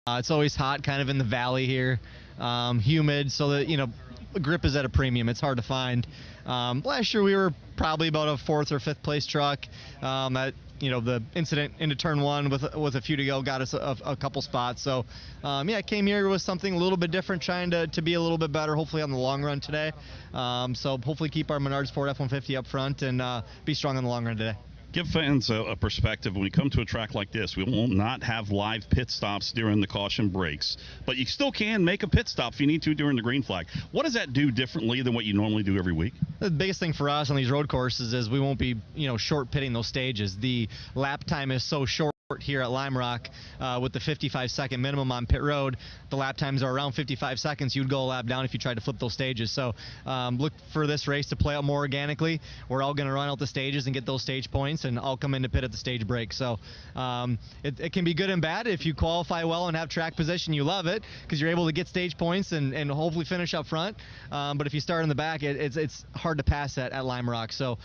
It's always hot kind of in the valley here, humid, so that, you know, grip is at a premium. It's hard to find. Last year we were probably about a 4th or 5th place truck. That, you know, the incident into turn 1 with a few to go got us a couple spots. So yeah, I came here with something a little bit different, trying to be a little bit better, hopefully on the long run today. So hopefully keep our Menards Ford F-150 up front and be strong in the long run today. Give fans a perspective. When we come to a track like this, we will not have live pit stops during the caution breaks, but you still can make a pit stop if you need to during the green flag. What does that do differently than what you normally do every week? The biggest thing for us on these road courses is we won't be, you know, short pitting those stages. The lap time is so short here at Lime Rock with the 55-second minimum on pit road. The lap times are around 55 seconds. You'd go a lap down if you tried to flip those stages. So look for this race to play out more organically. We're all going to run out the stages and get those stage points, and I'll come into pit at the stage break. So it can be good and bad. If you qualify well and have track position, you love it because you're able to get stage points and hopefully finish up front. But if you start in the back, it's hard to pass at Lime Rock. So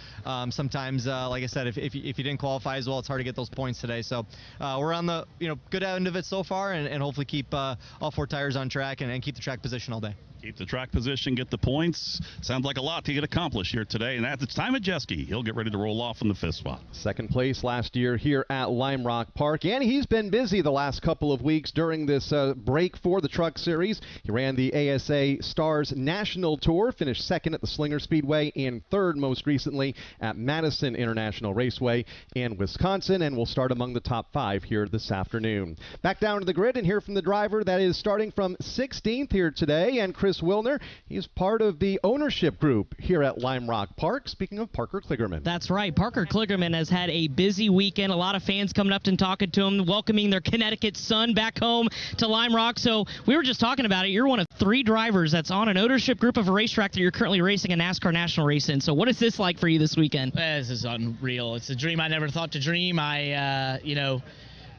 sometimes, like I said, if you didn't qualify as well, it's hard to get those points today. So we're on the good end of it so far, and hopefully keep all 4 tires on track and keep the track position all day. Keep the track position, get the points. Sounds like a lot to get accomplished here today. And it's time at Jeske. He'll get ready to roll off in the 5th spot. 2nd place last year here at Lime Rock Park. And he's been busy the last couple of weeks during this break for the Truck Series. He ran the ASA Stars National Tour, finished 2nd at the Slinger Speedway, and 3rd most recently at Madison International Raceway in Wisconsin, and will start among the top 5 here this afternoon. Back down to the grid and hear from the driver that is starting from 16th here today, and Chris Wilner. He's part of the ownership group here at Lime Rock Park. Speaking of Parker Kligerman. That's right. Parker Kligerman has had a busy weekend. A lot of fans coming up and talking to him, welcoming their Connecticut son back home to Lime Rock. So we were just talking about it. You're one of 3 drivers that's on an ownership group of a racetrack that you're currently racing a NASCAR national race in. So what is this like for you this weekend? This is unreal. It's a dream I never thought to dream.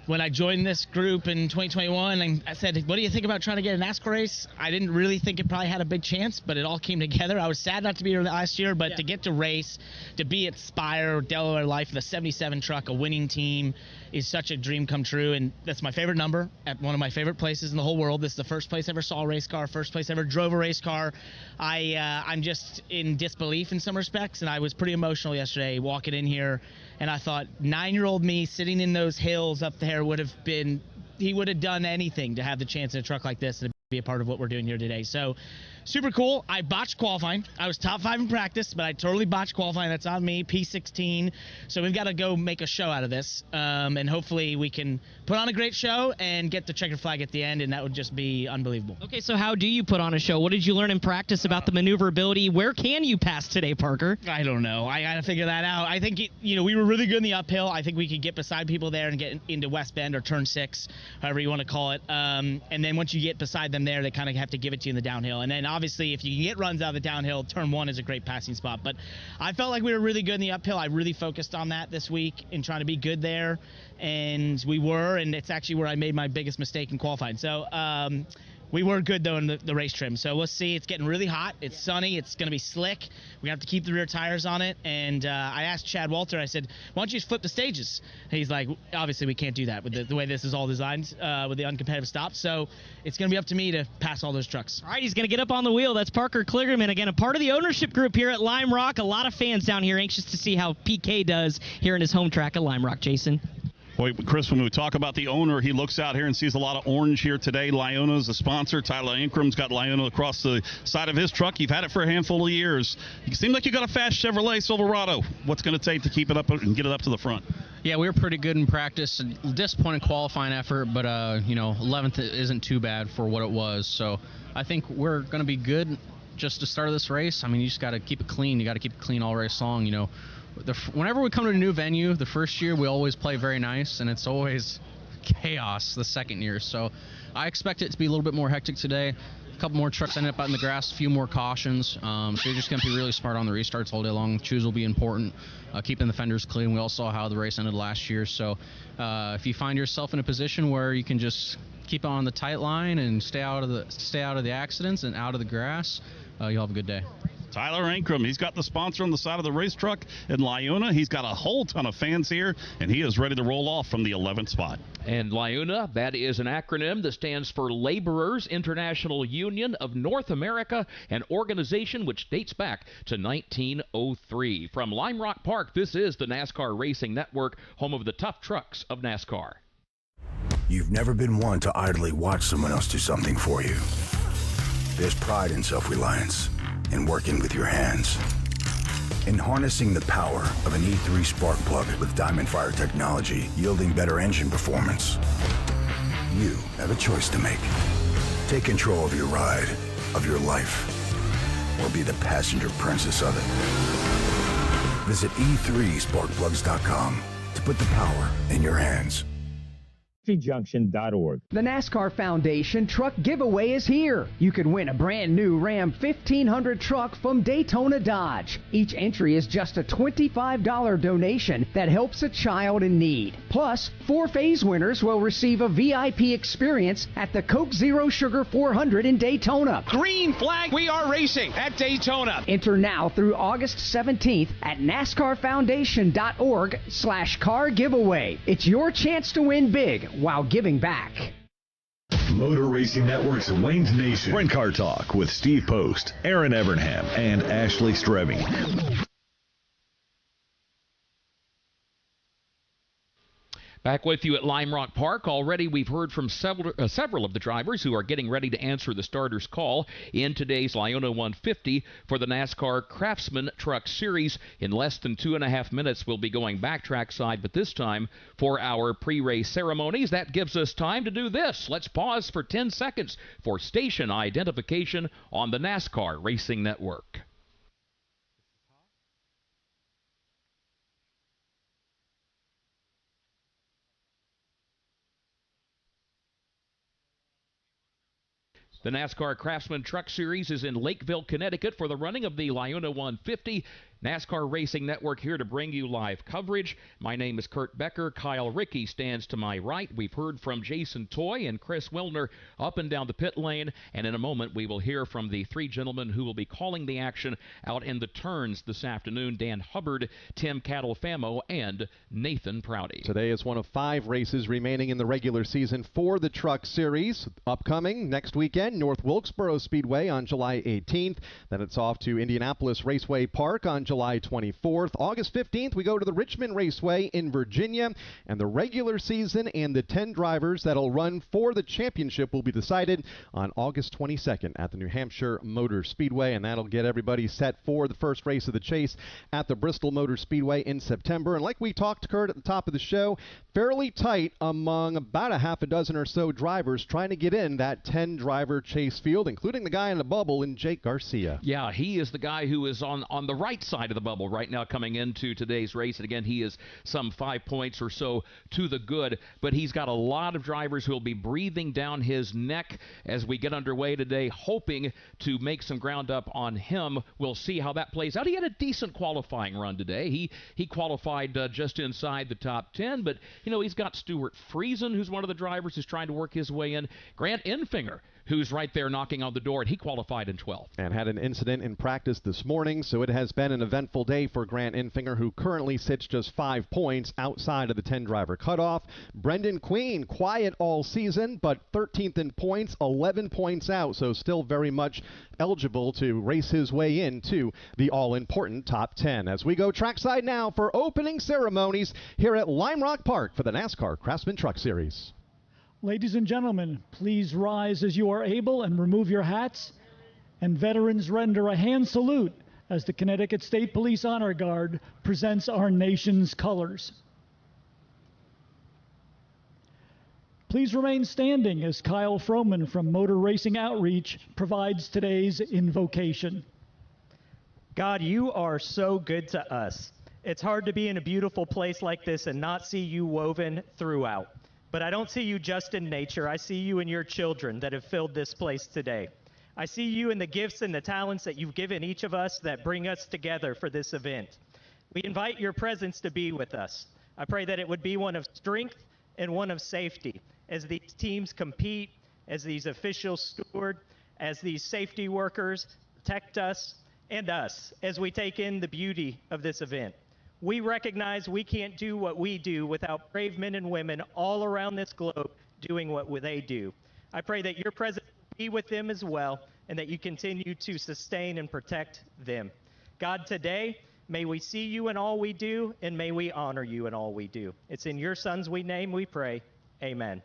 When I joined this group in 2021, and I said, what do you think about trying to get a NASCAR race? I didn't really think it probably had a big chance, but it all came together. I was sad not to be here last year, but to get to race, to be at Spire, Delaware Life, the 77 truck, a winning team, is such a dream come true, and that's my favorite number at one of my favorite places in the whole world. This is the first place I ever saw a race car, first place I ever drove a race car. I'm just in disbelief in some respects, and I was pretty emotional yesterday walking in here, and I thought 9-year-old me sitting in those hills up there would have done anything to have the chance in a truck like this and be a part of what we're doing here today. So super cool. I botched qualifying. I was top 5 in practice, but I totally botched qualifying. That's on me, P16. So we've got to go make a show out of this, and hopefully we can put on a great show and get the checkered flag at the end, and that would just be unbelievable. Okay, so how do you put on a show? What did you learn in practice about the maneuverability? Where can you pass today, Parker? I don't know. I got to figure that out. I think, we were really good in the uphill. I think we could get beside people there and get into West Bend or Turn 6, however you want to call it. And then once you get beside them there, they kind of have to give it to you in the downhill. And then obviously, if you can get runs out of the downhill, Turn 1 is a great passing spot. But I felt like we were really good in the uphill. I really focused on that this week and trying to be good there. And we were, and it's actually where I made my biggest mistake in qualifying. So we were good, though, in the race trim. So we'll see. It's getting really hot. It's sunny. It's going to be slick. We have to keep the rear tires on it. And I asked Chad Walter, I said, why don't you just flip the stages? And he's like, obviously we can't do that with the way this is all designed with the uncompetitive stops. So it's going to be up to me to pass all those trucks. All right, he's going to get up on the wheel. That's Parker Kligerman, again, a part of the ownership group here at Lime Rock. A lot of fans down here anxious to see how PK does here in his home track at Lime Rock. Jason? Boy, Chris, when we talk about the owner, he looks out here and sees a lot of orange here today. Lyona's the sponsor. Tyler Ankram's got Lyona across the side of his truck. You've had it for a handful of years. You seem like you got a fast Chevrolet Silverado. What's going to take to keep it up and get it up to the front? Yeah, we were pretty good in practice. A disappointing qualifying effort, but 11th isn't too bad for what it was. So I think we're going to be good just to start this race. I mean, you just got to keep it clean. You got to keep it clean all race long. Whenever we come to a new venue, the first year we always play very nice, and it's always chaos the second year. So I expect it to be a little bit more hectic today. A couple more trucks ended up out in the grass, a few more cautions. So you're just going to be really smart on the restarts all day long. Choose will be important. Keeping the fenders clean. We all saw how the race ended last year. So if you find yourself in a position where you can just keep on the tight line and stay out of the accidents and out of the grass, you'll have a good day. Tyler Ankrum, he's got the sponsor on the side of the race truck in Liona. He's got a whole ton of fans here, and he is ready to roll off from the 11th spot. And Liona, that is an acronym that stands for Laborers International Union of North America, an organization which dates back to 1903. From Lime Rock Park, this is the NASCAR Racing Network, home of the tough trucks of NASCAR. You've never been one to idly watch someone else do something for you. There's pride in self-reliance, in working with your hands, in harnessing the power of an E3 spark plug with Diamond Fire technology, yielding better engine performance. You have a choice to make. Take control of your ride, of your life, or be the passenger princess of it. Visit e3sparkplugs.com to put the power in your hands. Junction.org. The NASCAR Foundation Truck Giveaway is here. You can win a brand new Ram 1500 truck from Daytona Dodge. Each entry is just a $25 donation that helps a child in need. Plus, 4 phase winners will receive a VIP experience at the Coke Zero Sugar 400 in Daytona. Green flag, we are racing at Daytona. Enter now through August 17th at NASCARFoundation.org/car giveaway. It's your chance to win big while giving back. Motor Racing Network's Wayne's Nation. Sprint Car Talk with Steve Post, Aaron Evernham, and Ashley Streving. Back with you at Lime Rock Park. Already we've heard from several of the drivers who are getting ready to answer the starter's call in today's Liona 150 for the NASCAR Craftsman Truck Series. In less than 2.5 minutes, we'll be going back trackside, but this time for our pre-race ceremonies. That gives us time to do this. Let's pause for 10 seconds for station identification on the NASCAR Racing Network. The NASCAR Craftsman Truck Series is in Lakeville, Connecticut for the running of the Liona 150. NASCAR Racing Network here to bring you live coverage. My name is Kurt Becker. Kyle Rickey stands to my right. We've heard from Jason Toy and Chris Wilner up and down the pit lane. And in a moment, we will hear from the 3 gentlemen who will be calling the action out in the turns this afternoon. Dan Hubbard, Tim Catalfamo, and Nathan Prouty. Today is one of 5 races remaining in the regular season for the Truck Series. Upcoming next weekend, North Wilkesboro Speedway on July 18th. Then it's off to Indianapolis Raceway Park on July 24th. August 15th, we go to the Richmond Raceway in Virginia. And the regular season and the 10 drivers that'll run for the championship will be decided on August 22nd at the New Hampshire Motor Speedway. And that'll get everybody set for the first race of the chase at the Bristol Motor Speedway in September. And like we talked, Kurt, at the top of the show, fairly tight among about a half a dozen or so drivers trying to get in that 10-driver chase field, including the guy in the bubble in Jake Garcia. Yeah, he is the guy who is on the right side of the bubble right now coming into today's race. And again, he is some 5 points or so to the good, but he's got a lot of drivers who will be breathing down his neck as we get underway today, hoping to make some ground up on him. We'll see how that plays out. He had a decent qualifying run today. He qualified just inside the top 10, but you know, he's got Stuart Friesen, who's one of the drivers who's trying to work his way in. Grant Enfinger, who's right there knocking on the door, and he qualified in 12th. And had an incident in practice this morning, so it has been an eventful day for Grant Enfinger, who currently sits just 5 points outside of the 10-driver cutoff. Brendan Queen, quiet all season, but 13th in points, 11 points out, so still very much eligible to race his way into the all-important top 10. As we go trackside now for opening ceremonies here at Lime Rock Park for the NASCAR Craftsman Truck Series. Ladies and gentlemen, please rise as you are able and remove your hats. And veterans render a hand salute as the Connecticut State Police Honor Guard presents our nation's colors. Please remain standing as Kyle Froman from Motor Racing Outreach provides today's invocation. God, you are so good to us. It's hard to be in a beautiful place like this and not see you woven throughout. But I don't see you just in nature. I see you in your children that have filled this place today. I see you in the gifts and the talents that you've given each of us that bring us together for this event. We invite your presence to be with us. I pray that it would be one of strength and one of safety as these teams compete, as these officials steward, as these safety workers protect us, and us as we take in the beauty of this event. We recognize we can't do what we do without brave men and women all around this globe doing what they do. I pray that your presence be with them as well, and that you continue to sustain and protect them. God, today, may we see you in all we do, and may we honor you in all we do. It's in your Son's name we pray. Amen.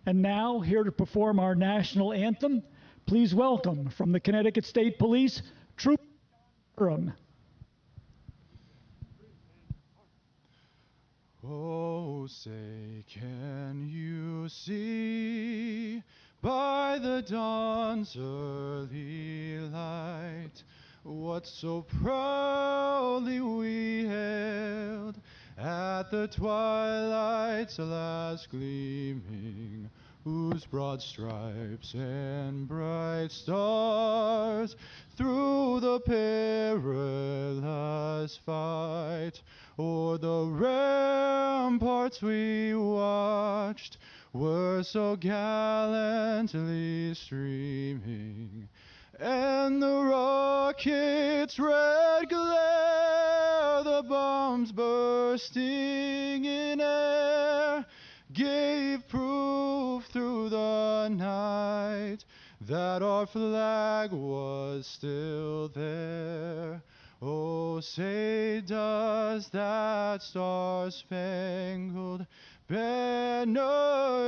And now, here to perform our national anthem, please welcome from the Connecticut State Police, Trooper Durham. Oh, say, can you see by the dawn's early light what so proudly we hailed at the twilight's last gleaming, whose broad stripes and bright stars through the perilous fight o'er the ramparts we watched were so gallantly streaming, and the rocket's red glare, the bombs bursting in air, gave proof through the night that our flag was still there. Oh, say does that star-spangled banner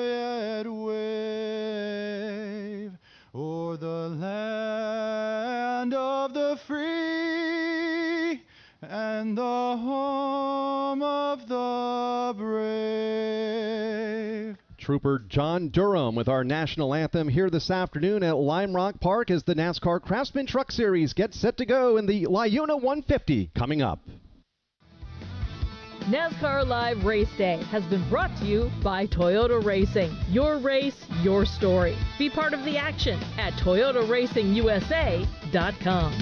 yet wave o'er the land of the free and the home of the brave? Trooper John Durham with our national anthem here this afternoon at Lime Rock Park as the NASCAR Craftsman Truck Series gets set to go in the Liona 150 coming up. NASCAR Live Race Day has been brought to you by Toyota Racing. Your race, your story. Be part of the action at ToyotaRacingUSA.com.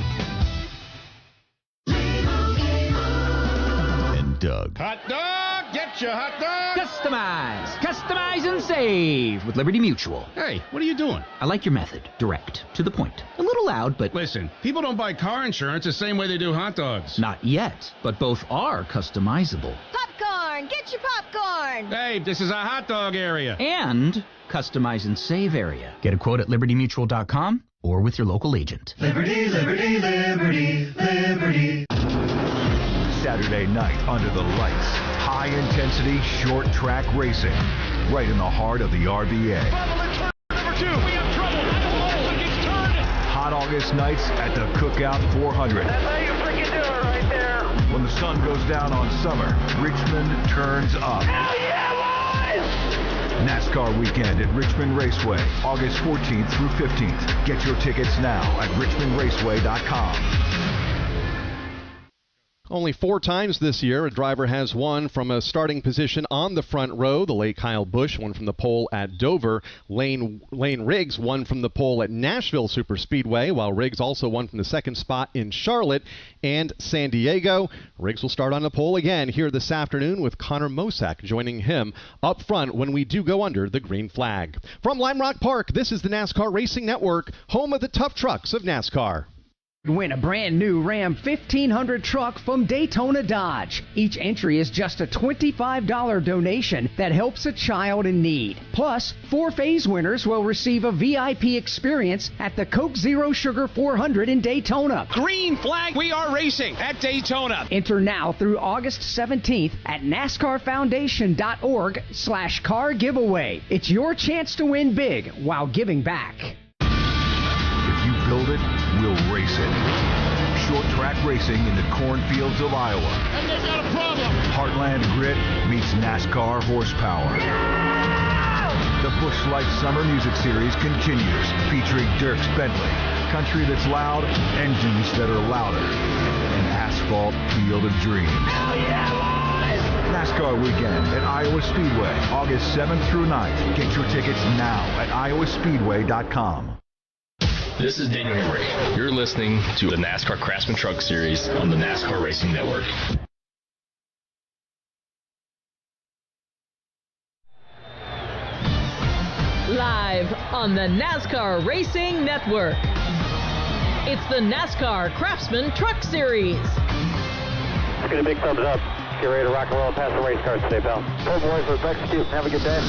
And Doug. Hot dog, get your hot dog. Customize. Customize and save with Liberty Mutual. Hey, what are you doing? I like your method. Direct. To the point. A little loud, but... Listen, people don't buy car insurance the same way they do hot dogs. Not yet, but both are customizable. Popcorn! Get your popcorn! Hey, this is a hot dog area. And customize and save area. Get a quote at libertymutual.com or with your local agent. Liberty, liberty, liberty, liberty. Saturday night under the lights. High-intensity, short-track racing. Right in the heart of the RVA. Number 2, we have trouble. He's turned. Hot August nights at the Cookout 400. That's how you freaking do it right there. When the sun goes down on summer, Richmond turns up. Hell yeah, boys! NASCAR weekend at Richmond Raceway, August 14th through 15th. Get your tickets now at richmondraceway.com. Only 4 times this year a driver has won from a starting position on the front row. The late Kyle Busch won from the pole at Dover. Lane Riggs won from the pole at Nashville Superspeedway, while Riggs also won from the second spot in Charlotte and San Diego. Riggs will start on the pole again here this afternoon with Connor Mosack joining him up front when we do go under the green flag. From Lime Rock Park, this is the NASCAR Racing Network, home of the tough trucks of NASCAR. Win a brand new Ram 1500 truck from Daytona Dodge. Each entry is just a $25 donation that helps a child in need. Plus, 4 phase winners will receive a VIP experience at the Coke Zero Sugar 400 in Daytona. Green flag, we are racing at Daytona. Enter now through August 17th at NASCARFoundation.org/car giveaway. It's your chance to win big while giving back. If you build it, we'll race it. Short track racing in the cornfields of Iowa. And they got a problem. Heartland grit meets NASCAR horsepower. The Busch Life Summer Music Series continues, featuring Dierks Bentley, country that's loud, engines that are louder, an asphalt field of dreams. Hell yeah, boys! NASCAR weekend at Iowa Speedway, August 7th through 9th. Get your tickets now at iowaspeedway.com. This is Daniel Henry. You're listening to the NASCAR Craftsman Truck Series on the NASCAR Racing Network. Live on the NASCAR Racing Network. It's the NASCAR Craftsman Truck Series. Let's get a big thumbs up. Get ready to rock and roll past the race cars today, pal. Hey, boys, let's execute. Have a good day.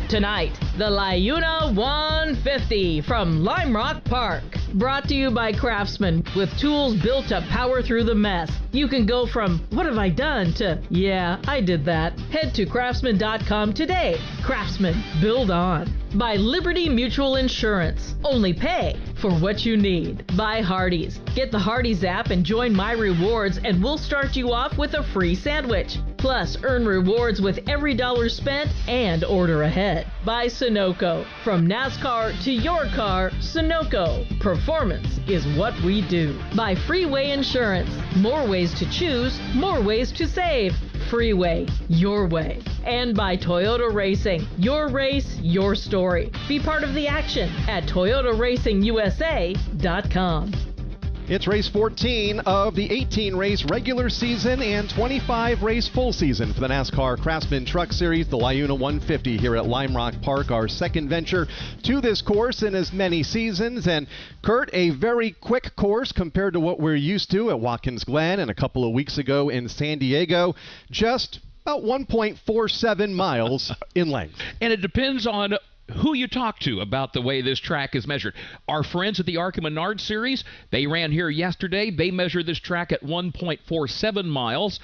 Tonight, the Liuna 150 from Lime Rock Park. Brought to you by Craftsman, with tools built to power through the mess. You can go from, what have I done, to, yeah, I did that. Head to craftsman.com today. Craftsman, build on. By Liberty Mutual Insurance. Only pay for what you need. By Hardee's. Get the Hardee's app and join My Rewards, and we'll start you off with a free sandwich. Plus, earn rewards with every dollar spent and order ahead. By Sunoco. From NASCAR to your car, Sunoco. Performance is what we do. By Freeway Insurance. More ways to choose, more ways to save. Freeway, your way. And by Toyota Racing. Your race, your story. Be part of the action at ToyotaRacingUSA.com. It's race 14 of the 18-race regular season and 25-race full season for the NASCAR Craftsman Truck Series, the Liuna 150 here at Lime Rock Park, our second venture to this course in as many seasons. And Kurt, a very quick course compared to what we're used to at Watkins Glen and a couple of weeks ago in San Diego. Just about 1.47 miles in length. And it depends on who you talk to about the way this track is measured. Our friends at the Arca Menard Series, they ran here yesterday. They measured this track at 1.47 miles.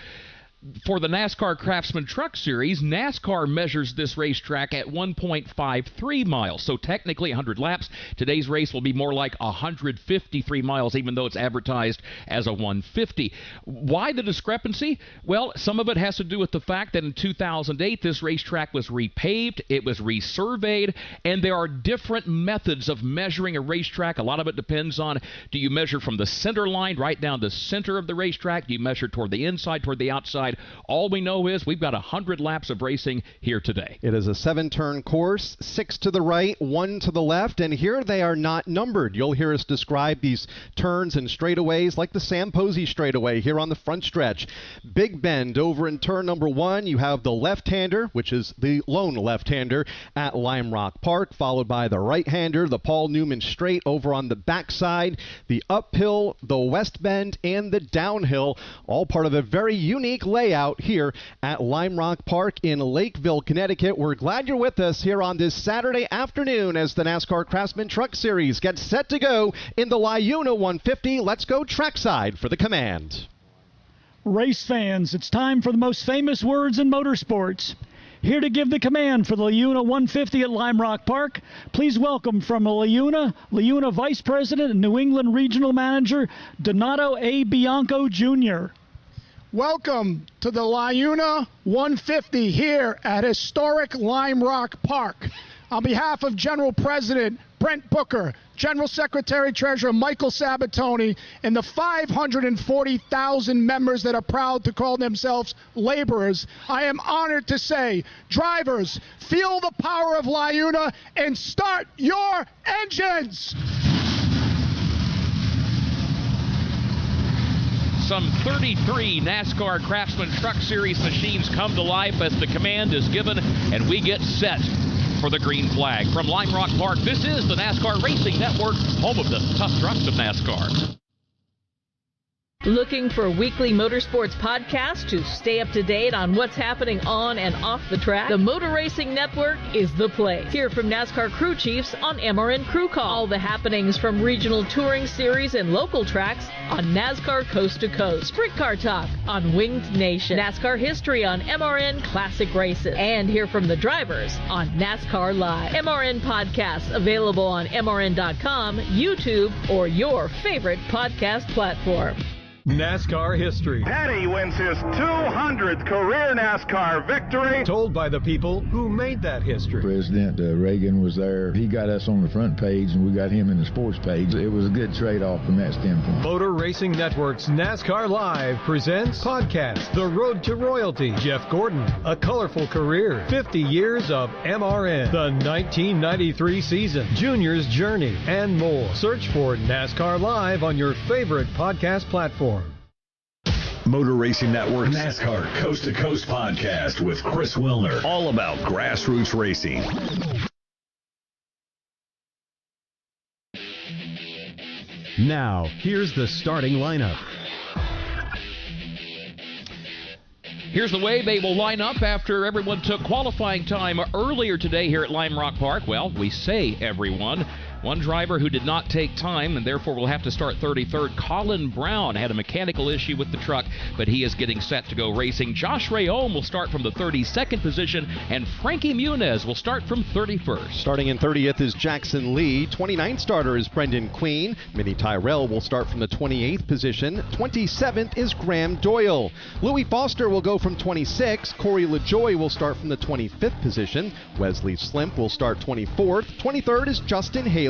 For the NASCAR Craftsman Truck Series, NASCAR measures this racetrack at 1.53 miles. So technically 100 laps. Today's race will be more like 153 miles, even though it's advertised as a 150. Why the discrepancy? Well, some of it has to do with the fact that in 2008, this racetrack was repaved, it was resurveyed, and there are different methods of measuring a racetrack. A lot of it depends on, do you measure from the center line right down the center of the racetrack? Do you measure toward the inside, toward the outside? All we know is we've got 100 laps of racing here today. It is a 7-turn course, 6 to the right, 1 to the left, and here they are not numbered. You'll hear us describe these turns and straightaways like the Sam Posey straightaway here on the front stretch. Big bend over in turn number 1. You have the left-hander, which is the lone left-hander at Lime Rock Park, followed by the right-hander, the Paul Newman straight over on the backside, the uphill, the west bend, and the downhill, all part of a very unique layout here at Lime Rock Park in Lakeville, Connecticut. We're glad you're with us here on this Saturday afternoon as the NASCAR Craftsman Truck Series gets set to go in the Liuna 150. Let's go trackside for the command. Race fans, it's time for the most famous words in motorsports. Here to give the command for the Liuna 150 at Lime Rock Park, please welcome from Liuna Vice President and New England Regional Manager, Donato A. Bianco Jr. Welcome to the Liuna 150 here at historic Lime Rock Park. On behalf of General President Brent Booker, General Secretary Treasurer Michael Sabatoni, and the 540,000 members that are proud to call themselves laborers, I am honored to say, drivers, feel the power of Liuna and start your engines! Some 33 NASCAR Craftsman Truck Series machines come to life as the command is given and we get set for the green flag. From Lime Rock Park, this is the NASCAR Racing Network, home of the tough trucks of NASCAR. Looking for weekly motorsports podcasts to stay up to date on what's happening on and off the track? The Motor Racing Network is the place. Hear from NASCAR crew chiefs on MRN Crew Call. All the happenings from regional touring series and local tracks on NASCAR Coast to Coast. Sprint Car Talk on Winged Nation. NASCAR history on MRN Classic Races. And hear from the drivers on NASCAR Live. MRN podcasts available on MRN.com, YouTube, or your favorite podcast platform. NASCAR history. Petty wins his 200th career NASCAR victory. Told by the people who made that history. President Reagan was there. He got us on the front page, and we got him in the sports page. It was a good trade-off from that standpoint. Motor Racing Network's NASCAR Live presents podcast The Road to Royalty. Jeff Gordon, A Colorful Career, 50 Years of MRN, the 1993 season, Junior's Journey, and more. Search for NASCAR Live on your favorite podcast platform. Motor Racing Network's NASCAR Coast to Coast podcast with Chris Wilner. All about grassroots racing. Now, here's the starting lineup. Here's the way they will line up after everyone took qualifying time earlier today here at Lime Rock Park. Well, we say everyone. One driver who did not take time and therefore will have to start 33rd, Colin Brown, had a mechanical issue with the truck, but he is getting set to go racing. Josh Rayom will start from the 32nd position, and Frankie Muniz will start from 31st. Starting in 30th is Jackson Lee. 29th starter is Brendan Queen. Minnie Tyrell will start from the 28th position. 27th is Graham Doyle. Louis Foster will go from 26. Corey LaJoy will start from the 25th position. Wesley Slimp will start 24th. 23rd is Justin Haley.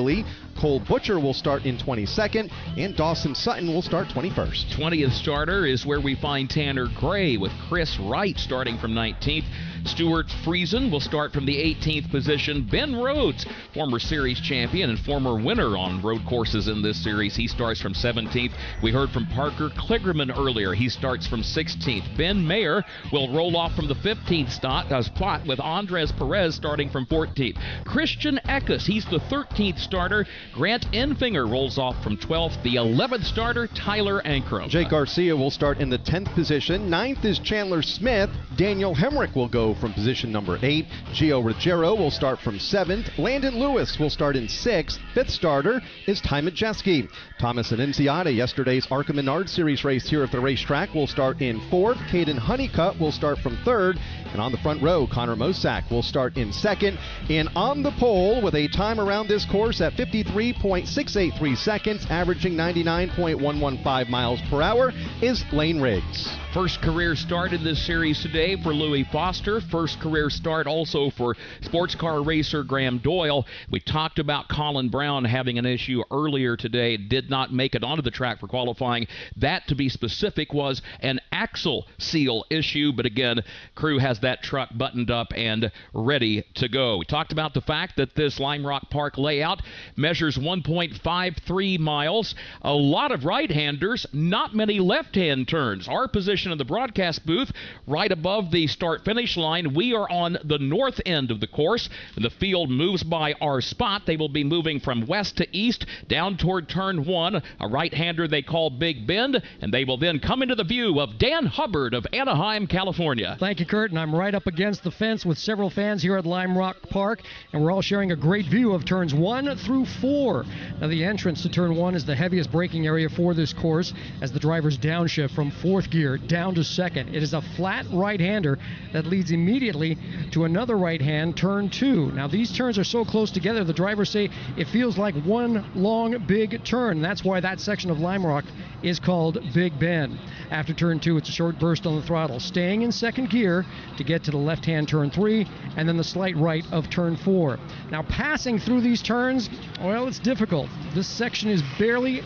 Cole Butcher will start in 22nd, and Dawson Sutton will start 21st. 20th starter is where we find Tanner Gray, with Chris Wright starting from 19th. Stuart Friesen will start from the 18th position. Ben Rhodes, former series champion and former winner on road courses in this series, he starts from 17th. We heard from Parker Kligerman earlier. He starts from 16th. Ben Mayer will roll off from the 15th spot with Andres Perez starting from 14th. Christian Eckes, he's the 13th starter. Grant Enfinger rolls off from 12th. The 11th starter, Tyler Ankrum. Jake Garcia will start in the 10th position. 9th is Chandler Smith. Daniel Hemrick will go from position number 8. Gio Ruggiero will start from 7th. Landon Lewis will start in 6th. 5th starter is Ty Majeski. Thomas Annunziata, yesterday's ARCA Menard Series race here at the racetrack, will start in 4th. Caden Honeycutt will start from 3rd. And on the front row, Connor Mosack will start in 2nd. And on the pole, with a time around this course at 53.683 seconds, averaging 99.115 miles per hour, is Lane Riggs. First career start in this series today for Louis Foster. First career start also for sports car racer Graham Doyle. We talked about Colin Brown having an issue earlier today. Did not make it onto the track for qualifying. That, to be specific, was an axle seal issue. But again, crew has that truck buttoned up and ready to go. We talked about the fact that this Lime Rock Park layout measures 1.53 miles. A lot of right-handers, not many left-hand turns. Our position in the broadcast booth right above the start-finish line. We are on the north end of the course. When the field moves by our spot, they will be moving from west to east down toward turn 1, a right-hander they call Big Bend, and they will then come into the view of Dan Hubbard of Anaheim, California. Thank you, Kurt, and I'm right up against the fence with several fans here at Lime Rock Park, and we're all sharing a great view of turns 1 through 4. Now, the entrance to turn 1 is the heaviest braking area for this course as the drivers downshift from 4th gear down to 2nd. It is a flat right-hander that leads immediately to another right-hand, turn 2. Now, these turns are so close together, the drivers say it feels like one long, big turn. That's why that section of Lime Rock is called Big Bend. After turn 2, it's a short burst on the throttle, staying in 2nd gear to get to the left-hand turn 3, and then the slight right of turn 4. Now, passing through these turns, well, it's difficult. This section is barely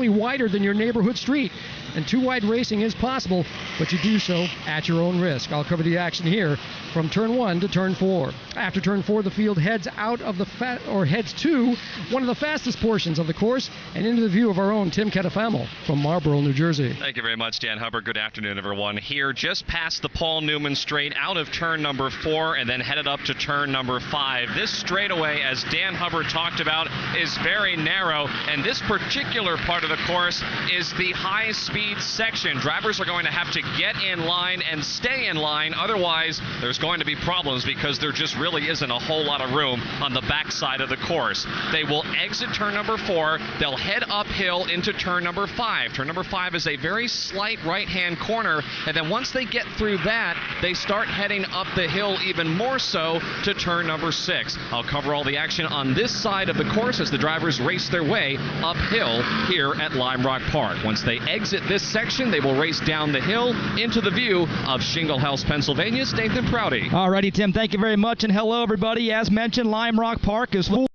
wider than your neighborhood street, and two-wide racing is possible, but you do so at your own risk. I'll cover the action here from turn 1 to turn 4. After turn 4, the field heads out of the heads to one of the fastest portions of the course and into the view of our own Tim Catafamo from Marlboro, New Jersey. Thank you very much, Dan Hubbard. Good afternoon, everyone. Here, just past the Paul Newman straight, out of turn number 4, and then headed up to turn number 5. This straightaway, as Dan Hubbard talked about, is very narrow, and this particular part of the course is the high-speed section. Drivers are going to have to get in line and stay in line. Otherwise, there's going to be problems because there just really isn't a whole lot of room on the backside of the course. They will exit turn number 4. They'll head uphill into turn number 5. Turn number 5 is a very slight right-hand corner, and then once they get through that, they start heading up the hill even more so to turn number 6. I'll cover all the action on this side of the course as the drivers race their way uphill here at Lime Rock Park. Once they exit this section, they will race down the hill into the view of Shingle House, Pennsylvania's Nathan Prouty. Alrighty, Tim, thank you very much, and hello, everybody. As mentioned, Lime Rock Park is full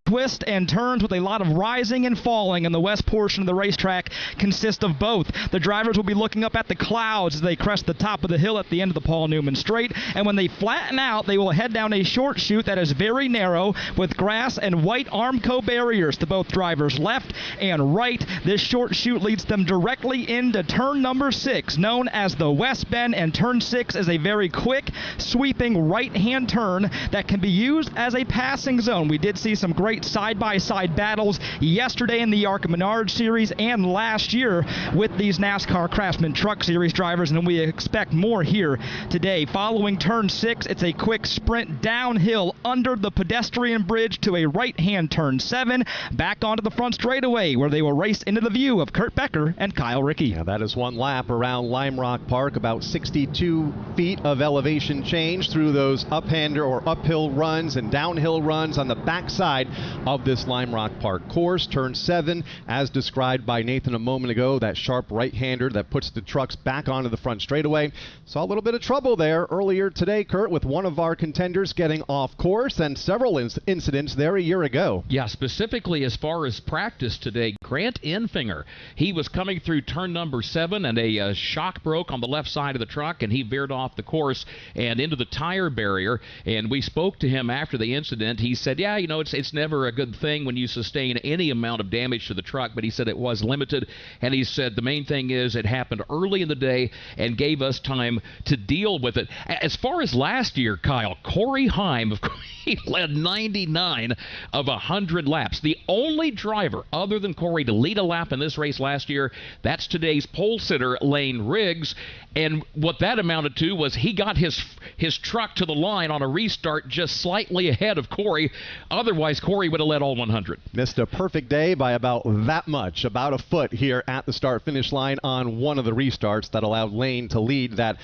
twists and turns with a lot of rising and falling, and the west portion of the racetrack consists of both. The drivers will be looking up at the clouds as they crest the top of the hill at the end of the Paul Newman Straight, and when they flatten out, they will head down a short chute that is very narrow with grass and white Armco barriers to both drivers' left and right. This short chute leads them directly into turn number 6, known as the West Bend, and turn 6 is a very quick, sweeping right-hand turn that can be used as a passing zone. We did see some great great side-by-side battles yesterday in the ARCA Menard Series and last year with these NASCAR Craftsman Truck Series drivers, and we expect more here today. Following turn 6, it's a quick sprint downhill under the pedestrian bridge to a right-hand turn 7, back onto the front straightaway where they will race into the view of Kurt Becker and Kyle Rickey. Yeah, that is one lap around Lime Rock Park, about 62 feet of elevation change through those uphander or uphill runs and downhill runs on the backside of this Lime Rock Park course. Turn 7, as described by Nathan a moment ago, that sharp right-hander that puts the trucks back onto the front straightaway. Saw a little bit of trouble there earlier today, Kurt, with one of our contenders getting off course and several incidents there a year ago. Yeah, specifically as far as practice today, Grant Enfinger, he was coming through turn number 7 and a shock broke on the left side of the truck and he veered off the course and into the tire barrier. And we spoke to him after the incident. He said, yeah, you know, it's never a good thing when you sustain any amount of damage to the truck, but he said it was limited. And he said the main thing is it happened early in the day and gave us time to deal with it. As far as last year, Kyle, Corey Heim, of course, he led 99 of 100 laps. The only driver other than Corey to lead a lap in this race last year, that's today's pole sitter, Lane Riggs. And what that amounted to was he got his truck to the line on a restart just slightly ahead of Corey. Otherwise, Corey would have led all 100. Missed a perfect day by about that much, about a foot here at the start-finish line on one of the restarts that allowed Lane to lead that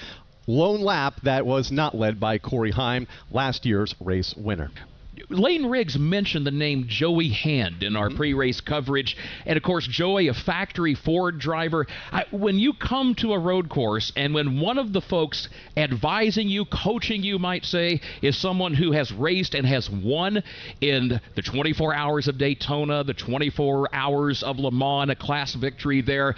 lone lap that was not led by Corey Heim, last year's race winner. Lane Riggs mentioned the name Joey Hand in our pre-race coverage. And, of course, Joey, a factory Ford driver. When you come to a road course and when one of the folks advising you, coaching you, might say, is someone who has raced and has won in the 24 hours of Daytona, the 24 hours of Le Mans, a class victory there,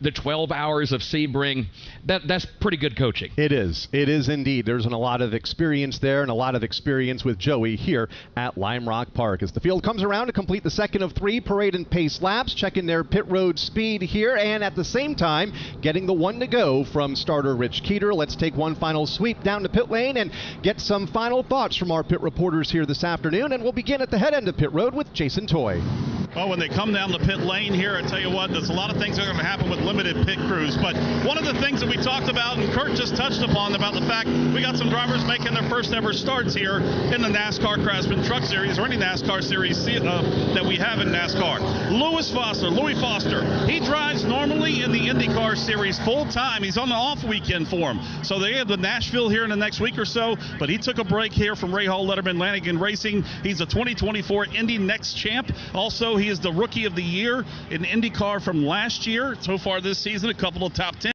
the 12 hours of Sebring, that's pretty good coaching. It is. It is indeed. There's a lot of experience there and a lot of experience with Joey here at Lime Rock Park. As the field comes around to complete the second of 3 parade and pace laps, checking their pit road speed here, and at the same time getting the one to go from starter Rich Keeter. Let's take one final sweep down to pit lane and get some final thoughts from our pit reporters here this afternoon, and we'll begin at the head end of pit road with Jason Toy. Well, when they come down the pit lane here, I tell you what, there's a lot of things that are going to happen with limited pit crews. But one of the things that we talked about, and Kurt just touched upon, about the fact we got some drivers making their first ever starts here in the NASCAR Craftsman Truck Series, or any NASCAR series that we have in NASCAR. Louis Foster, he drives normally in the IndyCar series full time. He's on the off weekend for him. So they have the Nashville here in the next week or so, but he took a break here from Ray Hall Letterman Lanigan Racing. He's a 2024 Indy Next champ. Also, he is the Rookie of the Year in IndyCar from last year. So far this season, a couple of top 10.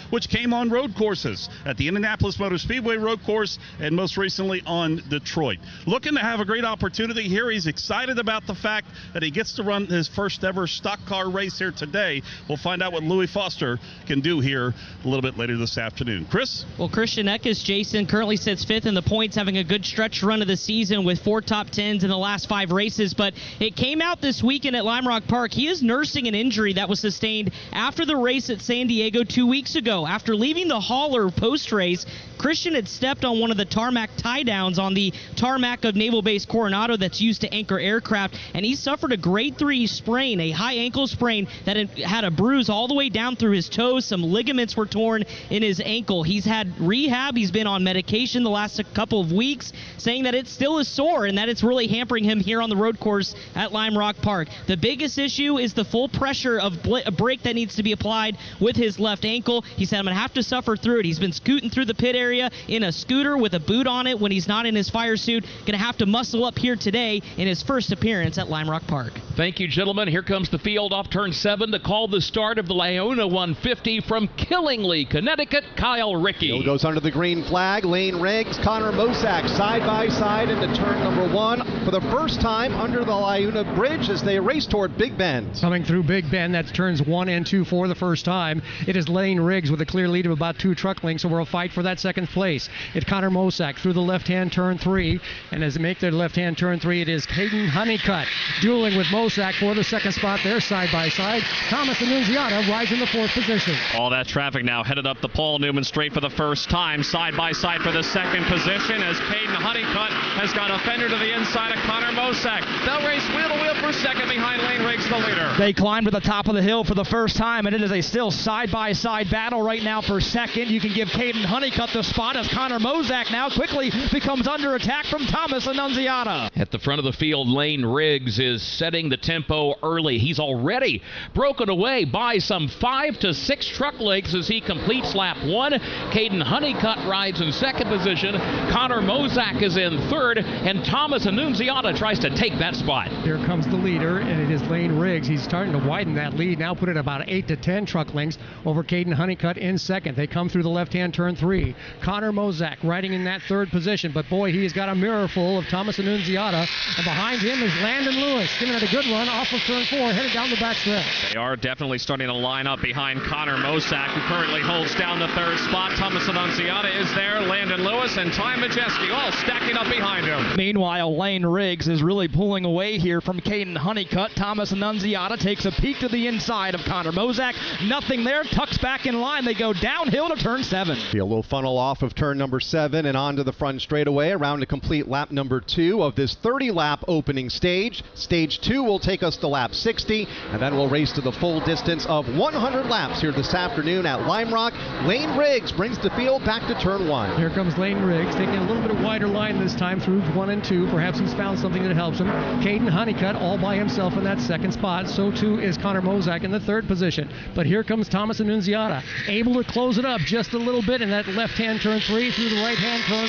Which came on road courses at the Indianapolis Motor Speedway road course and most recently on Detroit. Looking to have a great opportunity here. He's excited about the fact that he gets to run his first ever stock car race here today. We'll find out what Louis Foster can do here a little bit later this afternoon. Chris? Well, Christian Eckes, Jason, currently sits 5th in the points, having a good stretch run of the season with 4 top 10s in the last 5 races. But it came out this weekend at Lime Rock Park. He is nursing an injury that was sustained after the race at San Diego 2 weeks ago. After leaving the hauler post-race, Christian had stepped on one of the tarmac tie-downs on the tarmac of Naval Base Coronado that's used to anchor aircraft, and he suffered a grade 3 sprain, a high ankle sprain that had a bruise all the way down through his toes. Some ligaments were torn in his ankle. He's had rehab. He's been on medication the last couple of weeks, saying that it still is sore and that it's really hampering him here on the road course at Lime Rock Park. The biggest issue is the full pressure of a brake that needs to be applied with his left ankle. He said, I'm going to have to suffer through it. He's been scooting through the pit area in a scooter with a boot on it when he's not in his fire suit. Going to have to muscle up here today in his first appearance at Lime Rock Park. Thank you, gentlemen. Here comes the field off turn 7 to call the start of the Laiuna 150 from Killingly, Connecticut, Kyle Rickey. Field goes under the green flag. Lane Riggs, Connor Mosack side by side into turn number 1 for the first time under the Laiuna Bridge as they race toward Big Bend. Coming through Big Bend, that's turns 1 and 2 for the first time. It is Lane Riggs with a clear lead of about 2 truck lengths over a fight for that second place. It's Connor Mosack through the left-hand turn 3, and as they make their left-hand turn 3, it is Hayden Honeycutt dueling with Mosack Mosak for the second spot there, side by side. Thomas Annunziata rides in the fourth position. All that traffic now headed up the Paul Newman Straight for the first time, side by side for the second position, as Caden Honeycutt has got a fender to the inside of Connor Mosak. They'll race wheel to wheel for second behind Lane Riggs, the leader. They climbed to the top of the hill for the first time, and it is a still side-by-side battle right now for second. You can give Caden Honeycutt the spot as Connor Mosak now quickly becomes under attack from Thomas Annunziata. At the front of the field, Lane Riggs is setting the tempo early. He's already broken away by some 5 to 6 truck lengths as he completes lap 1. Caden Honeycutt rides in second position. Connor Mosak is in third, and Thomas Annunziata tries to take that spot. Here comes the leader, and it is Lane Riggs. He's starting to widen that lead, now put it about 8 to 10 truck lengths over Caden Honeycutt in second. They come through the left-hand turn 3. Connor Mosak riding in that third position, but boy, he has got a mirror full of Thomas Annunziata, and behind him is Landon Lewis, giving it a good run off of turn 4, headed down the back stretch. They are definitely starting to line up behind Connor Mosak, who currently holds down the third spot. Thomas Annunziata is there, Landon Lewis, and Ty Majeski all stacking up behind him. Meanwhile, Lane Riggs is really pulling away here from Caden Honeycutt. Thomas Annunziata takes a peek to the inside of Connor Mosak. Nothing there, tucks back in line. They go downhill to turn 7. A little funnel off of turn number 7 and onto the front straightaway around to complete lap number 2 of this 30-lap opening stage. Stage 2 will take us to lap 60, and then we'll race to the full distance of 100 laps here this afternoon at Lime Rock. Lane Riggs brings the field back to turn 1. Here comes Lane Riggs, taking a little bit of wider line this time through 1 and 2. Perhaps he's found something that helps him. Caden Honeycutt all by himself in that second spot. So too is Connor Mosak in the third position. But here comes Thomas Annunziata, able to close it up just a little bit in that left-hand turn 3 through the right-hand turn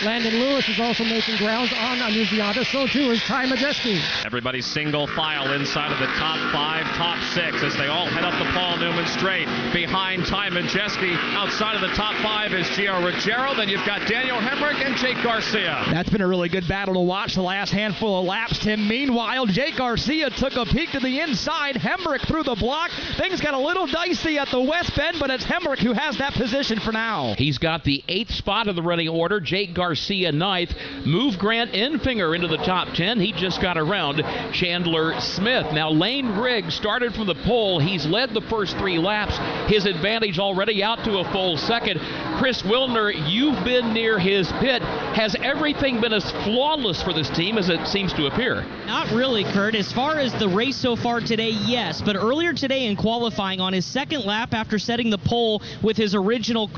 4. Landon Lewis is also making grounds on Annunziata. So too is Ty Majeski. Everybody's single file inside of the top 5, top 6 as they all head up the Paul Newman Straight. Behind Ty Majeski, outside of the top 5 is Gio Ruggiero. Then you've got Daniel Hemrick and Jake Garcia. That's been a really good battle to watch the last handful of laps, Tim. Meanwhile, Jake Garcia took a peek to the inside. Hemrick through the block. Things got a little dicey at the west bend, but it's Hemrick who has that position for now. He's got the 8th spot of the running order. Jake Garcia 9th. Move Grant Enfinger into the top 10. He just got around Chandler Smith. Now Lane Riggs started from the pole. He's led the first 3 laps. His advantage already out to a full second. Chris Wilner, you've been near his pit. Has everything been as flawless for this team as it seems to appear? Not really, Kurt. As far as the race so far today, yes. But earlier today in qualifying, on his second lap after setting the pole with his original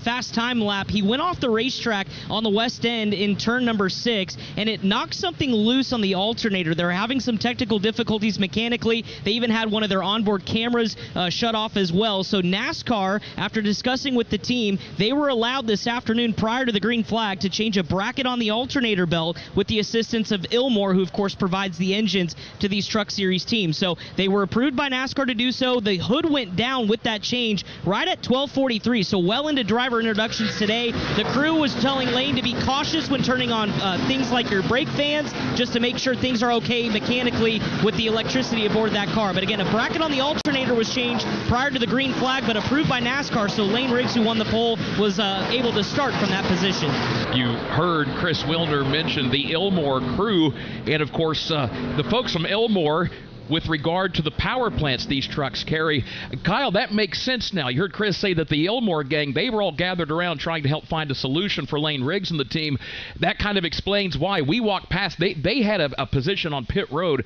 fast time lap, he went off the racetrack on the west end in turn number 6, and it knocked something loose on the alternator. They're having some technical difficulties mechanically. They even had one of their onboard cameras shut off as well. So NASCAR, after discussing with the team, they were allowed this afternoon prior to the green flag to change a bracket on the alternator belt with the assistance of Ilmore, who of course provides the engines to these Truck Series teams. So they were approved by NASCAR to do so. The hood went down with that change right at 12:43, so well into driver introductions today. The crew was telling Lane to be cautious when turning on things like your brake fans, just to make sure things are okay mechanically with the electricity aboard that car. But again, a bracket on the alternator was changed prior to the green flag, but approved by NASCAR, so Lane Riggs, who won the pole, was able to start from that position. You heard Chris Wilner mention the Ilmore crew, and of course the folks from Ilmore with regard to the power plants these trucks carry. Kyle, that makes sense now. You heard Chris say that the Ilmore gang, they were all gathered around trying to help find a solution for Lane Riggs and the team. That kind of explains why we walked past. They had a position on pit road.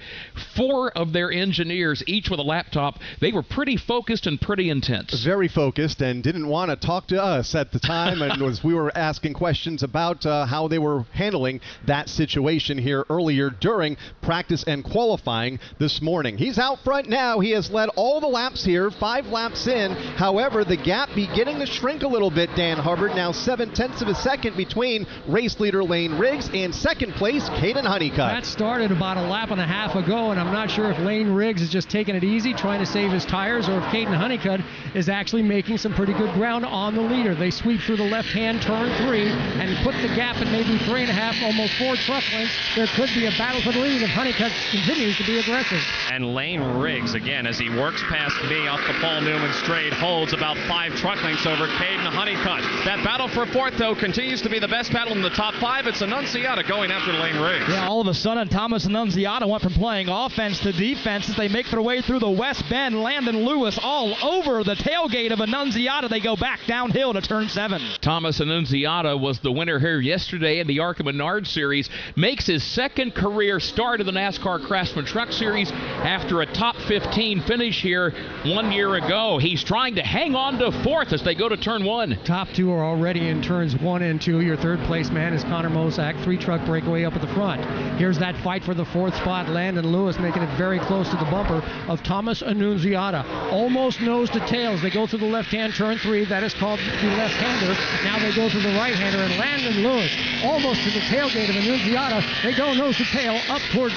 4 of their engineers, each with a laptop. They were pretty focused and pretty intense. Very focused, and didn't want to talk to us at the time, and we were asking questions about how they were handling that situation here earlier during practice and qualifying this morning. He's out front now. He has led all the laps here, 5 laps in. However, the gap beginning to shrink a little bit, Dan Hubbard. Now 7/10 of a second between race leader Lane Riggs and second place Caden Honeycutt. That started about a lap and a half ago, and I'm not sure if Lane Riggs is just taking it easy, trying to save his tires, or if Caden Honeycutt is actually making some pretty good ground on the leader. They sweep through the left-hand turn 3 and put the gap at maybe 3.5, almost 4 truck lengths. There could be a battle for the lead if Honeycutt continues to be aggressive. And Lane Riggs, again, as he works past me off the Paul Newman straight, holds about 5 truck lengths over Caden Honeycutt. That battle for fourth, though, continues to be the best battle in the top 5. It's Annunziata going after Lane Riggs. Yeah, all of a sudden, Thomas Annunziata went from playing offense to defense as they make their way through the West Bend. Landon Lewis all over the tailgate of Annunziata. They go back downhill to turn 7. Thomas Annunziata was the winner here yesterday in the ARCA Menard Series. Makes his second career start of the NASCAR Craftsman Truck Series after a top 15 finish here 1 year ago. He's trying to hang on to fourth as they go to turn 1. Top 2 are already in turns 1 and 2. Your third place man is Connor Mosak. 3-truck breakaway up at the front. Here's that fight for the 4th spot. Landon Lewis making it very close to the bumper of Thomas Annunziata. Almost nose to tails. They go through the left-hand turn 3. That is called the left-hander. Now they go through the right-hander, and Landon Lewis almost to the tailgate of Annunziata. They go nose to tail up toward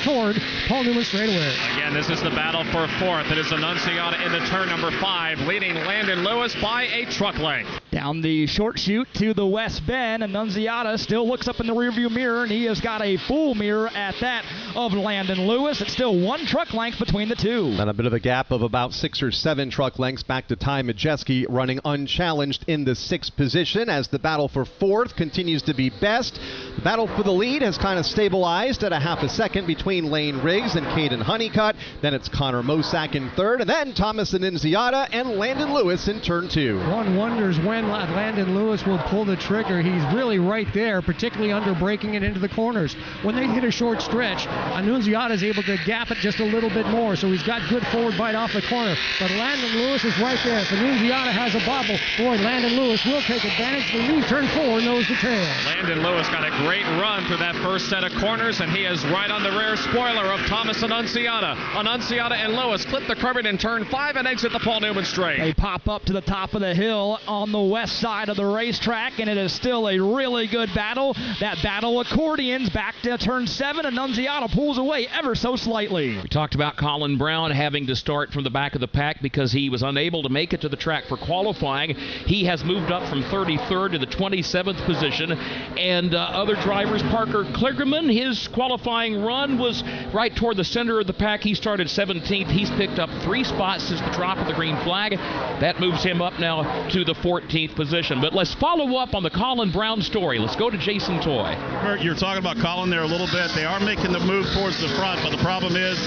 Paul Newman straightaway. Again, this is the battle for fourth. It is Annunziata into turn number 5, leading Landon Lewis by a truck length. Down the short chute to the West Bend, Annunziata still looks up in the rearview mirror, and he has got a full mirror at that of Landon Lewis. It's still 1 truck length between the two. And a bit of a gap of about 6 or 7 truck lengths back to Ty Majeski, running unchallenged in the 6th position as the battle for fourth continues to be best. The battle for the lead has kind of stabilized at a half a second between Lane Riggs and Caden Honeycutt. Then it's Connor Mosak in third, and then Thomas Annunziata and Landon Lewis in turn 2. One wonders when Landon Lewis will pull the trigger. He's really right there, particularly under braking and into the corners. When they hit a short stretch, Annunziata is able to gap it just a little bit more, so he's got good forward bite off the corner. But Landon Lewis is right there. If Annunziata has a bobble, boy, Landon Lewis will take advantage. The lead turn 4, nose to tail. Landon Lewis got a great run through that first set of corners, and he is right on the rear spoiler of Thomas Annunziata. Annunziata and Lewis clip the curb in turn 5 and exit the Paul Newman straight. They pop up to the top of the hill on the west side of the racetrack, and it is still a really good battle. That battle accordions back to turn 7. Annunziata pulls away ever so slightly. We talked about Colin Brown having to start from the back of the pack because he was unable to make it to the track for qualifying. He has moved up from 33rd to the 27th position. And other drivers, Parker Kligerman, his qualifying run was right toward the center of the pack. He started 17th. He's picked up 3 spots since the drop of the green flag. That moves him up now to the 14th position. But let's follow up on the Colin Brown story. Let's go to Jason Toy. You're talking about Colin there a little bit. They are making the move towards the front, but the problem is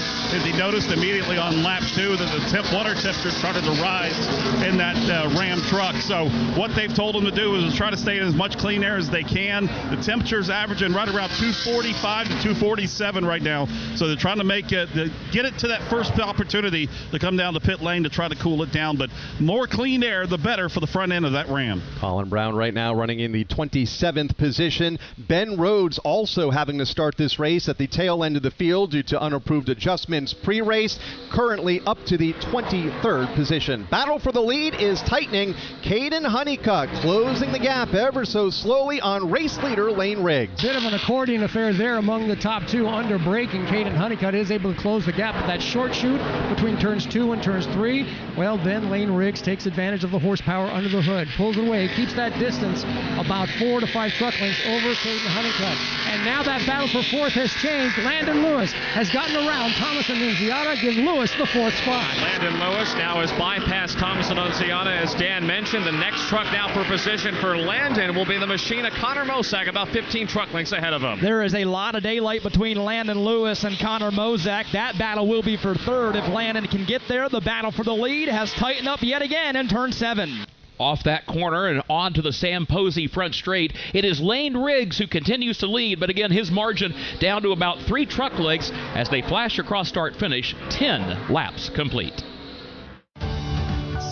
he noticed immediately on lap 2 that the water temperature started to rise in that Ram truck. So what they've told him to do is try to stay in as much clean air as they can. The temperature's averaging right around 245 to 247 right now. So they're trying to make it, get it to that first opportunity to come down the pit lane to try to cool it down. But more clean air, the better for the front end of that Ram. Colin Brown right now running in the 27th position. Ben Rhodes also having to start this race at the tail end of the field due to unapproved adjustments pre-race, currently up to the 23rd position. Battle for the lead is tightening. Caden Honeycutt closing the gap ever so slowly on race leader Lane Riggs. Bit of an accordion affair there among the top 2 under braking. Caden Honeycutt is able to close the gap at that short chute between turns 2 and turns 3. Well, then Lane Riggs takes advantage of the horsepower under the hood, pulls it away, keeps that distance about 4 to 5 truck lengths over Caden Honeycutt. And now that battle for fourth has changed. Landon Lewis has gotten around Thomas Annunziata, gives Lewis the 4th spot. Landon Lewis now has bypassed Thomas Annunziata, as Dan mentioned. The next truck now for position for Landon will be the machine of Connor Mosak, about 15 truck lengths ahead of him. There is a lot of daylight between Landon Lewis and Connor Mosak. That battle will be for third if Landon can get there. The battle for the lead has tightened up yet again in turn 7. Off that corner and on to the Sam Posey front straight. It is Lane Riggs who continues to lead, but again, his margin down to about 3 truck lengths as they flash across start-finish. 10 laps complete.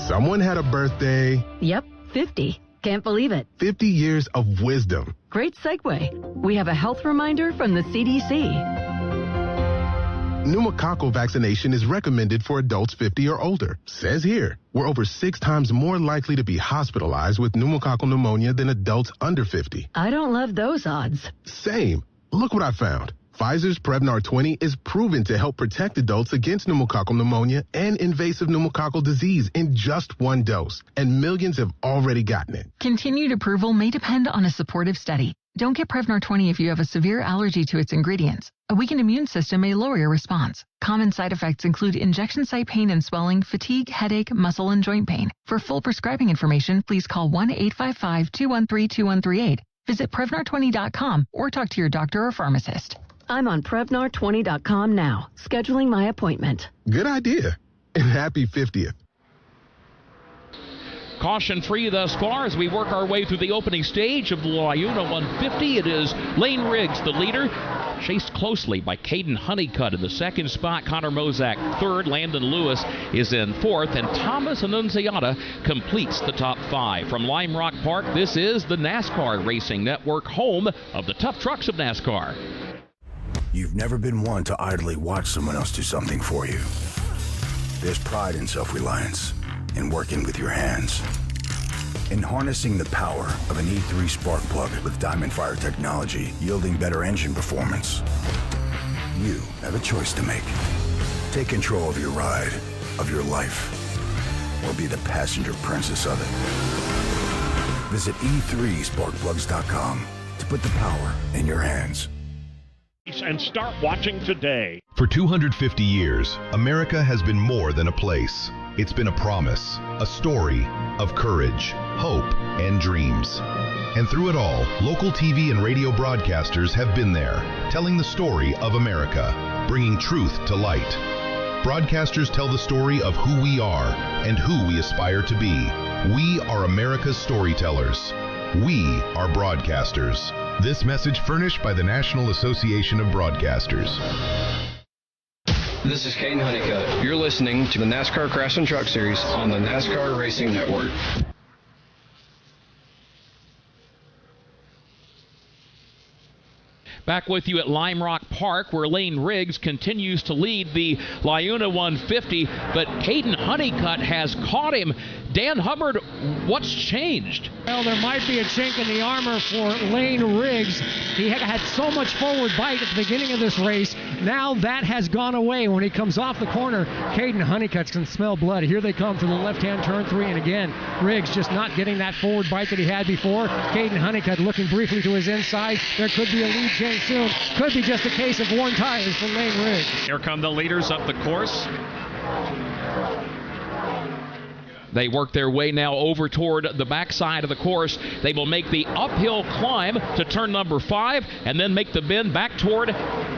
Someone had a birthday. Yep, 50. Can't believe it. 50 years of wisdom. Great segue. We have a health reminder from the CDC. Pneumococcal vaccination is recommended for adults 50 or older. Says here, we're over 6 times more likely to be hospitalized with pneumococcal pneumonia than adults under 50. I don't love those odds. Same. Look what I found. Pfizer's Prevnar 20 is proven to help protect adults against pneumococcal pneumonia and invasive pneumococcal disease in just 1 dose, and millions have already gotten it. Continued approval may depend on a supportive study. Don't get Prevnar 20 if you have a severe allergy to its ingredients. A weakened immune system may lower your response. Common side effects include injection site pain and swelling, fatigue, headache, muscle, and joint pain. For full prescribing information, please call 1-855-213-2138. Visit Prevnar20.com or talk to your doctor or pharmacist. I'm on Prevnar20.com now, scheduling my appointment. Good idea. And happy 50th. Caution free thus far as we work our way through the opening stage of the Liuna 150. It is Lane Riggs, the leader, chased closely by Caden Honeycutt in the second spot. Connor Mozak third. Landon Lewis is in fourth. And Thomas Annunziata completes the top five. From Lime Rock Park, this is the NASCAR Racing Network, home of the tough trucks of NASCAR. You've never been one to idly watch someone else do something for you. There's pride in self-reliance, in working with your hands, in harnessing the power of an E3 spark plug with Diamond Fire technology, yielding better engine performance. You have a choice to make. Take control of your ride, of your life, or be the passenger princess of it. Visit e3sparkplugs.com to put the power in your hands. And start watching today. For 250 years, America has been more than a place. It's been a promise, a story of courage, hope, and dreams. And through it all, local TV and radio broadcasters have been there, telling the story of America, bringing truth to light. Broadcasters tell the story of who we are and who we aspire to be. We are America's storytellers. We are broadcasters. This message furnished by the National Association of Broadcasters. This is Caden Honeycutt. You're listening to the NASCAR Craftsman Truck Series on the NASCAR Racing Network. Back with you at Lime Rock Park, where Lane Riggs continues to lead the Liuna 150, but Caden Honeycutt has caught him. Dan Hubbard, what's changed? Well, there might be a chink in the armor for Lane Riggs. He had so much forward bite at the beginning of this race. Now that has gone away. When he comes off the corner, Caden Honeycutt can smell blood. Here they come for the left-hand turn three, and again, Riggs just not getting that forward bite that he had before. Caden Honeycutt looking briefly to his inside. There could be a lead change soon. Could be just a case of worn tires for Lane Riggs. Here come the leaders up the course. They work their way now over toward the backside of the course. They will make the uphill climb to turn number 5 and then make the bend back toward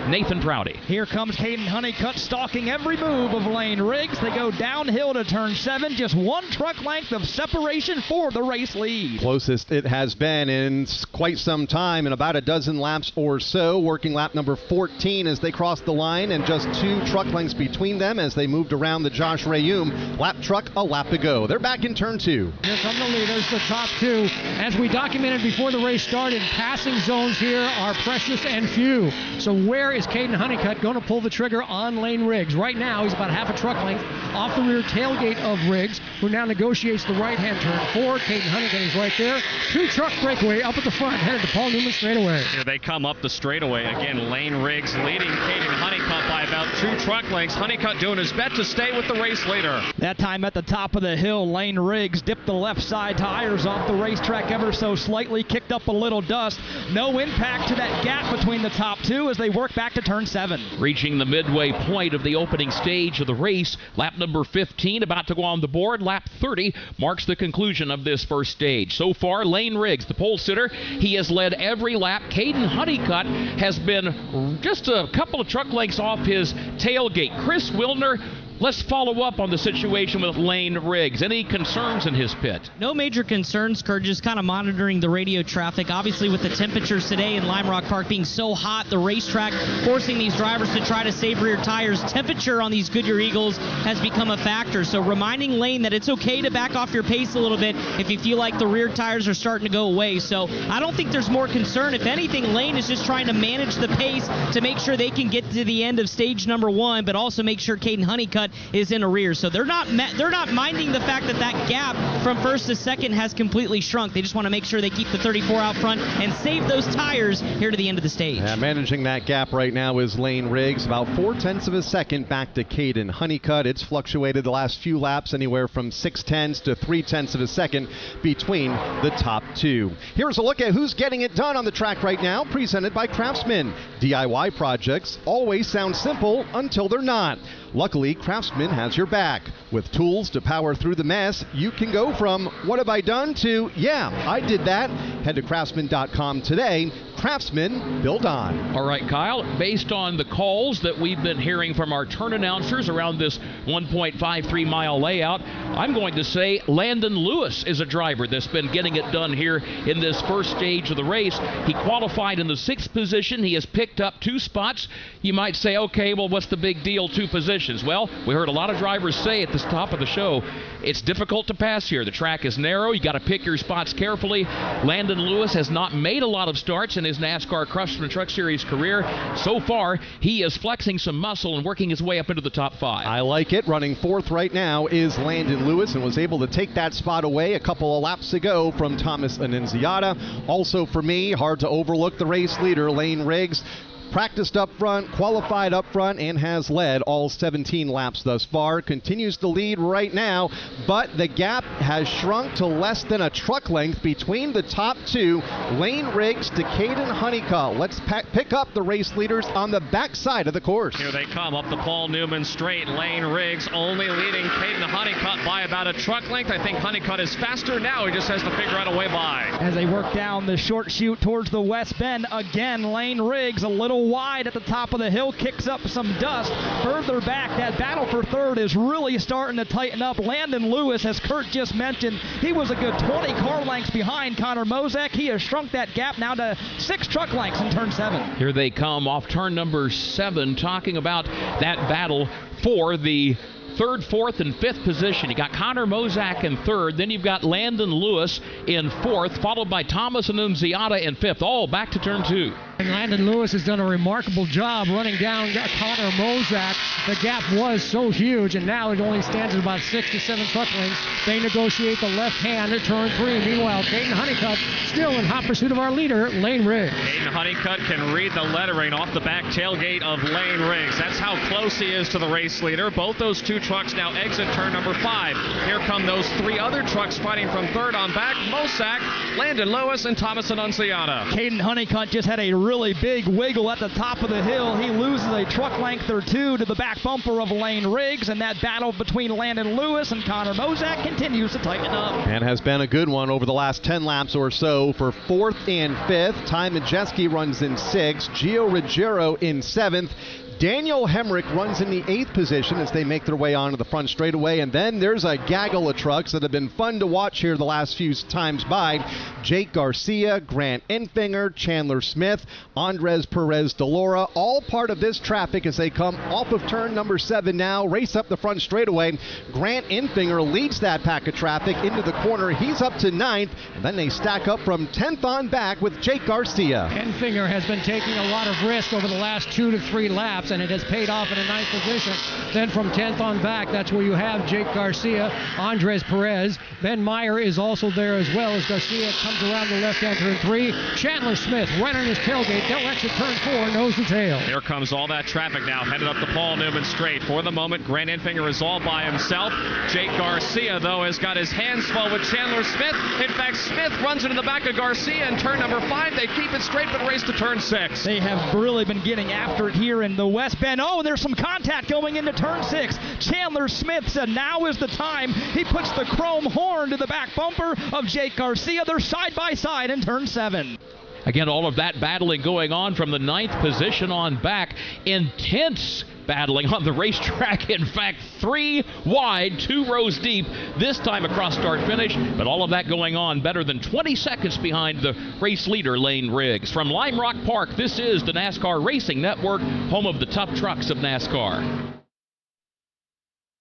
Nathan Prouty. Here comes Caden Honeycutt stalking every move of Lane Riggs. They go downhill to turn 7. Just one truck length of separation for the race lead. Closest it has been in quite some time, in about a dozen laps or so. Working lap number 14 as they cross the line, and just 2 truck lengths between them as they moved around the Josh Rayum lap truck a lap to go. They're back in turn 2. Here come the leaders, the top 2. As we documented before the race started, passing zones here are precious and few. So where is Caden Honeycutt going to pull the trigger on Lane Riggs? Right now, he's about half a truck length off the rear tailgate of Riggs, who now negotiates the right-hand turn 4. Caden Honeycutt is right there. 2 truck breakaway up at the front, headed to Paul Newman straightaway. Here they come up the straightaway. Again, Lane Riggs leading Caden Honeycutt by about 2 truck lengths. Honeycutt doing his best to stay with the race leader. That time at the top of the hill, Lane Riggs dipped the left side tires off the racetrack ever so slightly, kicked up a little dust. No impact to that gap between the top 2 as they work back to turn 7. Reaching the midway point of the opening stage of the race, lap number 15 about to go on the board. Lap 30 marks the conclusion of this first stage. So far, Lane Riggs, the pole sitter, he has led every lap. Caden Honeycutt has been just a couple of truck lengths off his tailgate. Chris Wilner, let's follow up on the situation with Lane Riggs. Any concerns in his pit? No major concerns, Kurt. Just kind of monitoring the radio traffic. Obviously, with the temperatures today in Lime Rock Park being so hot, the racetrack forcing these drivers to try to save rear tires. Temperature on these Goodyear Eagles has become a factor. So reminding Lane that it's okay to back off your pace a little bit if you feel like the rear tires are starting to go away. So I don't think there's more concern. If anything, Lane is just trying to manage the pace to make sure they can get to the end of stage number 1, but also make sure Caden Honeycutt Honeycutt is in arrears. So they're not minding the fact that that gap from first to second has completely shrunk. They just want to make sure they keep the 34 out front and save those tires here to the end of the stage. Yeah, managing that gap right now is Lane Riggs, about 0.4 of a second back to Caden Honeycutt. It's fluctuated the last few laps anywhere from 0.6 to 0.3 of a second between the top two. Here's a look at who's getting it done on the track right now, presented by Craftsman. DIY projects always sound simple until they're not. Luckily, Craftsman has your back. With tools to power through the mess, you can go from what have I done to, yeah, I did that. Head to craftsman.com today. Craftsman, built on. All right, Kyle, based on the calls that we've been hearing from our turn announcers around this 1.53-mile layout, I'm going to say Landon Lewis is a driver that's been getting it done here in this first stage of the race. He qualified in the 6th position. He has picked up 2 spots. You might say, okay, well, what's the big deal, 2 positions? Well, we heard a lot of drivers say at the top of the show, it's difficult to pass here. The track is narrow. You got to pick your spots carefully. Landon Lewis has not made a lot of starts in his NASCAR Craftsman Truck Series career. So far, he is flexing some muscle and working his way up into the top 5. I like it. Running 4th right now is Landon Lewis, and was able to take that spot away a couple of laps ago from Thomas Annunziata. Also for me, hard to overlook the race leader, Lane Riggs. Practiced up front, qualified up front, and has led all 17 laps thus far. Continues to lead right now, but the gap has shrunk to less than a truck length between the top 2, Lane Riggs to Caden Honeycutt. Let's pick up the race leaders on the backside of the course. Here they come up the Paul Newman straight. Lane Riggs only leading Caden Honeycutt by about a truck length. I think Honeycutt is faster now. He just has to figure out a way by. As they work down the short chute towards the west bend, again, Lane Riggs a little wide at the top of the hill, kicks up some dust. Further back, that battle for 3rd is really starting to tighten up. Landon Lewis, as Kurt just mentioned, he was a good 20 car lengths behind Connor Mozak. He has shrunk that gap now to 6 truck lengths in turn 7. Here they come off turn number 7, talking about that battle for the 3rd, 4th, and 5th position. You got Connor Mozak in 3rd. Then you've got Landon Lewis in 4th, followed by Thomas Annunziata in 5th. All back to turn 2. And Landon Lewis has done a remarkable job running down Connor Mozak. The gap was so huge, and now it only stands at about 6 to 7 truck lengths. They negotiate the left hand at turn 3. Meanwhile, Caden Honeycutt still in hot pursuit of our leader, Lane Riggs. Caden Honeycutt can read the lettering off the back tailgate of Lane Riggs. That's how close he is to the race leader. Both those 2 trucks now exit turn number 5. Here come those 3 other trucks fighting from 3rd on back. Mozak, Landon Lewis, and Thomas Annunziata. Caden Honeycutt just had a really big wiggle at the top of the hill. He loses a truck length or 2 to the back bumper of Lane Riggs, and that battle between Landon Lewis and Connor Mozak continues to tighten up. And has been a good one over the last 10 laps or so for 4th and 5th. Ty Majeski runs in 6th. Gio Ruggiero in 7th. Daniel Hemrick runs in the 8th position as they make their way onto the front straightaway. And then there's a gaggle of trucks that have been fun to watch here the last few times by. Jake Garcia, Grant Enfinger, Chandler Smith, Andres Perez de Laura, all part of this traffic as they come off of turn number 7 now, race up the front straightaway. Grant Enfinger leads that pack of traffic into the corner. He's up to 9th, and then they stack up from 10th on back with Jake Garcia. Enfinger has been taking a lot of risk over the last 2 to 3 laps, and it has paid off in a 9th position. Then from 10th on back, that's where you have Jake Garcia, Andres Perez. Ben Meyer is also there as well as Garcia comes around the left-hand turn 3. Chandler Smith right on his tailgate. They'll exit turn 4, nose to tail. Here comes all that traffic now, headed up the Paul Newman straight. For the moment, Grant Enfinger is all by himself. Jake Garcia, though, has got his hands full with Chandler Smith. In fact, Smith runs into the back of Garcia in turn number 5. They keep it straight, but race to turn 6. They have really been getting after it here in the West Bend. Oh, there's some contact going into turn 6. Chandler Smith said now is the time. He puts the chrome horn to the back bumper of Jake Garcia. They're side by side in turn 7. Again, all of that battling going on from the 9th position on back. Intense battling on the racetrack. In fact, 3 wide, 2 rows deep, this time across start finish. But all of that going on better than 20 seconds behind the race leader, Lane Riggs. From Lime Rock Park, this is the NASCAR Racing Network, home of the tough trucks of NASCAR.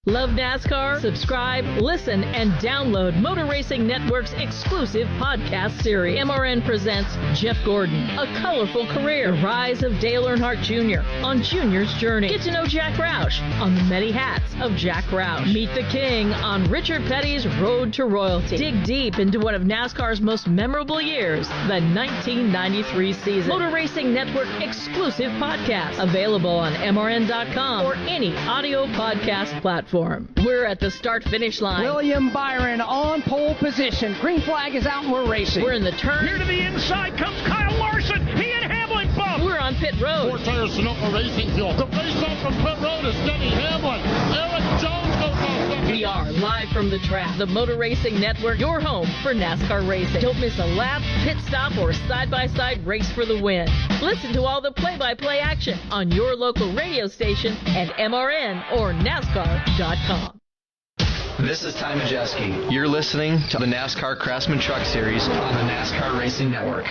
Love NASCAR? Subscribe, listen, and download Motor Racing Network's exclusive podcast series. MRN presents Jeff Gordon, A Colorful Career, The Rise of Dale Earnhardt Jr. on Junior's Journey. Get to know Jack Roush on The Many Hats of Jack Roush. Meet the King on Richard Petty's Road to Royalty. Dig deep into one of NASCAR's most memorable years, the 1993 season. Motor Racing Network exclusive podcast, available on MRN.com or any audio podcast platform. We're at the start-finish line. William Byron on pole position. Green flag is out and we're racing. We're in the turn. Here to the inside comes Kyle Larson. He and Hamlin bump. We're on pit road. 4 tires Sunoco Racing Fuel. The race up from pit road is Denny Hamlin. Eric Jones goes off. We are live from the track. The Motor Racing Network, your home for NASCAR racing. Don't miss a lap, pit stop, or side-by-side race for the win. Listen to all the play-by-play action on your local radio station and MRN or NASCAR.com. This is Ty Majeski. You're listening to the NASCAR Craftsman Truck Series on the NASCAR Racing Network.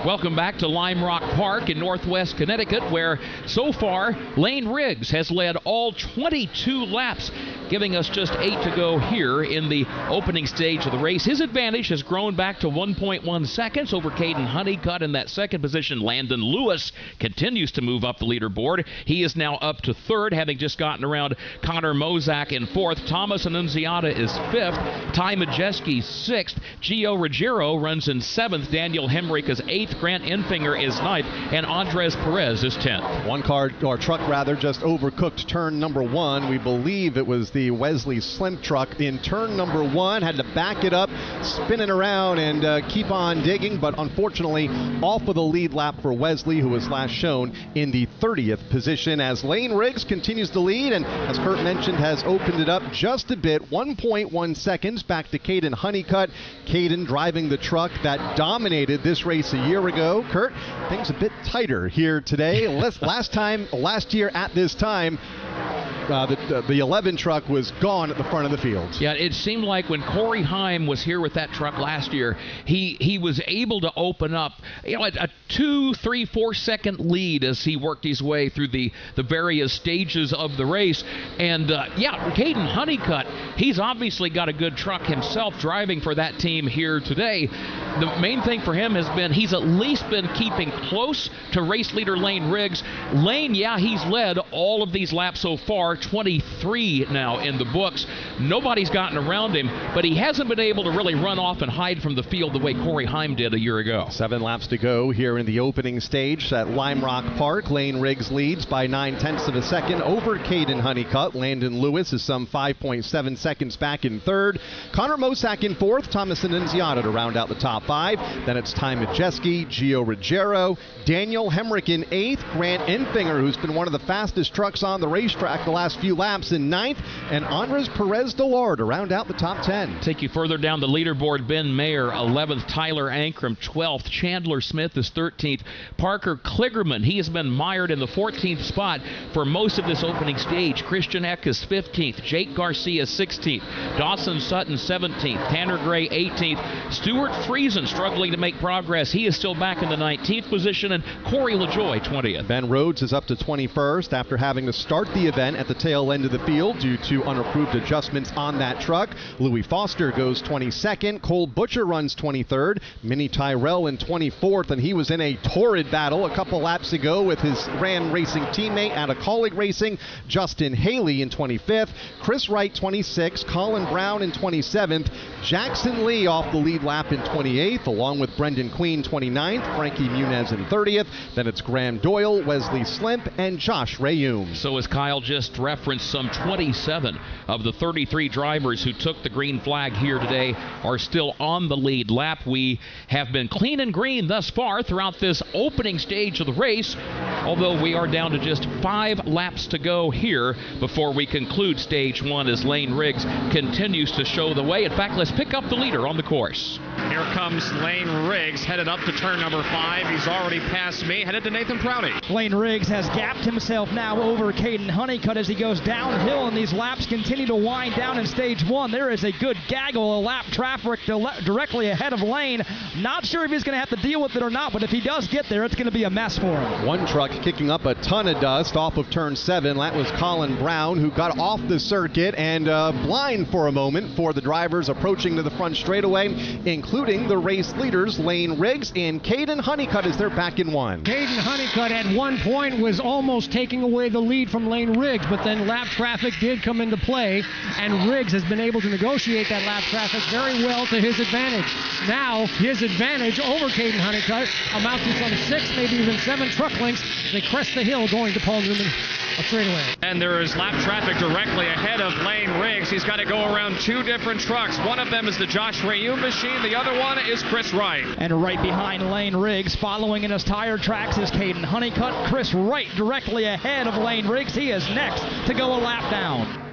Welcome back to Lime Rock Park in Northwest Connecticut, where so far Lane Riggs has led all 22 laps, giving us just 8 to go here in the opening stage of the race. His advantage has grown back to 1.1 seconds over Caden Honeycutt in that second position. Landon Lewis continues to move up the leaderboard. He is now up to third, having just gotten around Connor Mozak in fourth. Thomas Annunziata is fifth. Ty Majeski sixth. Gio Ruggiero runs in seventh. Daniel Hemrick is eighth. Grant Enfinger is ninth, and Andres Perez is 10th. One car, or truck rather, just overcooked turn number one. We believe it was the Wesley Slim truck in turn number one. Had to back it up, spin it around, and keep on digging, but unfortunately off of the lead lap for Wesley, who was last shown in the 30th position, as Lane Riggs continues to lead, and as Kurt mentioned, has opened it up just a bit, 1.1 seconds back to Caden Honeycutt. Caden driving the truck that dominated this race a year ago. Kurt, things a bit tighter here today. Last year at this time, the 11 truck was gone at the front of the field. Yeah, it seemed like when Corey Heim was here with that truck last year, he was able to open up, a 2, 3, 4 second lead as he worked his way through the various stages of the race. And Caden Honeycutt, he's obviously got a good truck himself driving for that team here today. The main thing for him has been he's at least been keeping close to race leader Lane Riggs. Lane, he's led all of these laps so far, 23 now in the books. Nobody's gotten around him, but he hasn't been able to really run off and hide from the field the way Corey Heim did a year ago. 7 laps to go here in the opening stage at Lime Rock Park. Lane Riggs leads by 0.9 of a second over Caden Honeycutt. Landon Lewis is some 5.7 seconds back in third. Connor Mosak in fourth. Thomas Annunziata to round out the top 5. Then it's Ty Majeski, Gio Ruggiero, Daniel Hemrick in eighth. Grant Enfinger, who's been one of the fastest trucks on the racetrack the last few laps, in ninth, and Andres Perez Delar to round out the top 10. Take you further down the leaderboard. Ben Mayer 11th, Tyler Ankrum 12th, Chandler Smith is 13th, Parker Kligerman, he has been mired in the 14th spot for most of this opening stage. Christian Eck is 15th, Jake Garcia 16th, Dawson Sutton 17th, Tanner Gray 18th, Stuart Friesen struggling to make progress. He is still back in the 19th position, and Corey LaJoie 20th. Ben Rhodes is up to 21st after having to start the event at the tail end of the field due to unapproved adjustments on that truck. Louis Foster goes 22nd. Cole Butcher runs 23rd. Minnie Tyrell in 24th, and he was in a torrid battle a couple laps ago with his Ram Racing teammate out of Colleague Racing, Justin Haley in 25th. Chris Wright 26th. Colin Brown in 27th. Jackson Lee off the lead lap in 28th, along with Brendan Queen 29th. Frankie Muniz in 30th. Then it's Graham Doyle, Wesley Slimp, and Josh Rayum. So as Kyle just referenced, some 27 of the 33 drivers who took the green flag here today are still on the lead lap. We have been clean and green thus far throughout this opening stage of the race, although we are down to just 5 laps to go here before we conclude stage 1 as Lane Riggs continues to show the way. In fact, let's pick up the leader on the course. Here comes Lane Riggs, headed up to turn number 5. He's already passed me, headed to Nathan Prouty. Lane Riggs has gapped himself now over Caden Honeycutt as he goes downhill, and these laps continue to wind down in stage 1. There is a good gaggle of lap traffic directly ahead of Lane. Not sure if he's going to have to deal with it or not, but if he does get there, it's going to be a mess for him. One truck truck kicking up a ton of dust off of turn 7. That was Colin Brown, who got off the circuit and blind for a moment for the drivers approaching to the front straightaway, including the race leaders, Lane Riggs and Caden Honeycutt, as they're back in 1. Caden Honeycutt at one point was almost taking away the lead from Lane Riggs, but then lap traffic did come into play, and Riggs has been able to negotiate that lap traffic very well to his advantage. Now, his advantage over Caden Honeycutt amounts to some 6, maybe even 7 truck lengths. They crest the hill going to Paul Newman straightaway. And there is lap traffic directly ahead of Lane Riggs. He's got to go around 2 different trucks. One of them is the Josh Rayu machine. The other one is Chris Wright. And right behind Lane Riggs, following in his tire tracks, is Caden Honeycutt. Chris Wright directly ahead of Lane Riggs. He is next to go a lap down.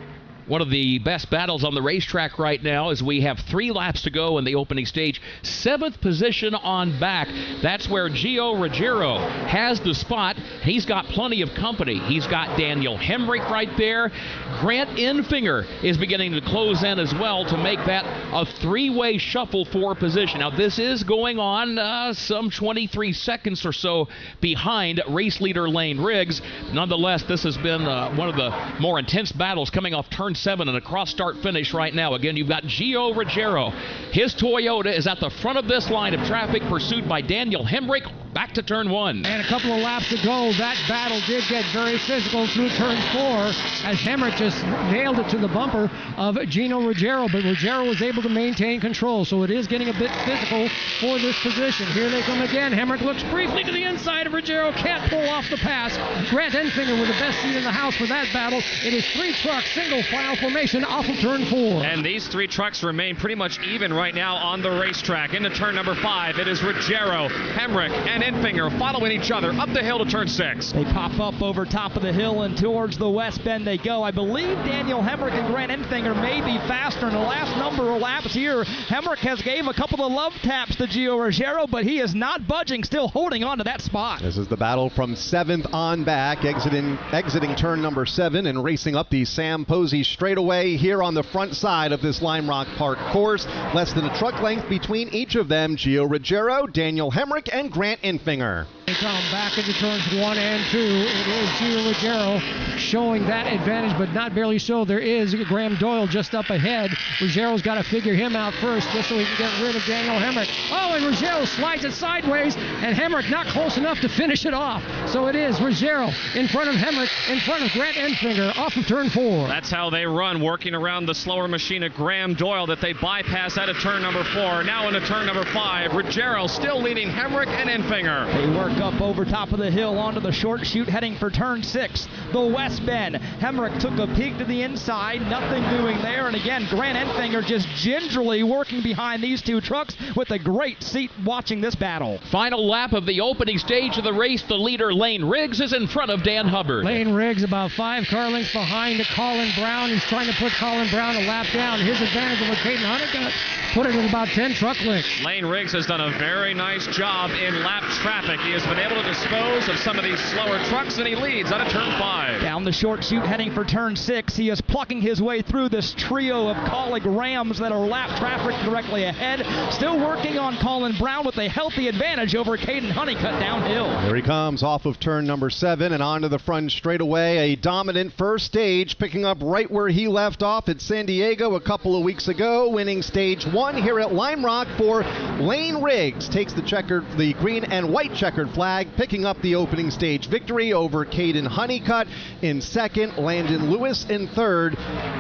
One of the best battles on the racetrack right now as we have 3 laps to go in the opening stage. 7th position on back. That's where Gio Ruggiero has the spot. He's got plenty of company. He's got Daniel Hemrick right there. Grant Enfinger is beginning to close in as well to make that a 3-way shuffle for position. Now this is going on some 23 seconds or so behind race leader Lane Riggs. Nonetheless, this has been one of the more intense battles coming off turn 7 and a cross start finish right now. Again, you've got Gio Ruggiero. His Toyota is at the front of this line of traffic, pursued by Daniel Hemrick. Back to turn 1. And a couple of laps ago, that battle did get very physical through turn 4 as Hemrick just nailed it to the bumper of Gino Ruggiero, but Ruggiero was able to maintain control, so it is getting a bit physical for this position. Here they come again. Hemrick looks briefly to the inside of Ruggiero, can't pull off the pass. Grant Enfinger with the best seat in the house for that battle. It is 3 trucks, single file formation off of turn 4. And these 3 trucks remain pretty much even right now on the racetrack. Into turn number 5, it is Ruggiero, Hemrick, and Enfinger following each other up the hill to turn 6. They pop up over top of the hill and towards the west bend they go. I believe Daniel Hemrick and Grant Enfinger may be faster in the last number of laps here. Hemrick has gave a couple of love taps to Gio Ruggiero, but he is not budging, still holding on to that spot. This is the battle from 7th on back, exiting turn number 7 and racing up the Sam Posey straightaway here on the front side of this Lime Rock Park course. Less than a truck length between each of them, Gio Ruggiero, Daniel Hemrick, and Grant Enfinger. They come back into turns 1 and 2. It is Gio Ruggiero showing that advantage, but not barely so. There is Graham Doyle just up ahead. Ruggiero's got to figure him out first just so he can get rid of Daniel Hemrick. Oh, and Ruggiero slides it sideways, and Hemrick not close enough to finish it off. So it is Ruggiero in front of Hemrick, in front of Grant Enfinger, off of turn 4. That's how they run, working around the slower machine of Graham Doyle that they bypass out of turn number 4. Now into turn number 5. Ruggiero still leading Hemrick and Enfinger. They work up over top of the hill onto the short chute heading for turn 6. The west bend. Hemrick took a peek to the inside. Nothing doing there. And again, Grant Enfinger just gingerly working behind these 2 trucks with a great seat watching this battle. Final lap of the opening stage of the race. The leader, Lane Riggs, is in front of Dan Hubbard. Lane Riggs about 5 car lengths behind Colin Brown. He's trying to put Colin Brown a lap down. His advantage over Caden Honeycutt put it at about 10 truck lengths. Lane Riggs has done a very nice job in lap traffic. He has been able to dispose of some of these slower trucks, and he leads out of turn 5. Down the short chute heading for turn 6. He is plucking his way through this trio of colleague Rams that are lap traffic directly ahead. Still working on Colin Brown with a healthy advantage over Caden Honeycutt downhill. Here he comes off of turn number 7 and onto the front straightaway. A dominant first stage, picking up right where he left off at San Diego a couple of weeks ago, winning stage 1 here at Lime Rock for Lane Riggs. Takes the green and white checkered flag, picking up the opening stage victory over Caden Honeycutt in 2nd, Landon Lewis in 3rd,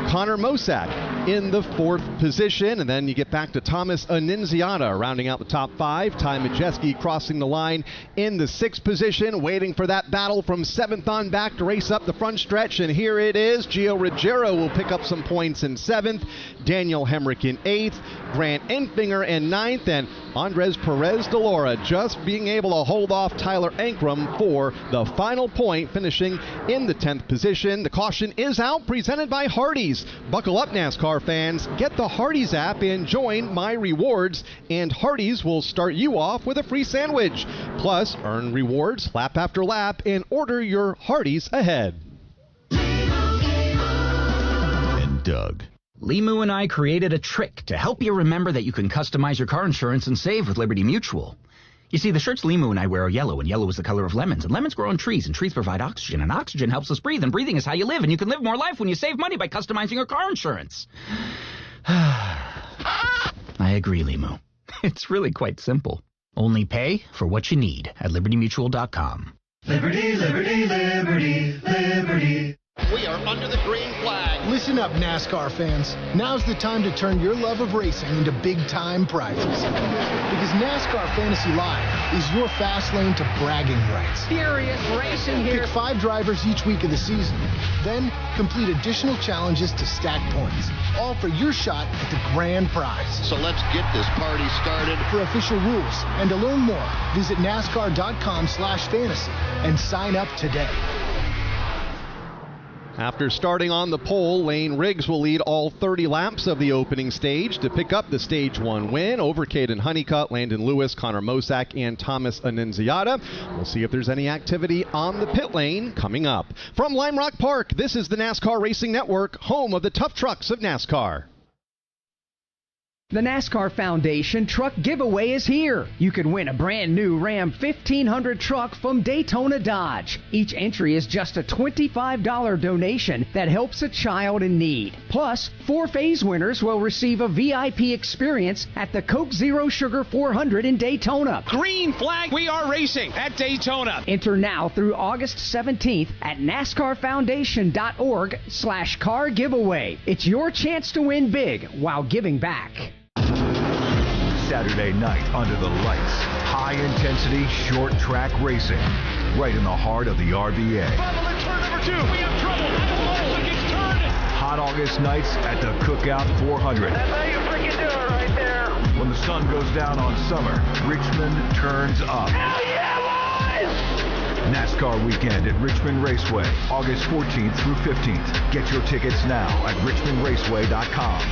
Connor Mosak in the 4th position. And then you get back to Thomas Annunziata rounding out the top 5. Ty Majeski crossing the line in the 6th position, waiting for that battle from 7th on back to race up the front stretch. And here it is. Gio Ruggiero will pick up some points in 7th, Daniel Hemrick in 8th, Grant Enfinger in 9th, and Andres Perez de Laura just being able to hold off Tyler Ankrum for the final point, finishing in the 10th position. The caution is out, presented by Hardee's. Buckle up, NASCAR fans. Get the Hardee's app and join My Rewards, and Hardee's will start you off with a free sandwich. Plus, earn rewards lap after lap and order your Hardee's ahead. And Doug. Limu and I created a trick to help you remember that you can customize your car insurance and save with Liberty Mutual. You see, the shirts Limu and I wear are yellow, and yellow is the color of lemons, and lemons grow on trees, and trees provide oxygen, and oxygen helps us breathe, and breathing is how you live, and you can live more life when you save money by customizing your car insurance. I agree, Limu. It's really quite simple. Only pay for what you need at libertymutual.com. Liberty, liberty, liberty, liberty. We are under the green flag. Listen up, NASCAR fans. Now's the time to turn your love of racing into big-time prizes. Because NASCAR Fantasy Live is your fast lane to bragging rights. Furious racing here. Pick 5 drivers each week of the season. Then complete additional challenges to stack points. All for your shot at the grand prize. So let's get this party started. For official rules and to learn more, visit NASCAR.com/fantasy and sign up today. After starting on the pole, Lane Riggs will lead all 30 laps of the opening stage to pick up the Stage 1 win over Caden Honeycutt, Landon Lewis, Connor Mosak, and Thomas Annunziata. We'll see if there's any activity on the pit lane coming up. From Lime Rock Park, this is the NASCAR Racing Network, home of the tough trucks of NASCAR. The NASCAR Foundation Truck Giveaway is here. You can win a brand new Ram 1500 truck from Daytona Dodge. Each entry is just a $25 donation that helps a child in need. Plus, 4 phase winners will receive a VIP experience at the Coke Zero Sugar 400 in Daytona. Green flag, we are racing at Daytona. Enter now through August 17th at NASCARFoundation.org/car giveaway. It's your chance to win big while giving back. Saturday night under the lights. High-intensity, short-track racing. Right in the heart of the RVA. Bubble in turn number 2. We have trouble. It gets turned. Hot August nights at the Cookout 400. That's how you freaking do it right there. When the sun goes down on summer, Richmond turns up. Hell yeah, boys! NASCAR weekend at Richmond Raceway, August 14th through 15th. Get your tickets now at richmondraceway.com.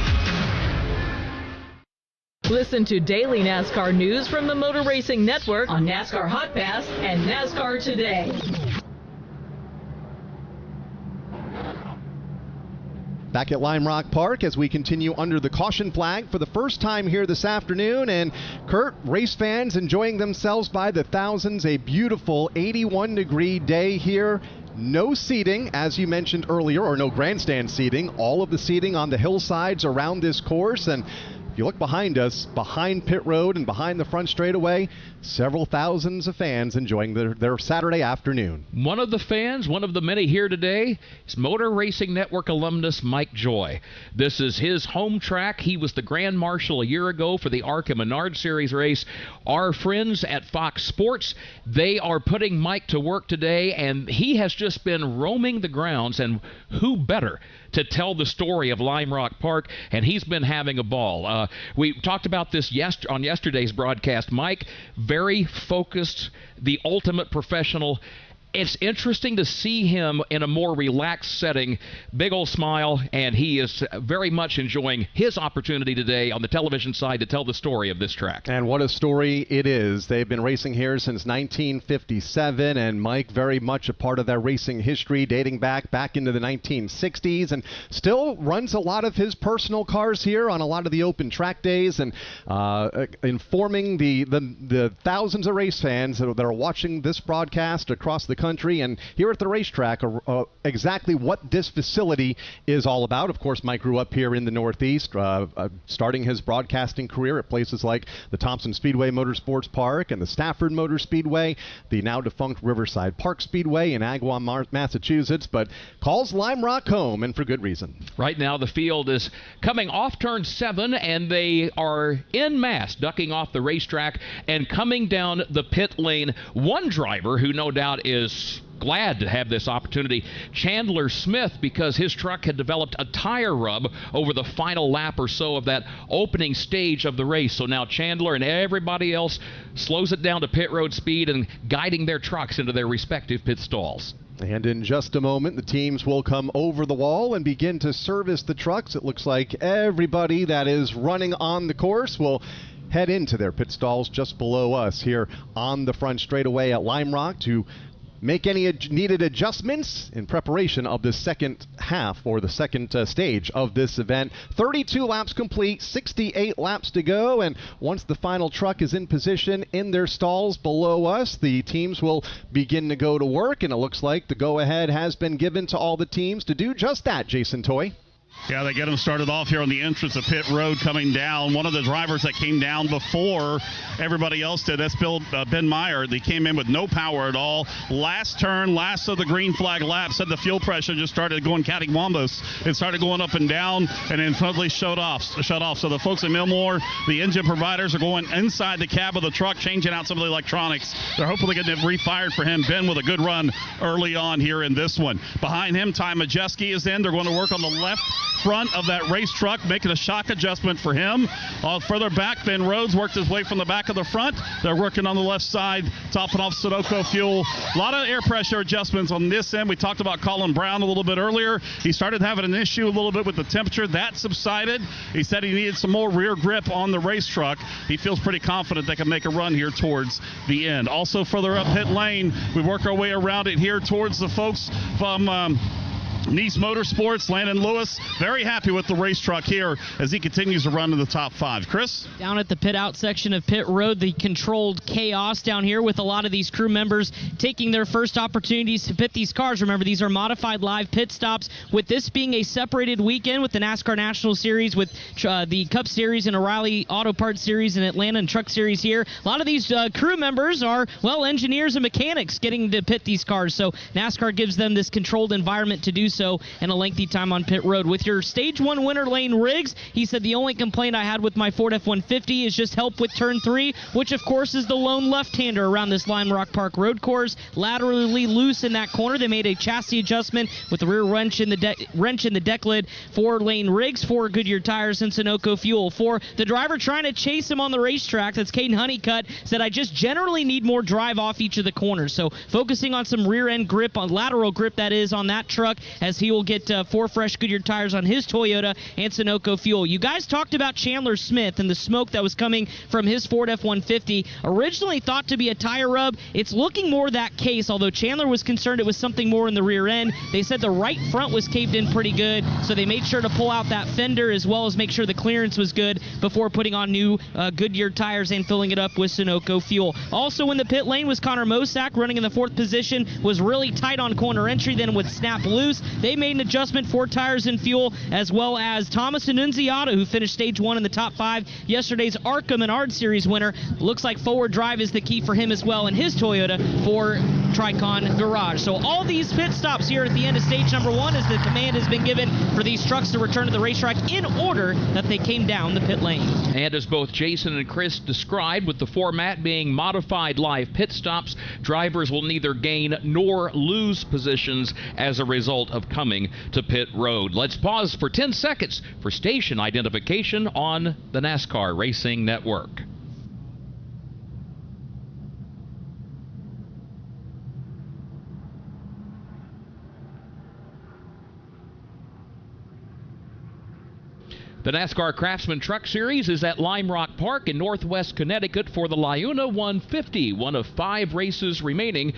Listen to daily NASCAR news from the Motor Racing Network on NASCAR Hot Pass and NASCAR Today. Back at Lime Rock Park as we continue under the caution flag for the first time here this afternoon. And Kurt, race fans enjoying themselves by the thousands. A beautiful 81-degree day here. No seating, as you mentioned earlier, or no grandstand seating. All of the seating on the hillsides around this course. And if you look behind us, behind pit road and behind the front straightaway, several thousands of fans enjoying their Saturday afternoon. One of the fans, one of the many here today, is Motor Racing Network alumnus Mike Joy. This is his home track. He was the Grand Marshal a year ago for the ARCA Menard Series race. Our friends at Fox Sports, they are putting Mike to work today, and he has just been roaming the grounds, and who better to tell the story of Lime Rock Park, and he's been having a ball. We talked about this on yesterday's broadcast. Mike, very focused, the ultimate professional. It's interesting to see him in a more relaxed setting. Big old smile, and he is very much enjoying his opportunity today on the television side to tell the story of this track. And what a story it is. They've been racing here since 1957, and Mike very much a part of that racing history dating back into the 1960s, and still runs a lot of his personal cars here on a lot of the open track days, and informing the thousands of race fans that are watching this broadcast across the country and here at the racetrack exactly what this facility is all about. Of course, Mike grew up here in the Northeast, starting his broadcasting career at places like the Thompson Speedway Motorsports Park and the Stafford Motor Speedway, the now defunct Riverside Park Speedway in Agawam, Massachusetts, but calls Lime Rock home, and for good reason. Right now the field is coming off turn 7, and they are en masse ducking off the racetrack and coming down the pit lane. One driver who no doubt is glad to have this opportunity, Chandler Smith, because his truck had developed a tire rub over the final lap or so of that opening stage of the race. So now Chandler and everybody else slows it down to pit road speed and guiding their trucks into their respective pit stalls. And in just a moment, the teams will come over the wall and begin to service the trucks. It looks like everybody that is running on the course will head into their pit stalls just below us here on the front straightaway at Lime Rock to make any needed adjustments in preparation of the second half or the second stage of this event. 32 laps complete, 68 laps to go, and once the final truck is in position in their stalls below us, the teams will begin to go to work, and it looks like the go-ahead has been given to all the teams to do just that, Jason Toy. Yeah, they get them started off here on the entrance of pit road coming down. One of the drivers that came down before everybody else did, that's Ben Meyer. They came in with no power at all. Last turn, last of the green flag lap, said the fuel pressure just started going cattywampus. It started going up and down, and then suddenly shut off. So the folks at Millmore, the engine providers, are going inside the cab of the truck, changing out some of the electronics. They're hopefully getting it refired for him. Ben with a good run early on here in this one. Behind him, Ty Majeski is in. They're going to work on the left front of that race truck, making a shock adjustment for him. Further back, Ben Rhodes worked his way from the back of the front. They're working on the left side, topping off Sunoco fuel. A lot of air pressure adjustments on this end. We talked about Colin Brown a little bit earlier. He started having an issue a little bit with the temperature. That subsided. He said he needed some more rear grip on the race truck. He feels pretty confident they can make a run here towards the end. Also further up pit lane, we work our way around it here towards the folks from Nice Motorsports. Landon Lewis very happy with the race truck here as he continues to run in the top 5. Chris? Down at the pit out section of pit road, the controlled chaos down here with a lot of these crew members taking their first opportunities to pit these cars. Remember, these are modified live pit stops. With this being a separated weekend with the NASCAR National Series, with the Cup Series and O'Reilly Auto Parts Series in Atlanta and Truck Series here, a lot of these crew members are, well, engineers and mechanics getting to pit these cars. So NASCAR gives them this controlled environment to do so in a lengthy time on pit road. With your Stage 1 winner, Lane Riggs, he said, the only complaint I had with my Ford F-150 is just help with turn 3, which of course is the lone left-hander around this Lime Rock Park road course. Laterally loose in that corner. They made a chassis adjustment with the rear wrench in the deck lid for Lane Riggs, for Goodyear tires and Sunoco fuel. For the driver trying to chase him on the racetrack, that's Caden Honeycutt, said, I just generally need more drive off each of the corners. So focusing on some rear end grip, on lateral grip that is, on that truck, as he will get 4 fresh Goodyear tires on his Toyota and Sunoco fuel. You guys talked about Chandler Smith and the smoke that was coming from his Ford F-150. Originally thought to be a tire rub. It's looking more that case, although Chandler was concerned it was something more in the rear end. They said the right front was caved in pretty good, so they made sure to pull out that fender as well as make sure the clearance was good before putting on new Goodyear tires and filling it up with Sunoco fuel. Also in the pit lane was Connor Mosack, running in the 4th position, was really tight on corner entry, then would snap loose. They made an adjustment for tires and fuel, as well as Thomas Annunziata, who finished Stage 1 in the top 5, yesterday's ARCA Menard Series winner. Looks like forward drive is the key for him as well in his Toyota for Tricon Garage. So all these pit stops here at the end of stage number 1 as the command has been given for these trucks to return to the racetrack in order that they came down the pit lane. And as both Jason and Chris described, with the format being modified live pit stops, drivers will neither gain nor lose positions as a result of coming to pit road. Let's pause for 10 seconds for station identification on the NASCAR Racing Network. The NASCAR Craftsman Truck Series is at Lime Rock Park in Northwest Connecticut for the Liuna 150, one of 5 races remaining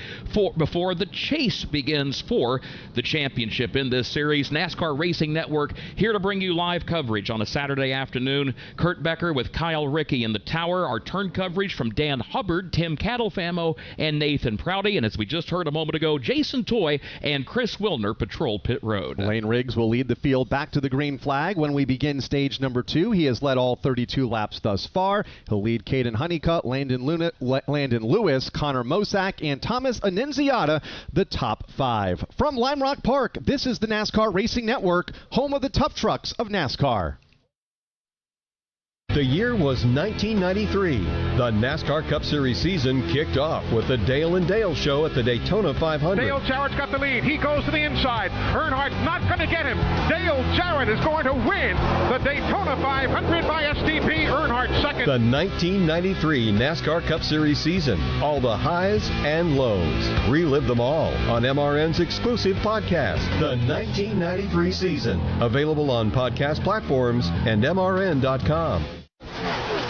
before the chase begins for the championship in this series. NASCAR Racing Network here to bring you live coverage on a Saturday afternoon. Kurt Becker with Kyle Rickey in the tower. Our turn coverage from Dan Hubbard, Tim Catalfamo, and Nathan Prouty. And as we just heard a moment ago, Jason Toy and Chris Wilner patrol pit road. Lane Riggs will lead the field back to the green flag when we begin stage number 2. He has led all 32 laps thus far. He'll lead Caden Honeycutt, Landon Lewis, Connor Mosack, and Thomas Annunziata, the top 5. From Lime Rock Park, this is the NASCAR Racing Network, home of the tough trucks of NASCAR. The year was 1993. The NASCAR Cup Series season kicked off with the Dale and Dale Show at the Daytona 500. Dale Jarrett's got the lead. He goes to the inside. Earnhardt's not going to get him. Dale Jarrett is going to win the Daytona 500 by SDP. Earnhardt second. The 1993 NASCAR Cup Series season. All the highs and lows. Relive them all on MRN's exclusive podcast, The 1993 Season. Available on podcast platforms and MRN.com.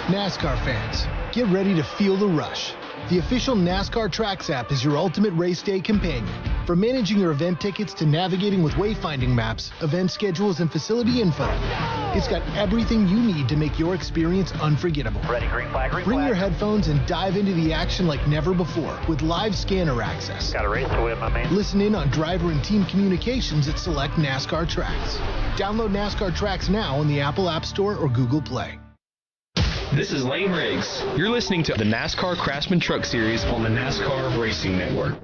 NASCAR fans, get ready to feel the rush. The official NASCAR Tracks app is your ultimate race day companion. From managing your event tickets to navigating with wayfinding maps, event schedules, and facility info, it's got everything you need to make your experience unforgettable. Ready, green flag, green Bring flag. your headphones and dive into the action like never before with live scanner access. Got a race to win, my man. Listen in on driver and team communications at select NASCAR Tracks. Download NASCAR Tracks now on the Apple App Store or Google Play. This is Lane Riggs. You're listening to the NASCAR Craftsman Truck Series on the NASCAR Racing Network.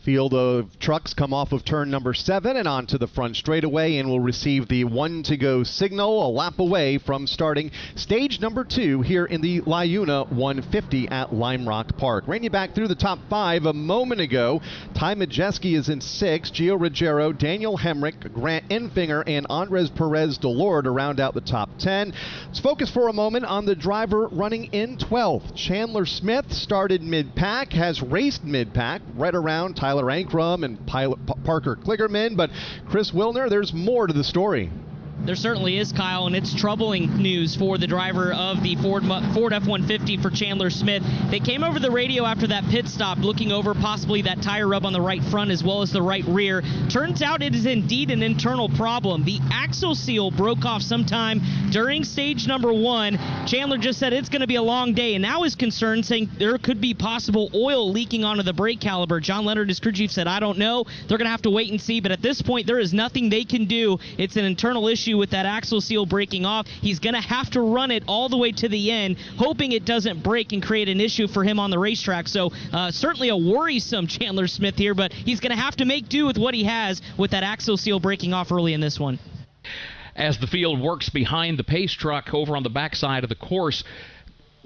Field of trucks come off of turn number 7 and onto the front straightaway and will receive the 1 to go signal a lap away from starting stage number 2 here in the Liuna 150 at Lime Rock Park. Ran you back through the top 5 a moment ago. Ty Majeski is in 6th. Gio Ruggiero, Daniel Hemrick, Grant Enfinger, and Andres Perez Delord to round out the top 10. Let's focus for a moment on the driver running in 12th. Chandler Smith started mid-pack, has raced mid-pack right around Tyler Ankrum and Parker Kligerman, but Chris Wilner, there's more to the story. There certainly is, Kyle, and it's troubling news for the driver of the Ford F-150 for Chandler Smith. They came over the radio after that pit stop, looking over possibly that tire rub on the right front as well as the right rear. Turns out it is indeed an internal problem. The axle seal broke off sometime during stage number 1. Chandler just said it's going to be a long day, and now is concerned, saying there could be possible oil leaking onto the brake caliper. John Leonard, his crew chief, said, I don't know. They're going to have to wait and see, but at this point, there is nothing they can do. It's an internal issue with that axle seal breaking off. He's going to have to run it all the way to the end, hoping it doesn't break and create an issue for him on the racetrack. So certainly a worrisome Chandler Smith here, but he's going to have to make do with what he has with that axle seal breaking off early in this one. As the field works behind the pace truck over on the backside of the course,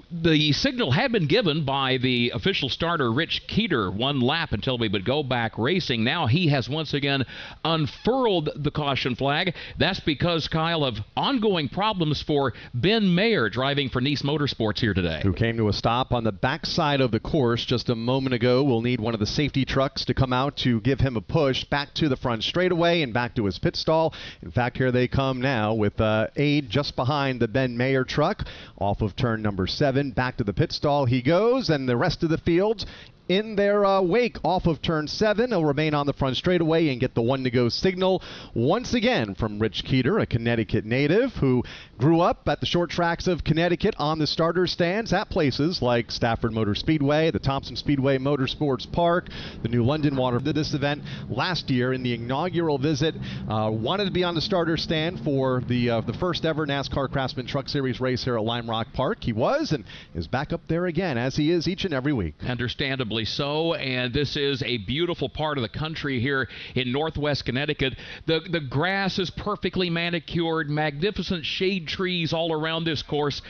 the signal had been given by the official starter, Rich Keeter, 1 lap until we would go back racing. Now he has once again unfurled the caution flag. That's because, Kyle, of ongoing problems for Ben Mayer driving for Nice Motorsports here today. Who came to a stop on the backside of the course just a moment ago. We'll need one of the safety trucks to come out to give him a push back to the front straightaway and back to his pit stall. In fact, here they come now with aid just behind the Ben Mayer truck off of turn number 7. Back to the pit stall he goes, and the rest of the field in their wake off of turn 7. He'll remain on the front straightaway and get the 1 to go signal once again from Rich Keeter, a Connecticut native who grew up at the short tracks of Connecticut on the starter stands at places like Stafford Motor Speedway, the Thompson Speedway Motorsports Park, the New London Water. Did this event last year in the inaugural visit. Wanted to be on the starter stand for the first ever NASCAR Craftsman Truck Series race here at Lime Rock Park. He was and is back up there again, as he is each and every week. Understandably so, and this is a beautiful part of the country here in northwest Connecticut. The grass is perfectly manicured, magnificent shade trees all around this course,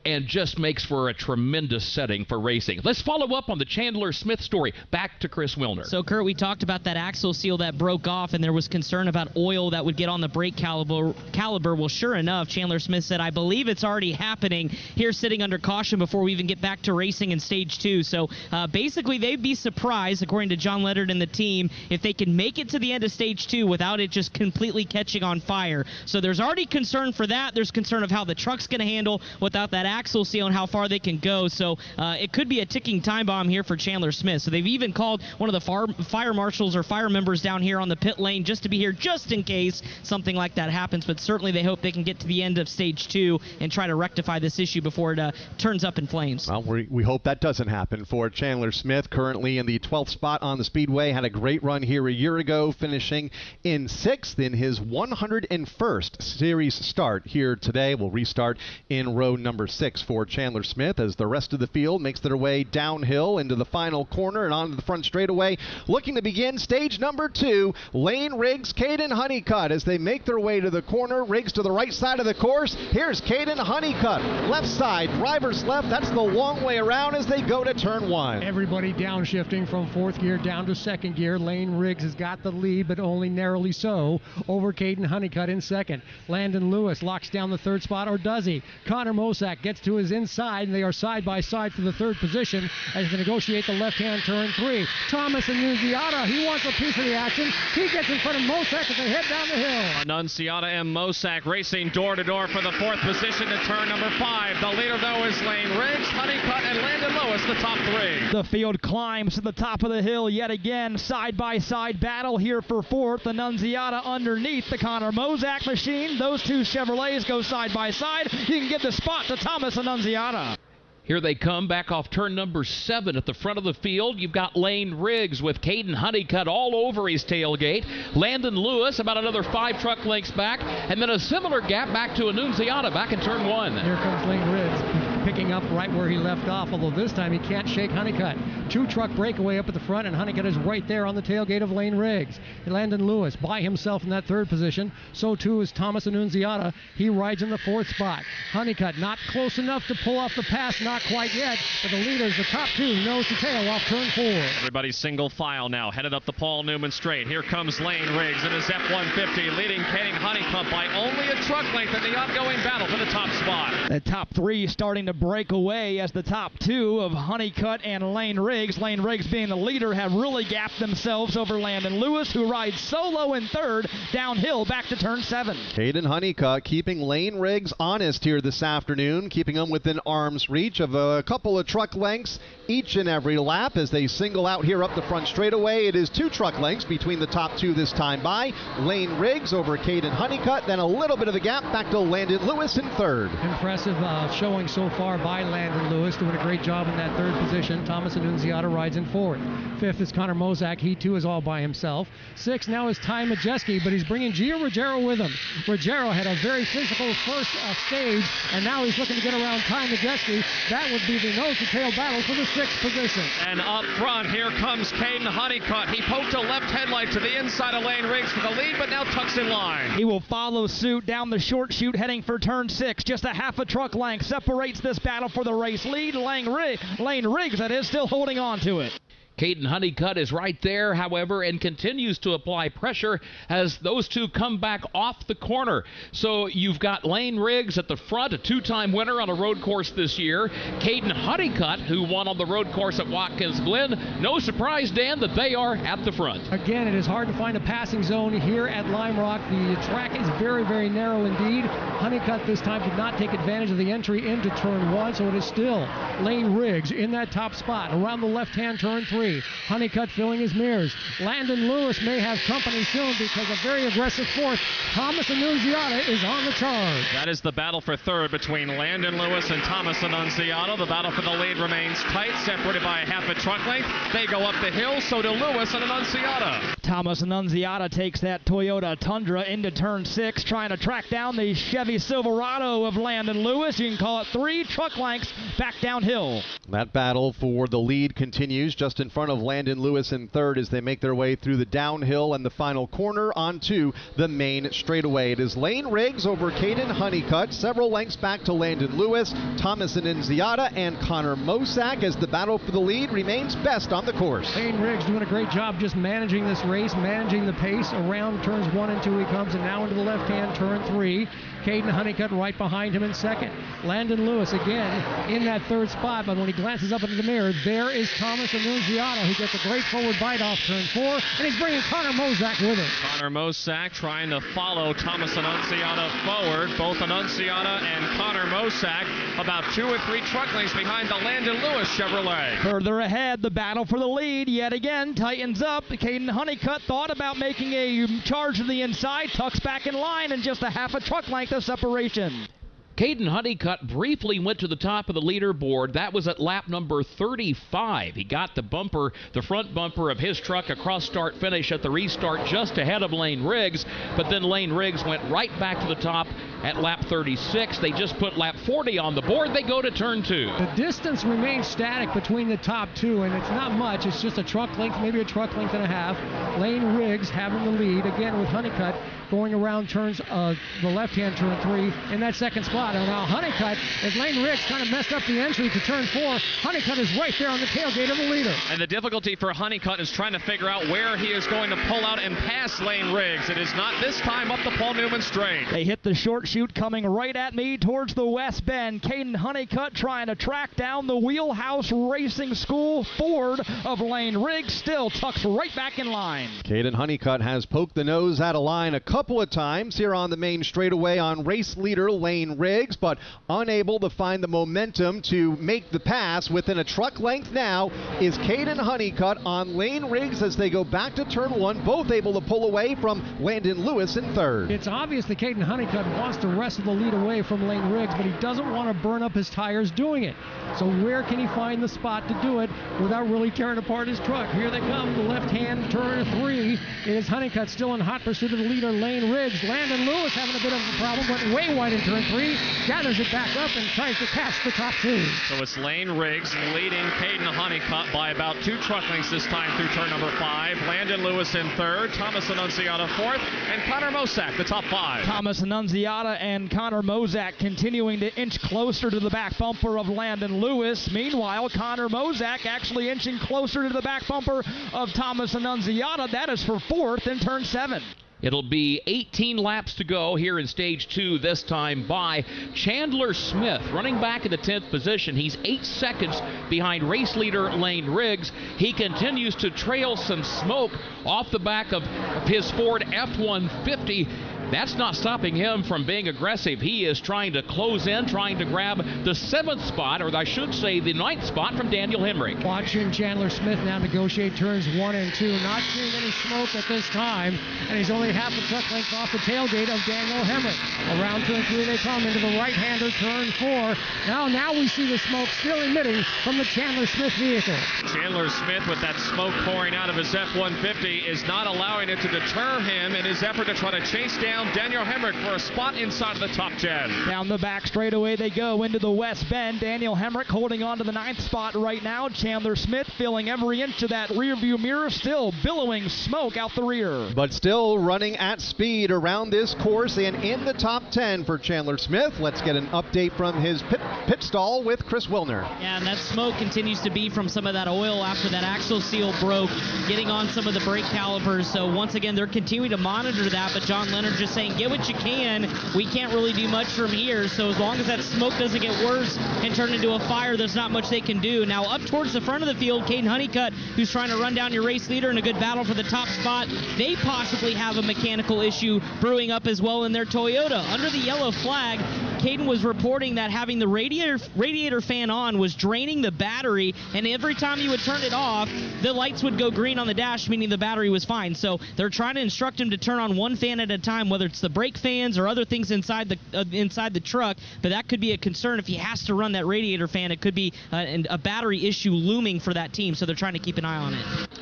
and just makes for a tremendous setting for racing. Let's follow up on the Chandler Smith story. Back to Chris Wilner. So, Kurt, we talked about that axle seal that broke off, and there was concern about oil that would get on the brake caliper. Well, sure enough, Chandler Smith said, I believe it's already happening here sitting under caution before we even get back to racing in stage 2. So, basically, they'd be surprised, according to John Leonard and the team, if they can make it to the end of stage 2 without it just completely catching on fire. So there's already concern for that. There's concern of how the truck's going to handle without that axle seal and how far they can go. So it could be a ticking time bomb here for Chandler Smith. So they've even called one of the fire marshals or fire members down here on the pit lane just to be here just in case something like that happens. But certainly they hope they can get to the end of stage 2 and try to rectify this issue before it turns up in flames. Well, we hope that doesn't happen for Chandler Smith, currently in the 12th spot on the speedway. Had a great run here a year ago, finishing in 6th in his 101st series start here today. We'll restart in row number 6 for Chandler Smith as the rest of the field makes their way downhill into the final corner and onto the front straightaway. Looking to begin stage number 2, Lane Riggs, Caden Honeycutt as they make their way to the corner. Riggs to the right side of the course. Here's Caden Honeycutt, left side, driver's left. That's the long way around as they go to turn 1. Everybody downshifting from 4th gear down to 2nd gear. Lane Riggs has got the lead, but only narrowly so, over Caden Honeycutt in 2nd. Landon Lewis locks down the 3rd spot, or does he? Connor Mosack gets gets to his inside, and they are side by side for the third position as they negotiate the left-hand turn 3. Thomas Annunziata, he wants a piece of the action. He gets in front of Mosak as they head down the hill. Annunziata and Mosak racing door-to-door for the 4th position to turn number 5. The leader, though, is Lane Riggs, Honeycutt, and Landon Lewis, the top 3. The field climbs to the top of the hill yet again. Side-by-side battle here for 4th. Annunziata underneath the Connor Mosak machine. Those two Chevrolets go side-by-side. You can give the spot to Thomas Annunziata. Here they come back off turn number 7 at the front of the field. You've got Lane Riggs with Caden Honeycutt all over his tailgate. Landon Lewis about another 5 truck lengths back. And then a similar gap back to Annunziata back in turn 1. Here comes Lane Riggs picking up right where he left off, although this time he can't shake Honeycutt. 2-truck breakaway up at the front, and Honeycutt is right there on the tailgate of Lane Riggs. Landon Lewis by himself in that 3rd position. So too is Thomas Annunziata. He rides in the 4th spot. Honeycutt not close enough to pull off the pass, not quite yet, but the leaders, the top 2, nose to tail off turn 4. Everybody's single file now, headed up the Paul Newman straight. Here comes Lane Riggs in his F-150, leading Caden Honeycutt by only a truck length in the ongoing battle for the top spot. The top 3 starting to break away as the top 2 of Honeycutt and Lane Riggs. Lane Riggs being the leader have really gapped themselves over Landon Lewis, who rides solo in 3rd downhill back to turn 7. Caden Honeycutt keeping Lane Riggs honest here this afternoon, keeping him within arm's reach of a couple of truck lengths each and every lap as they single out here up the front straightaway. It is 2 truck lengths between the top 2 this time by. Lane Riggs over Caden Honeycutt, then a little bit of a gap back to Landon Lewis in 3rd. Impressive showing so far by Landon Lewis, doing a great job in that 3rd position. Thomas Annunziata rides in 4th. 5th is Connor Mosak. He too is all by himself. 6th now is Ty Majeski, but he's bringing Gio Ruggiero with him. Ruggiero had a very physical first stage, and now he's looking to get around Ty Majeski. That would be the nose-to-tail battle for the 6th position. And up front, here comes Caden Honeycutt. He poked a left headlight to the inside of Lane Riggs for the lead, but now tucks in line. He will follow suit down the short chute heading for turn 6. Just a half a truck length separates this battle for the race lead. Lane Riggs, that is, still holding on to it. Caden Honeycutt is right there, however, and continues to apply pressure as those two come back off the corner. So you've got Lane Riggs at the front, a 2-time winner on a road course this year. Caden Honeycutt, who won on the road course at Watkins Glen. No surprise, Dan, that they are at the front. Again, it is hard to find a passing zone here at Lime Rock. The track is very, very narrow indeed. Honeycutt this time did not take advantage of the entry into turn 1, so it is still Lane Riggs in that top spot around the left-hand turn 3. Honeycutt filling his mirrors. Landon Lewis may have company soon because a very aggressive 4th, Thomas Annunziata, is on the charge. That is the battle for 3rd between Landon Lewis and Thomas Annunziata. The battle for the lead remains tight, separated by a half a truck length. They go up the hill, so do Lewis and Annunziata. Thomas Annunziata takes that Toyota Tundra into turn 6, trying to track down the Chevy Silverado of Landon Lewis. You can call it 3 truck lengths back downhill. That battle for the lead continues just in front of Landon Lewis in 3rd as they make their way through the downhill and the final corner onto the main straightaway. It is Lane Riggs over Caden Honeycutt, several lengths back to Landon Lewis, Thomas Annunziata, and Connor Mosak as the battle for the lead remains best on the course. Lane Riggs doing a great job just managing this race, managing the pace around turns 1 and 2 he comes, and now into the left-hand turn 3. Caden Honeycutt right behind him in 2nd. Landon Lewis again in that 3rd spot, but when he glances up into the mirror, there is Thomas Annunziata, who gets a great forward bite off turn 4, and he's bringing Connor Mosak with him. Connor Mosak trying to follow Thomas Annunziata forward. Both Annunziata and Connor Mosak about 2 or 3 truck lengths behind the Landon Lewis Chevrolet. Further ahead, the battle for the lead yet again tightens up. Caden Honeycutt thought about making a charge to the inside, tucks back in line, and just a half a truck length of separation. Caden Honeycutt briefly went to the top of the leaderboard. That was at lap number 35. He got the bumper, the front bumper of his truck across start finish at the restart just ahead of Lane Riggs, but then Lane Riggs went right back to the top at lap 36. They just put lap 40 on the board. They go to turn 2. The distance remains static between the top 2, and it's not much. It's just a truck length, maybe a truck length and a half. Lane Riggs having the lead, again with Honeycutt going around turns, the left-hand turn 3 in that 2nd spot. Honeycutt. And now Honeycutt, as Lane Riggs kind of messed up the entry to turn 4, Honeycutt is right there on the tailgate of the leader. And the difficulty for Honeycutt is trying to figure out where he is going to pull out and pass Lane Riggs. It is not this time up the Paul Newman straight. They hit the short chute coming right at me towards the west bend. Caden Honeycutt trying to track down the Wheelhouse Racing School Ford of Lane Riggs, still tucks right back in line. Caden Honeycutt has poked the nose out of line a couple of times here on the main straightaway on race leader Lane Riggs, but unable to find the momentum to make the pass. Within a truck length now is Caden Honeycutt on Lane Riggs as they go back to turn 1, both able to pull away from Landon Lewis in third. It's obvious that Caden Honeycutt wants to wrestle the lead away from Lane Riggs, but he doesn't want to burn up his tires doing it. So where can he find the spot to do it without really tearing apart his truck? Here they come, the left-hand turn 3 is Honeycutt still in hot pursuit of the leader, Lane Riggs. Landon Lewis having a bit of a problem, went way wide in turn 3, gathers it back up and tries to catch the top 2. So it's Lane Riggs leading Caden Honeycutt by about 2 truck lengths this time through turn number 5. Landon Lewis in third, Thomas Annunziata 4th, and Connor Mosak, the top 5. Thomas Annunziata and Connor Mosak continuing to inch closer to the back bumper of Landon Lewis. Meanwhile, Connor Mosak actually inching closer to the back bumper of Thomas Annunziata. That is for 4th in turn 7. It'll be 18 laps to go here in stage 2, this time by Chandler Smith, running back in the 10th position. He's 8 seconds behind race leader Lane Riggs. He continues to trail some smoke off the back of his Ford F-150. That's not stopping him from being aggressive. He is trying to close in, trying to grab the 7th spot, or I should say the 9th spot from Daniel Hemrick. Watching Chandler Smith now negotiate turns 1 and 2. Not seeing any smoke at this time, and he's only half a truck length off the tailgate of Daniel Hemrick. Around turn 3 they come into the right-hander, turn 4. Now we see the smoke still emitting from the Chandler Smith vehicle. Chandler Smith, with that smoke pouring out of his F-150, is not allowing it to deter him in his effort to try to chase down Daniel Hemrick for a spot inside of the top 10. Down the back straightaway they go into the west bend. Daniel Hemrick holding on to the 9th spot right now. Chandler Smith filling every inch of that rear view mirror, still billowing smoke out the rear. But still running at speed around this course and in the top 10 for Chandler Smith. Let's get an update from his pit stall with Chris Wilner. Yeah, and that smoke continues to be from some of that oil after that axle seal broke, getting on some of the brake calipers. So once again, they're continuing to monitor that, but John Leonard just saying, get what you can. We can't really do much from here. So as long as that smoke doesn't get worse and turn into a fire, there's not much they can do. Now up towards the front of the field, Caden Honeycutt, who's trying to run down your race leader in a good battle for the top spot. They possibly have a mechanical issue brewing up as well in their Toyota. Under the yellow flag, Caden was reporting that having the radiator fan on was draining the battery, and every time you would turn it off, the lights would go green on the dash, meaning the battery was fine. So they're trying to instruct him to turn on one fan at a time, whether it's the brake fans or other things inside the truck. But that could be a concern if he has to run that radiator fan. It could be a battery issue looming for that team, so they're trying to keep an eye on it.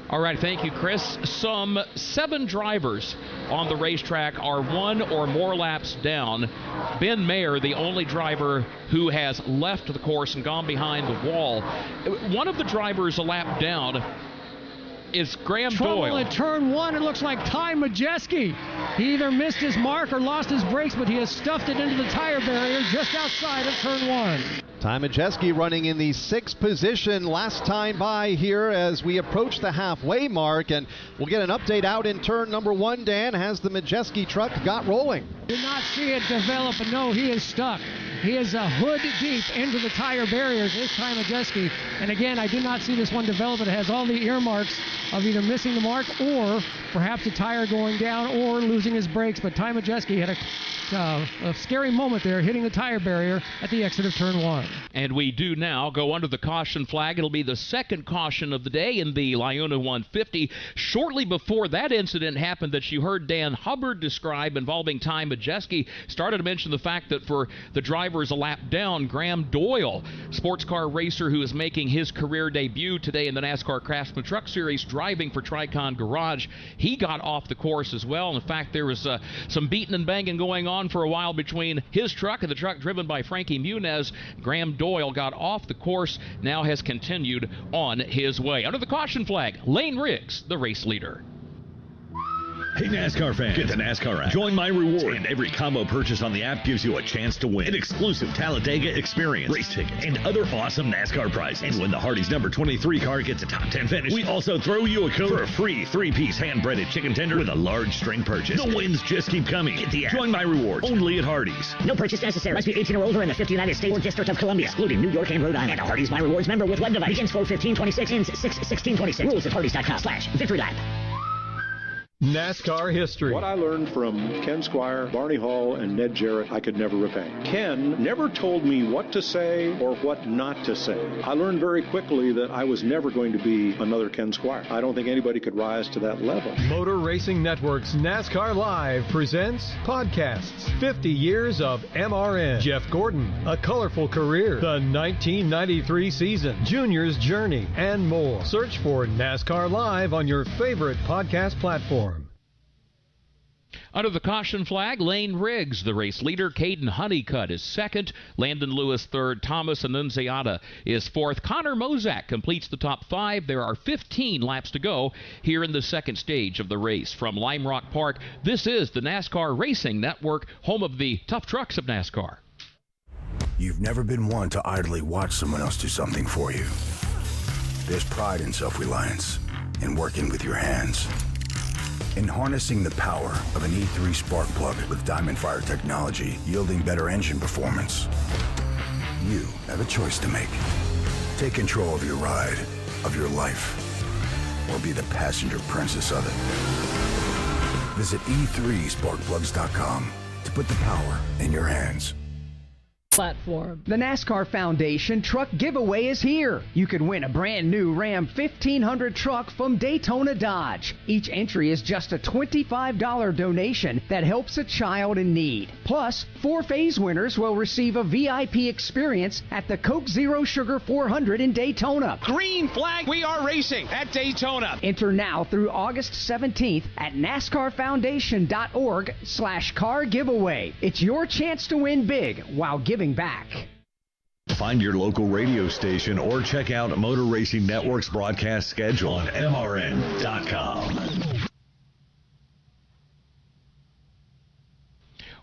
All right, thank you, Chris. Some 7 drivers on the racetrack are 1 or more laps down. Ben Mayer, the only driver who has left the course and gone behind the wall. One of the drivers a lap down is Graham Doyle. At turn 1, it looks like Ty Majeski. He either missed his mark or lost his brakes, but he has stuffed it into the tire barrier just outside of turn 1. Ty Majeski running in the 6th position last time by here as we approach the halfway mark, and we'll get an update out in turn number 1. Dan, has the Majeski truck got rolling? Did not see it develop, but no, he is stuck. He is a hood deep into the tire barriers this time, Majeski. And again, I did not see this one develop. It has all the earmarks of either missing the mark or perhaps a tire going down or losing his brakes. But Ty Majeski had a scary moment there, hitting the tire barrier at the exit of turn 1. And we do now go under the caution flag. It'll be the second caution of the day in the Liona 150. Shortly before that incident happened that you heard Dan Hubbard describe involving Ty Majeski, started to mention the fact that for the drivers a lap down, Graham Doyle, sports car racer who is making his career debut today in the NASCAR Craftsman Truck Series, driving for Tricon Garage, he got off the course as well. In fact, there was some beating and banging going on for a while between his truck and the truck driven by Frankie Muniz. Graham Doyle got off the course, now has continued on his way. Under the caution flag, Lane Riggs, the race leader. Hey NASCAR fans, get the NASCAR app. Join My Rewards, and every combo purchase on the app gives you a chance to win an exclusive Talladega experience, race tickets, and other awesome NASCAR prizes. And when the Hardee's number 23 car gets a top 10 finish, we also throw you a code for a free 3-piece hand-breaded chicken tender with a large string purchase. The wins just keep coming. Get the app. Join My Rewards, only at Hardee's. No purchase necessary. Must be 18 or older in the 50 United States or District of Columbia, excluding New York and Rhode Island. And a Hardee's My Rewards member with web device. Begins 4/15/26, ends 6/16/26. Rules at hardees.com/victory lap. NASCAR history. What I learned from Ken Squire, Barney Hall, and Ned Jarrett, I could never repay. Ken never told me what to say or what not to say. I learned very quickly that I was never going to be another Ken Squire. I don't think anybody could rise to that level. Motor Racing Network's NASCAR Live presents podcasts. 50 years of MRN. Jeff Gordon, A Colorful Career, the 1993 season, Junior's Journey, and more. Search for NASCAR Live on your favorite podcast platform. Under the caution flag, Lane Riggs, the race leader. Caden Honeycutt is second. Landon Lewis third. Thomas Annunziata is fourth. Connor Mozak completes the top 5. There are 15 laps to go here in the second stage of the race. From Lime Rock Park, this is the NASCAR Racing Network, home of the tough trucks of NASCAR. You've never been one to idly watch someone else do something for you. There's pride in self-reliance, in working with your hands, in harnessing the power of an E3 spark plug with Diamond Fire technology, yielding better engine performance. You have a choice to make. Take control of your ride, of your life, or be the passenger princess of it. Visit e3sparkplugs.com to put the power in your hands. Platform. The NASCAR Foundation truck giveaway is here. You can win a brand new Ram 1500 truck from Daytona Dodge. Each entry is just a $25 donation that helps a child in need. Plus, 4 phase winners will receive a VIP experience at the Coke Zero Sugar 400 in Daytona. Green flag, we are racing at Daytona. Enter now through August 17th at NASCARFoundation.org/car giveaway. It's your chance to win big while giving back. Find your local radio station or check out Motor Racing Network's broadcast schedule on MRN.com.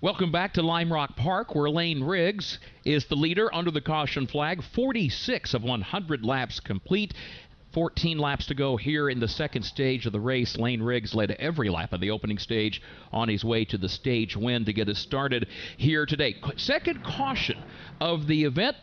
Welcome back to Lime Rock Park, where Lane Riggs is the leader under the caution flag. 46 of 100 laps complete. 14 laps to go here in the second stage of the race. Lane Riggs led every lap of the opening stage on his way to the stage win to get us started here today. Second caution of the event.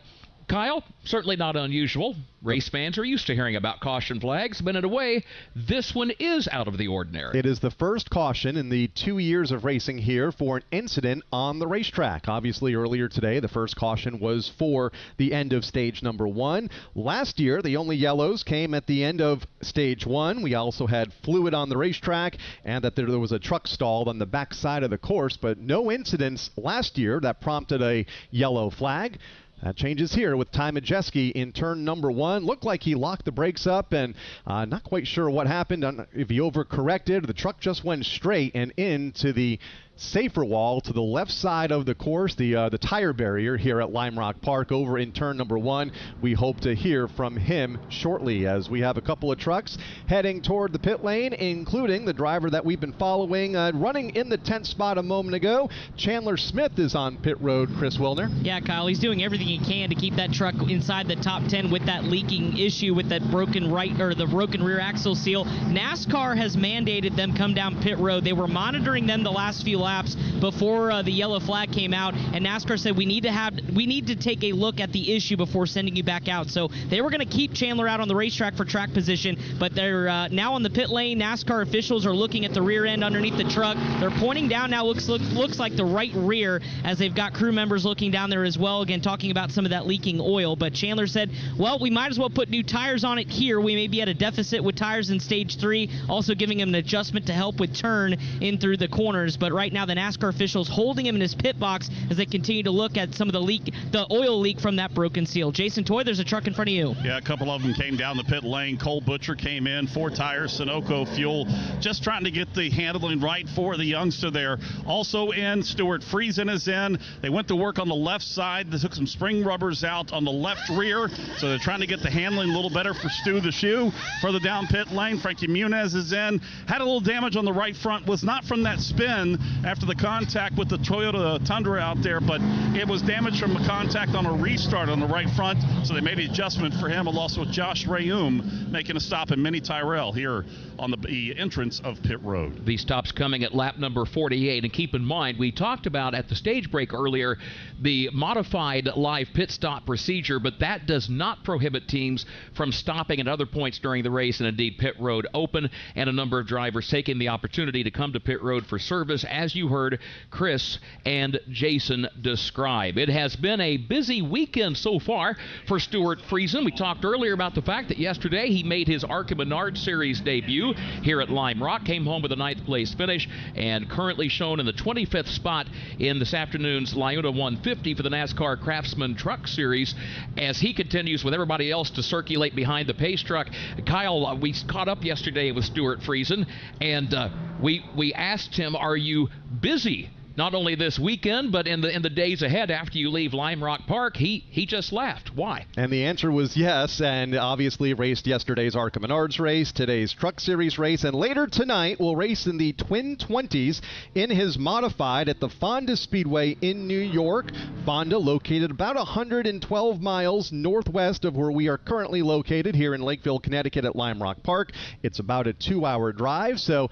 Kyle, certainly not unusual. Race fans are used to hearing about caution flags, but in a way, this one is out of the ordinary. It is the first caution in the 2 years of racing here for an incident on the racetrack. Obviously, earlier today, the first caution was for the end of stage number 1. Last year, the only yellows came at the end of stage 1. We also had fluid on the racetrack and that there was a truck stalled on the back side of the course, but no incidents last year that prompted a yellow flag. That changes here with Ty Majeski in turn number 1. Looked like he locked the brakes up and not quite sure what happened. If he overcorrected, the truck just went straight and into the safer wall to the left side of the course, the tire barrier here at Lime Rock Park over in turn number 1. We hope to hear from him shortly as we have a couple of trucks heading toward the pit lane, including the driver that we've been following running in the 10th spot a moment ago. Chandler Smith is on pit road. Chris Wilner. Yeah, Kyle, he's doing everything he can to keep that truck inside the top 10 with that leaking issue with that broken rear axle seal. NASCAR has mandated them come down pit road. They were monitoring them the last few laps before the yellow flag came out, and NASCAR said we need to take a look at the issue before sending you back out. So they were going to keep Chandler out on the racetrack for track position, but they're now on the pit lane. NASCAR officials are looking at the rear end underneath the truck. They're pointing down now. Looks like the right rear, as they've got crew members looking down there as well, again talking about some of that leaking oil. But Chandler said, well, we might as well put new tires on it here. We may be at a deficit with tires in stage 3, also giving him an adjustment to help with turn in through the corners. But right now the NASCAR officials holding him in his pit box as they continue to look at some of the oil leak from that broken seal. Jason Toy, there's a truck in front of you. Yeah, a couple of them came down the pit lane. Cole Butcher came in, 4 tires, Sunoco fuel, just trying to get the handling right for the youngster there. Also in, Stuart Friesen is in. They went to work on the left side. They took some spring rubbers out on the left rear, so they're trying to get the handling a little better for Stu the Shoe. Further down pit lane, Frankie Muniz is in. Had a little damage on the right front. Was not from that spin after the contact with the Toyota Tundra out there, but it was damage from a contact on a restart on the right front, so they made an adjustment for him. And also Josh Rayum making a stop in Mini Tyrell here on the entrance of pit road. The stops coming at lap number 48, and keep in mind, we talked about at the stage break earlier the modified live pit stop procedure, but that does not prohibit teams from stopping at other points during the race, and indeed pit road open, and a number of drivers taking the opportunity to come to pit road for service, as you heard Chris and Jason describe. It has been a busy weekend so far for Stuart Friesen. We talked earlier about the fact that yesterday he made his ARCA Menard Series debut here at Lime Rock, came home with a 9th place finish, and currently shown in the 25th spot in this afternoon's Liona 150 for the NASCAR Craftsman Truck Series as he continues with everybody else to circulate behind the pace truck. Kyle, we caught up yesterday with Stuart Friesen, and we asked him, are you busy? Not only this weekend, but in the days ahead after you leave Lime Rock Park. He just laughed. Why? And the answer was yes, and obviously raced yesterday's ARCA Menards race, today's Truck Series race, and later tonight will race in the Twin 20s in his modified at the Fonda Speedway in New York. Fonda, located about 112 miles northwest of where we are currently located here in Lakeville, Connecticut at Lime Rock Park. It's about a 2-hour drive, so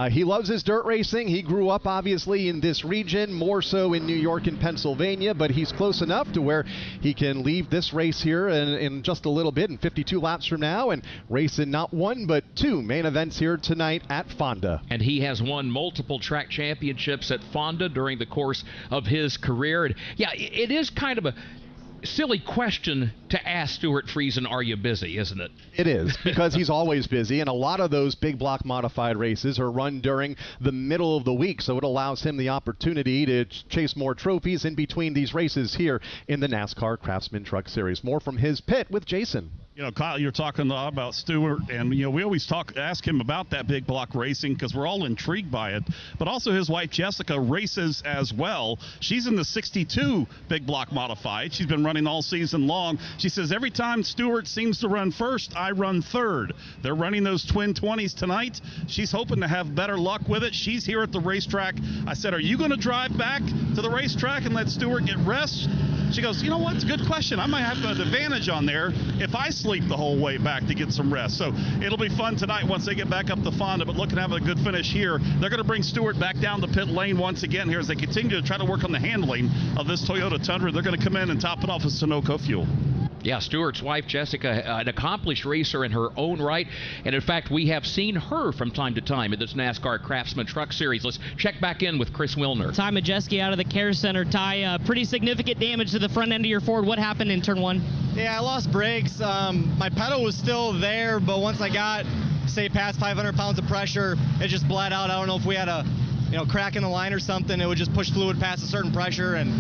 he loves his dirt racing. He grew up, obviously, in this region, more so in New York and Pennsylvania, but he's close enough to where he can leave this race here in just a little bit, in 52 laps from now, and race in not 1 but 2 main events here tonight at Fonda. And he has won multiple track championships at Fonda during the course of his career. And yeah, it is kind of a silly question to ask Stuart Friesen, are you busy, isn't it? It is, because he's always busy, and a lot of those big block modified races are run during the middle of the week, so it allows him the opportunity to chase more trophies in between these races here in the NASCAR Craftsman Truck Series. More from his pit with Jason. You know, Kyle, you're talking about Stuart, and, you know, we always ask him about that big block racing because we're all intrigued by it. But also his wife, Jessica, races as well. She's in the 62 big block modified. She's been running all season long. She says, every time Stuart seems to run first, I run third. They're running those Twin 20s tonight. She's hoping to have better luck with it. She's here at the racetrack. I said, are you going to drive back to the racetrack and let Stuart get rest? She goes, you know what? It's a good question. I might have an advantage on there if I sleep the whole way back to get some rest. So it'll be fun tonight once they get back up to Fonda, but looking to have a good finish here. They're going to bring Stuart back down the pit lane once again here as they continue to try to work on the handling of this Toyota Tundra. They're going to come in and top it off with Sunoco fuel. Yeah, Stuart's wife, Jessica, an accomplished racer in her own right. And, in fact, we have seen her from time to time in this NASCAR Craftsman Truck Series. Let's check back in with Chris Wilner. Ty Majeski out of the care center. Ty, pretty significant damage to the front end of your Ford. What happened in turn 1? Yeah, I lost brakes. My pedal was still there, but once I got, say, past 500 pounds of pressure, it just bled out. I don't know if we had a crack in the line or something. It would just push fluid past a certain pressure, and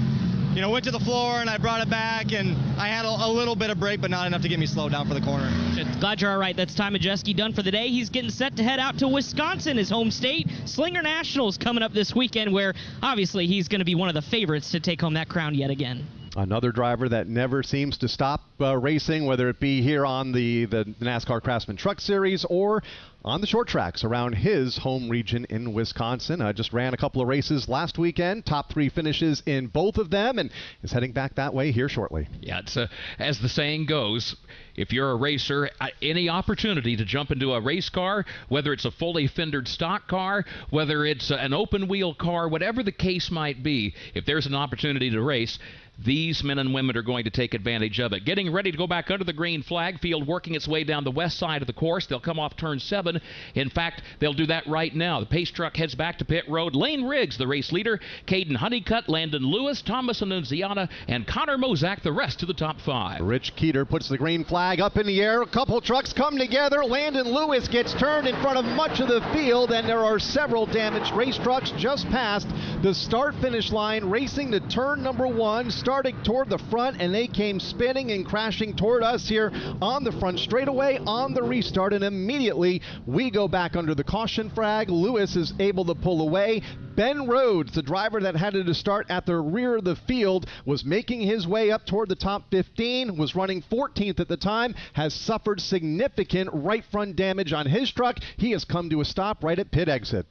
went to the floor, and I brought it back, and I had a little bit of brake, but not enough to get me slowed down for the corner. Glad you're all right. That's Ty Majeski done for the day. He's getting set to head out to Wisconsin, his home state. Slinger Nationals coming up this weekend, where obviously he's going to be one of the favorites to take home that crown yet again. Another driver that never seems to stop racing, whether it be here on the NASCAR Craftsman Truck Series or on the short tracks around his home region in Wisconsin. Just ran a couple of races last weekend, top 3 finishes in both of them, and is heading back that way here shortly. Yeah, it's as the saying goes, if you're a racer, any opportunity to jump into a race car, whether it's a fully fendered stock car, whether it's an open wheel car, whatever the case might be, if there's an opportunity to race, these men and women are going to take advantage of it. Getting ready to go back under the green flag, field working its way down the west side of the course. They'll come off turn 7. In fact, they'll do that right now. The pace truck heads back to pit road. Lane Riggs, the race leader. Caden Honeycutt, Landon Lewis, Thomas Annunziata, and Connor Mozak, the rest of the top 5. Rich Keeter puts the green flag up in the air. A couple trucks come together. Landon Lewis gets turned in front of much of the field, and there are several damaged race trucks just past the start-finish line, racing to turn number 1, starting toward the front, and they came spinning and crashing toward us here on the front straightaway on the restart, and immediately we go back under the caution flag. Lewis is able to pull away. Ben Rhodes, the driver that had to start at the rear of the field, was making his way up toward the top 15, was running 14th at the time, has suffered significant right front damage on his truck. He has come to a stop right at pit exit.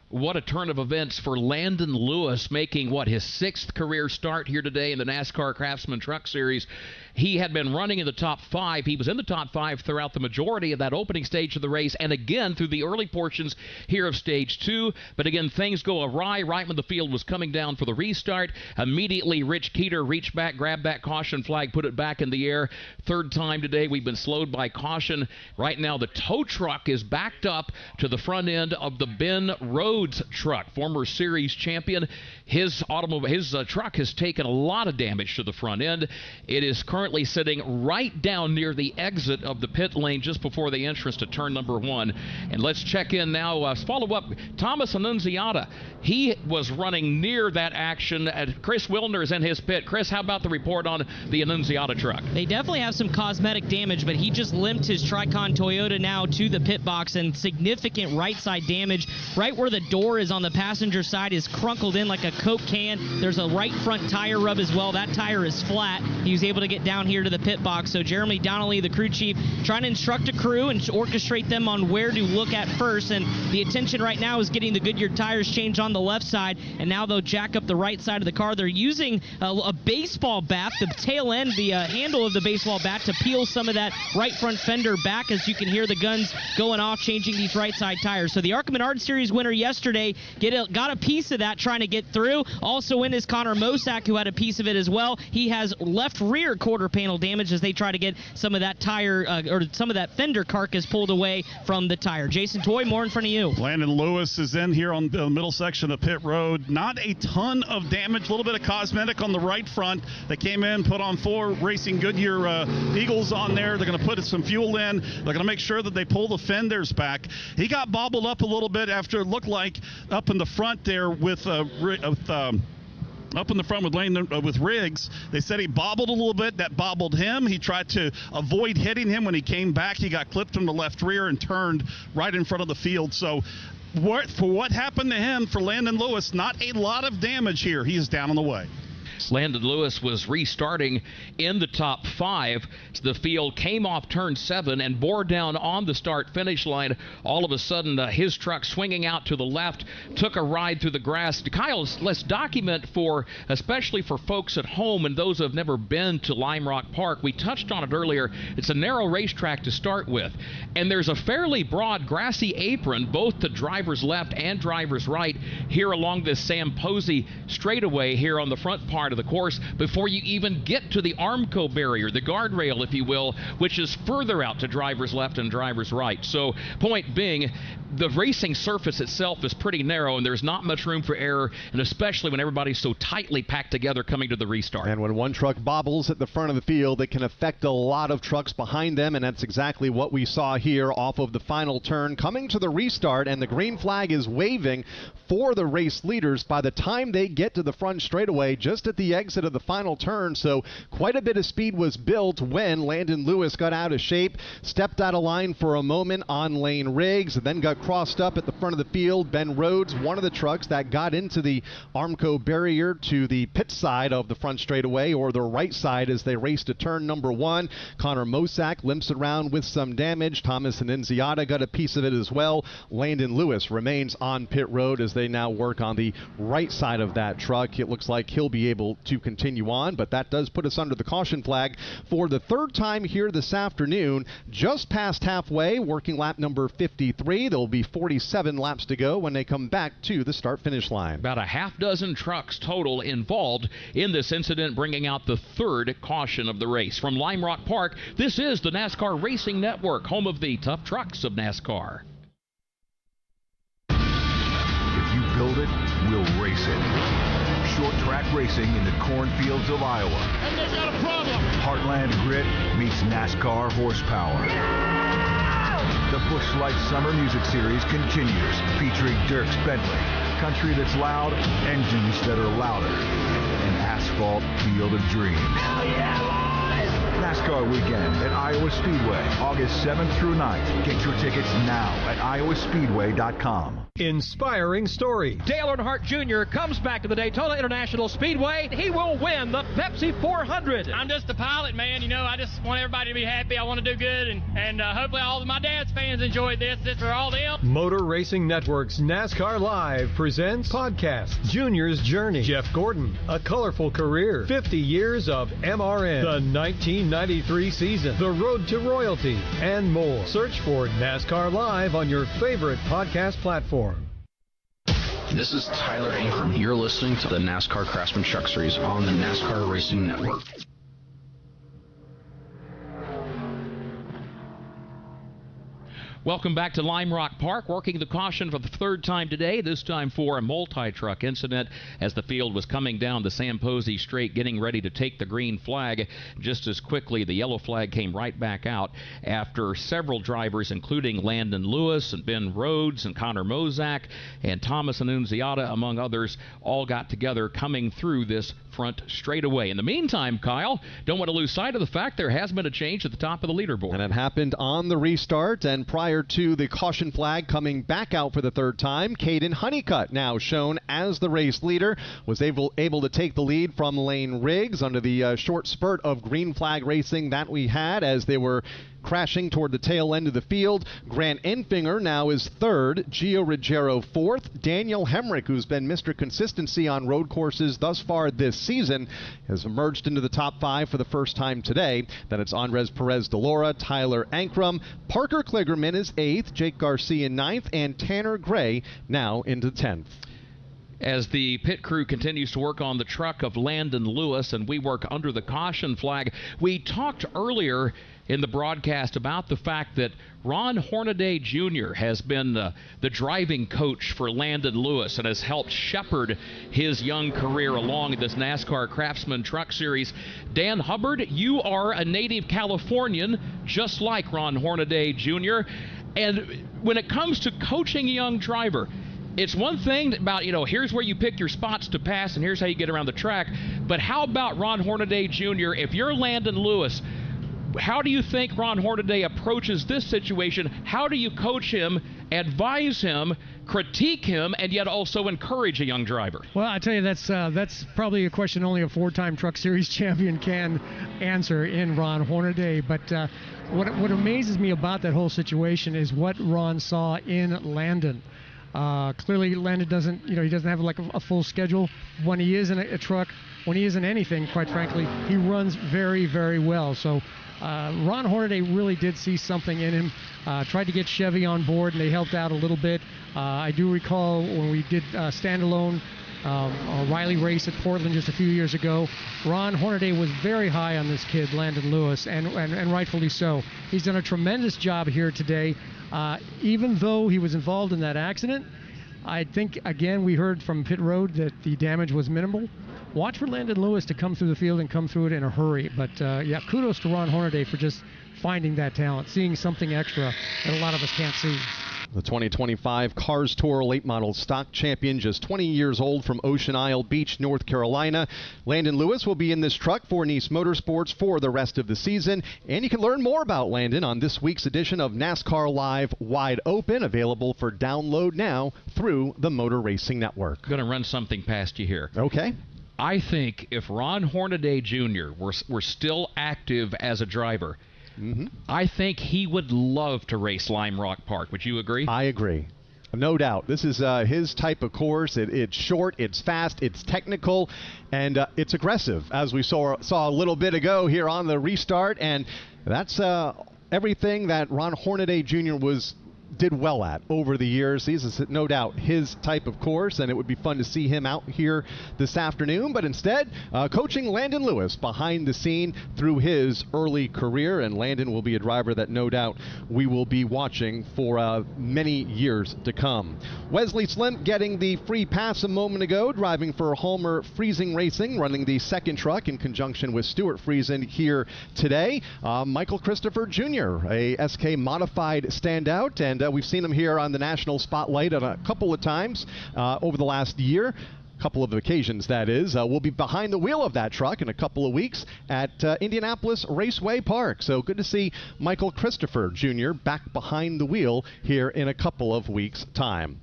What a turn of events for Landon Lewis, making, his 6th career start here today in the NASCAR Craftsman Truck Series. He had been running in the top 5. He was in the top 5 throughout the majority of that opening stage of the race, and again through the early portions here of stage 2. But again, things go awry right when the field was coming down for the restart. Immediately, Rich Keeter reached back, grabbed that caution flag, put it back in the air. 3rd time today we've been slowed by caution. Right now, the tow truck is backed up to the front end of the Ben Rhodes truck, former series champion. His truck has taken a lot of damage to the front end. It is currently sitting right down near the exit of the pit lane just before the entrance to turn number 1. And let's check in now. Follow up, Thomas Annunziata. He was running near that action. Chris Wilner is in his pit. Chris, how about the report on the Annunziata truck? They definitely have some cosmetic damage, but he just limped his Tricon Toyota now to the pit box, and significant right side damage. Right where the door is on the passenger side is crunkled in like a Coke can. There's a right front tire rub as well. That tire is flat. He was able to get down here to the pit box. So Jeremy Donnelly, the crew chief, trying to instruct a crew and orchestrate them on where to look at first. And the attention right now is getting the Goodyear tires changed on the left side, and now they'll jack up the right side of the car. They're using a baseball bat, the tail end, the handle of the baseball bat, to peel some of that right front fender back, as you can hear the guns going off, changing these right side tires. So the ARCA Menard Series winner yesterday got a piece of that trying to get through. Also in is Connor Mozak, who had a piece of it as well. He has left rear quarter panel damage as they try to get some of that tire or some of that fender carcass pulled away from the tire. Jason Toy, more in front of you. Landon Lewis is in here on the middle section of pit road. Not a ton of damage, a little bit of cosmetic on the right front. They came in, put on 4 Racing Goodyear Eagles on there. They're going to put some fuel in. They're going to make sure that they pull the fenders back. He got bobbled up a little bit after it looked like up in the front there with up in the front with Riggs. They said he bobbled a little bit. That bobbled him. He tried to avoid hitting him. When he came back, he got clipped from the left rear and turned right in front of the field. So for what happened to him, for Landon Lewis, not a lot of damage here. He is down on the way. Landon Lewis was restarting in the top 5. The field came off turn 7 and bore down on the start-finish line. All of a sudden, his truck swinging out to the left took a ride through the grass. Kyle, let's document especially for folks at home and those who have never been to Lime Rock Park. We touched on it earlier. It's a narrow racetrack to start with, and there's a fairly broad grassy apron both to driver's left and driver's right here along this Sam Posey straightaway here on the front part of the course before you even get to the Armco barrier, the guardrail, if you will, which is further out to driver's left and driver's right. So, point being, the racing surface itself is pretty narrow, and there's not much room for error, and especially when everybody's so tightly packed together coming to the restart. And when one truck bobbles at the front of the field, it can affect a lot of trucks behind them, and that's exactly what we saw here off of the final turn. Coming to the restart, and the green flag is waving for the race leaders by the time they get to the front straightaway, just at the exit of the final turn. So quite a bit of speed was built when Landon Lewis got out of shape, stepped out of line for a moment on Lane Riggs, and then got crossed up at the front of the field. Ben Rhodes, one of the trucks that got into the Armco barrier to the pit side of the front straightaway, or the right side, as they raced to turn number 1. Connor Mozak limps around with some damage. Thomas Annunziata got a piece of it as well. Landon Lewis remains on pit road as they now work on the right side of that truck. It looks like he'll be able able to continue on, but that does put us under the caution flag for the third time here this afternoon. Just past halfway, working lap number 53. There will be 47 laps to go when they come back to the start-finish line. About a half dozen trucks total involved in this incident, bringing out the third caution of the race. From Lime Rock Park, this is the NASCAR Racing Network, home of the tough trucks of NASCAR. If you build it, we'll race it. Short track racing in the cornfields of Iowa. And they've got a problem. Heartland grit meets NASCAR horsepower. The Busch Light Summer Music Series continues, featuring Dierks Bentley, country that's loud, engines that are louder, an asphalt field of dreams. Hell yeah, boys! NASCAR weekend at Iowa Speedway, August 7th through 9th. Get your tickets now at iowaspeedway.com. Inspiring story. Dale Earnhardt Jr. comes back to the Daytona International Speedway. He will win the Pepsi 400. I'm just a pilot, man. You know, I just want everybody to be happy. I want to do good, and hopefully all of my dad's fans enjoyed this. This for all them. Motor Racing Network's NASCAR Live presents podcast Junior's Journey. Jeff Gordon, a colorful career, 50 years of MRN, the 1993 season, the road to royalty, and more. Search for NASCAR Live on your favorite podcast platform. This is Tyler Ankrum. You're listening to the NASCAR Craftsman Truck Series on the NASCAR Racing Network. Welcome back to Lime Rock Park, working the caution for the third time today, this time for a multi-truck incident as the field was coming down the Sam Posey Straight, getting ready to take the green flag. Just as quickly, the yellow flag came right back out after several drivers, including Landon Lewis and Ben Rhodes and Connor Mozak and Thomas Annunziata, among others, all got together coming through this front straightaway. In the meantime, Kyle, don't want to lose sight of the fact there has been a change at the top of the leaderboard. And it happened on the restart, and prior to the caution flag coming back out for the third time, Caden Honeycutt, now shown as the race leader, was able to take the lead from Lane Riggs under the short spurt of green flag racing that we had as they were crashing toward the tail end of the field. Grant Enfinger now is third, Gio Ruggiero fourth, Daniel Hemrick, who's been Mr. Consistency on road courses thus far this season, has emerged into the top five for the first time today. Then it's Andres Perez de Laura, Tyler Ankrum, Parker Kligerman is eighth, Jake Garcia ninth, and Tanner Gray now into 10th. As the pit crew continues to work on the truck of Landon Lewis and we work under the caution flag, we talked earlier in the broadcast about the fact that Ron Hornaday Jr. has been the driving coach for Landon Lewis and has helped shepherd his young career along in this NASCAR Craftsman Truck Series. Dan Hubbard, you are a native Californian, just like Ron Hornaday Jr., and when it comes to coaching a young driver, it's one thing about, here's where you pick your spots to pass and here's how you get around the track, but how about Ron Hornaday Jr.? If you're Landon Lewis, how do you think Ron Hornaday approaches this situation? How do you coach him, advise him, critique him, and yet also encourage a young driver? Well, I tell you, that's probably a question only a four-time Truck Series champion can answer in Ron Hornaday. But what amazes me about that whole situation is what Ron saw in Landon. Clearly, Landon doesn't have like a full schedule. When he is in a truck, when he is in anything, quite frankly, he runs very, very well. So Ron Hornaday really did see something in him. Tried to get Chevy on board, and they helped out a little bit. I do recall when we did standalone Riley race at Portland just a few years ago, Ron Hornaday was very high on this kid, Landon Lewis, and rightfully so. He's done a tremendous job here today. Even though he was involved in that accident, I think, again, we heard from pit road that the damage was minimal. Watch for Landon Lewis to come through the field and come through it in a hurry. But, yeah, kudos to Ron Hornaday for just finding that talent, seeing something extra that a lot of us can't see. The 2025 Cars Tour Late Model Stock Champion, just 20 years old, from Ocean Isle Beach, North Carolina. Landon Lewis will be in this truck for Nice Motorsports for the rest of the season. And you can learn more about Landon on this week's edition of NASCAR Live Wide Open, available for download now through the Motor Racing Network. I'm going to run something past you here. Okay. I think if Ron Hornaday Jr. were still active as a driver, I think he would love to race Lime Rock Park. Would you agree? I agree. No doubt. This is his type of course. It's short, it's fast, it's technical, and it's aggressive, as we saw a little bit ago here on the restart. And that's everything that Ron Hornaday Jr. did well at over the years. This is no doubt his type of course, and it would be fun to see him out here this afternoon. But instead, coaching Landon Lewis behind the scene through his early career, and Landon will be a driver that no doubt we will be watching for many years to come. Wesley Slimp getting the free pass a moment ago, driving for Homer Friesen Racing, running the second truck in conjunction with Stuart Friesen here today. Michael Christopher Jr., a SK modified standout, and we've seen him here on the national spotlight on a couple of times over the last year. Couple of occasions, that is. We'll be behind the wheel of that truck in a couple of weeks at Indianapolis Raceway Park. So good to see Michael Christopher Jr. back behind the wheel here in a couple of weeks' time.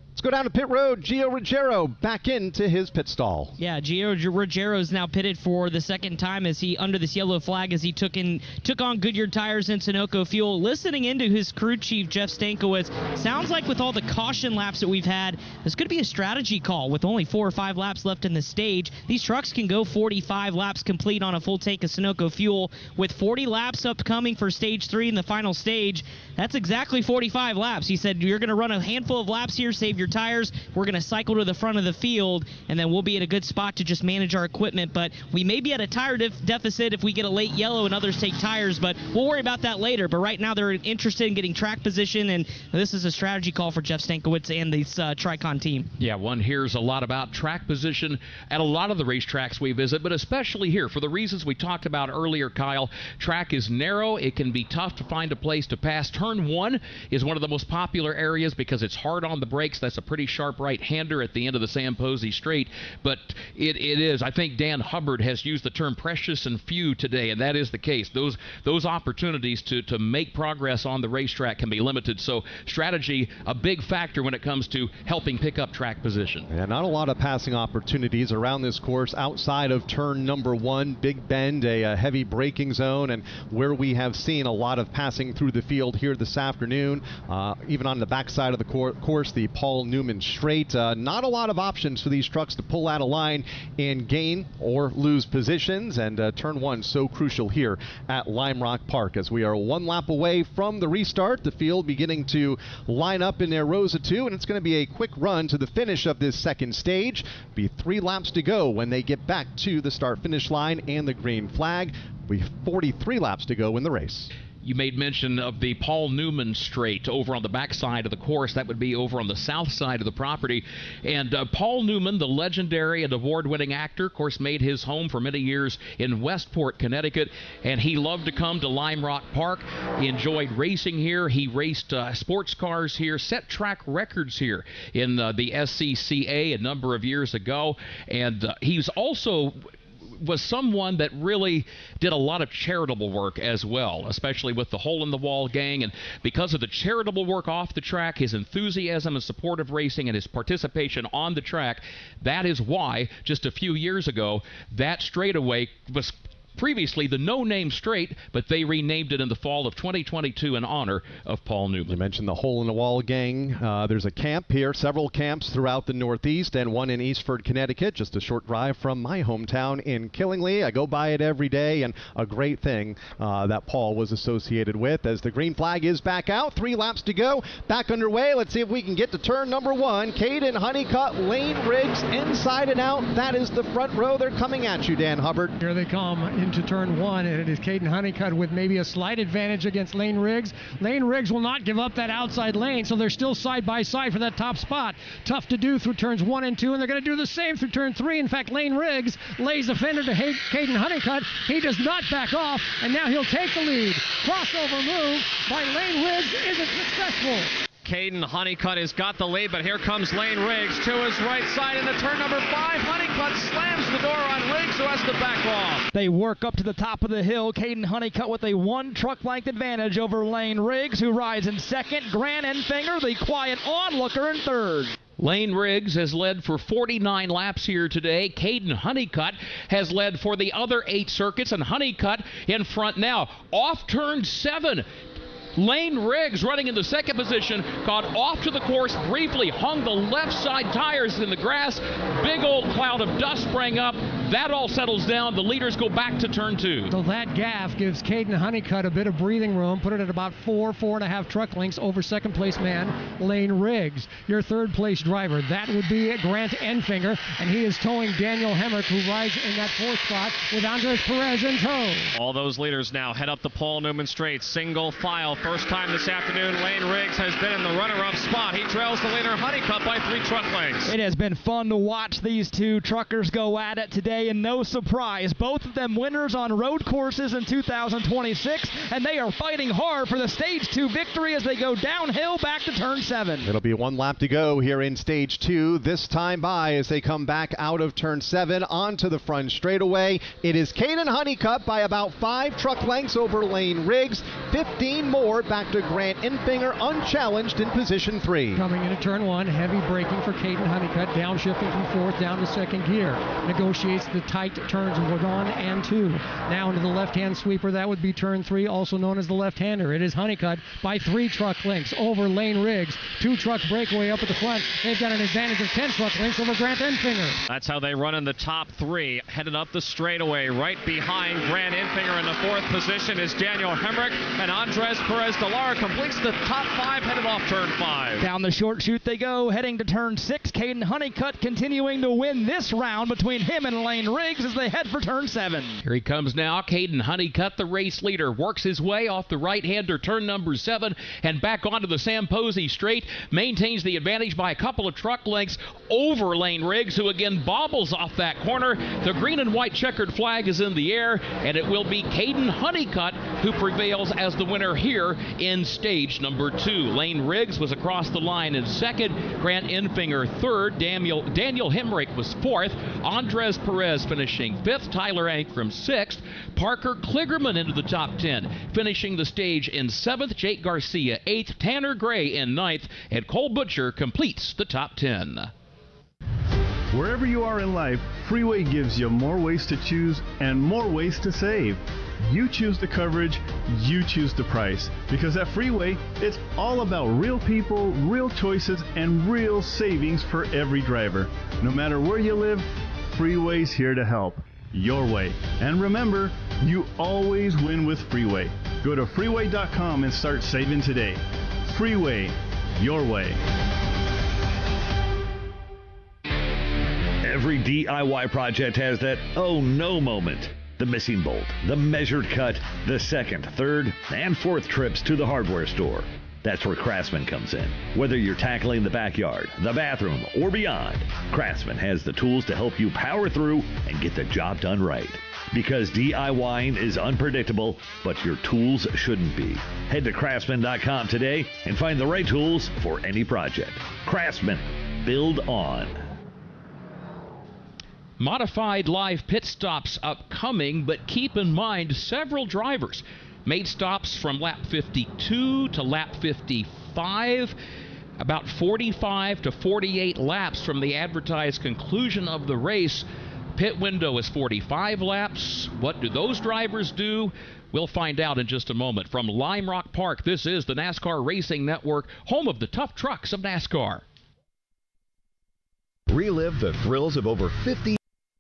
Let's go down to pit road. Gio Ruggiero back into his pit stall. Yeah, Gio Ruggiero is now pitted for the second time as he under this yellow flag as he took on Goodyear tires and Sunoco fuel. Listening into his crew chief Jeff Stankiewicz, sounds like with all the caution laps that we've had, there's going to be a strategy call with only 4 or 5 laps left in the stage. These trucks can go 45 laps complete on a full tank of Sunoco fuel. With 40 laps upcoming for stage 3 in the final stage, that's exactly 45 laps. He said, you're going to run a handful of laps here, save your tires. We're going to cycle to the front of the field, and then we'll be in a good spot to just manage our equipment. But we may be at a tire deficit if we get a late yellow and others take tires, but we'll worry about that later. But right now they're interested in getting track position, and this is a strategy call for Jeff Stankiewicz and this Tricon team. Yeah, one hears a lot about track position at a lot of the racetracks we visit, but especially here for the reasons we talked about earlier, Kyle. Track is narrow. It can be tough to find a place to pass. Turn 1 is one of the most popular areas because it's hard on the brakes. That's a pretty sharp right-hander at the end of the Sam Posey Straight, but it is. I think Dan Hubbard has used the term precious and few today, and that is the case. Those opportunities to make progress on the racetrack can be limited, so strategy, a big factor when it comes to helping pick up track position. Yeah, not a lot of passing opportunities around this course outside of turn number 1, Big Bend, a heavy braking zone, and where we have seen a lot of passing through the field here this afternoon, even on the backside of the course, the Paul Newman Straight. Not a lot of options for these trucks to pull out of line and gain or lose positions, and turn 1 so crucial here at Lime Rock Park as we are 1 lap away from the restart. The field beginning to line up in their rows of 2, and it's going to be a quick run to the finish of this second stage. Be 3 laps to go when they get back to the start-finish line and the green flag. Be 43 laps to go in the race. You made mention of the Paul Newman Straight over on the backside of the course. That would be over on the south side of the property. And Paul Newman, the legendary and award-winning actor, of course, made his home for many years in Westport, Connecticut. And he loved to come to Lime Rock Park. He enjoyed racing here. He raced sports cars here, set track records here in the SCCA a number of years ago. And he's also was someone that really did a lot of charitable work as well, especially with the Hole in the Wall gang. And because of the charitable work off the track, his enthusiasm and support of racing, and his participation on the track, that is why just a few years ago that straightaway was previously the no-name straight, but they renamed it in the fall of 2022 in honor of Paul Newman. You mentioned the Hole in the Wall gang. There's a camp here, several camps throughout the Northeast, and one in Eastford, Connecticut, just a short drive from my hometown in Killingly. I go by it every day, and a great thing that Paul was associated with. As the green flag is back out, 3 laps to go, back underway. Let's see if we can get to turn number 1. Caden Honeycutt, Lane Riggs, inside and out. That is the front row. They're coming at you, Dan Hubbard. Here they come into turn 1, and it is Caden Honeycutt with maybe a slight advantage against Lane Riggs. Lane Riggs will not give up that outside lane, so they're still side by side for that top spot. Tough to do through turns 1 and 2, and they're going to do the same through turn 3. In fact, Lane Riggs lays the fender to Caden Honeycutt. He does not back off, and now he'll take the lead. Crossover move by Lane Riggs isn't successful. Caden Honeycutt has got the lead, but here comes Lane Riggs to his right side into turn number 5. Honeycutt slams the door on Riggs, who has to back off. They work up to the top of the hill. Caden Honeycutt with a 1 truck length advantage over Lane Riggs, who rides in second. Grant Enfinger, the quiet onlooker, in third. Lane Riggs has led for 49 laps here today. Caden Honeycutt has led for the other 8 circuits, and Honeycutt in front now. Off turn 7. Lane Riggs running into second position, got off to the course briefly, hung the left side tires in the grass. Big old cloud of dust sprang up. That all settles down. The leaders go back to turn 2. So that gaff gives Caden Honeycutt a bit of breathing room, put it at about 4.5 truck lengths over second place man Lane Riggs. Your third place driver, that would be Grant Enfinger, and he is towing Daniel Hemrick, who rides in that 4th spot with Andres Perez in tow. All those leaders now head up the Paul Newman Straight, single file. First time this afternoon, Lane Riggs has been in the runner-up spot. He trails the leader Honeycutt by 3 truck lengths. It has been fun to watch these two truckers go at it today, and no surprise, both of them winners on road courses in 2026, and they are fighting hard for the Stage 2 victory as they go downhill back to turn 7. It'll be 1 lap to go here in Stage 2. This time by as they come back out of turn 7 onto the front straightaway. It is Caden Honeycutt by about 5 truck lengths over Lane Riggs. 15 more back to Grant Enfinger, unchallenged in position 3. Coming into turn 1, heavy braking for Caden Honeycutt, downshifting from 4th down to 2nd gear. Negotiates the tight turns 1 and 2. Now into the left-hand sweeper, that would be turn 3, also known as the left-hander. It is Honeycutt by 3 truck lengths over Lane Riggs. 2 truck breakaway up at the front. They've got an advantage of 10 truck lengths over Grant Enfinger. That's how they run in the top 3. Headed up the straightaway, right behind Grant Enfinger in the 4th position is Daniel Hemrick, and Andres Perez de Lara completes the top 5, headed off turn 5. Down the short chute they go, heading to turn 6. Caden Honeycutt continuing to win this round between him and Lane Riggs as they head for turn 7. Here he comes now. Caden Honeycutt, the race leader, works his way off the right-hander, turn number 7, and back onto the Sam Posey straight. Maintains the advantage by a couple of truck lengths over Lane Riggs, who again bobbles off that corner. The green and white checkered flag is in the air, and it will be Caden Honeycutt who prevails as the winner here in stage number 2. Lane Riggs was across the line in 2nd. Grant Enfinger 3rd. Daniel Hemrick was 4th. Andres Perez finishing 5th. Tyler Ankrum 6th. Parker Kligerman into the top 10, finishing the stage in 7th. Jake Garcia 8th. Tanner Gray in 9th. And Cole Butcher completes the top 10. Wherever you are in life, Freeway gives you more ways to choose and more ways to save. You choose the coverage, you choose the price. Because at Freeway, it's all about real people, real choices, and real savings for every driver. No matter where you live, Freeway's here to help. Your way. And remember, you always win with Freeway. Go to freeway.com and start saving today. Freeway, your way. Every DIY project has that oh no moment. The missing bolt, the measured cut, the 2nd, 3rd, and 4th trips to the hardware store. That's where Craftsman comes in. Whether you're tackling the backyard, the bathroom, or beyond, Craftsman has the tools to help you power through and get the job done right. Because DIYing is unpredictable, but your tools shouldn't be. Head to Craftsman.com today and find the right tools for any project. Craftsman. Build on. Modified live pit stops upcoming, but keep in mind several drivers made stops from lap 52 to lap 55, about 45 to 48 laps from the advertised conclusion of the race. Pit window is 45 laps. What do those drivers do? We'll find out in just a moment. From Lime Rock Park, this is the NASCAR Racing Network, home of the tough trucks of NASCAR. Relive the thrills of over 50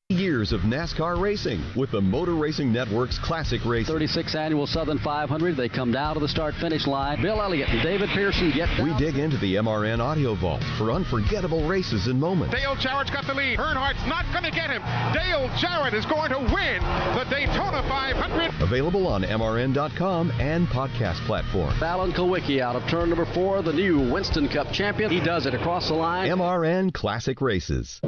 years of NASCAR racing with the Motor Racing Network's Classic Race. 36th Annual Southern 500. They come down to the start-finish line. Bill Elliott and David Pearson get down. We dig into the MRN audio vault for unforgettable races and moments. Dale Jarrett's got the lead. Earnhardt's not going to get him. Dale Jarrett is going to win the Daytona 500. Available on MRN.com and podcast platform. Alan Kowicki out of turn number 4, the new Winston Cup champion. He does it across the line. MRN Classic Races.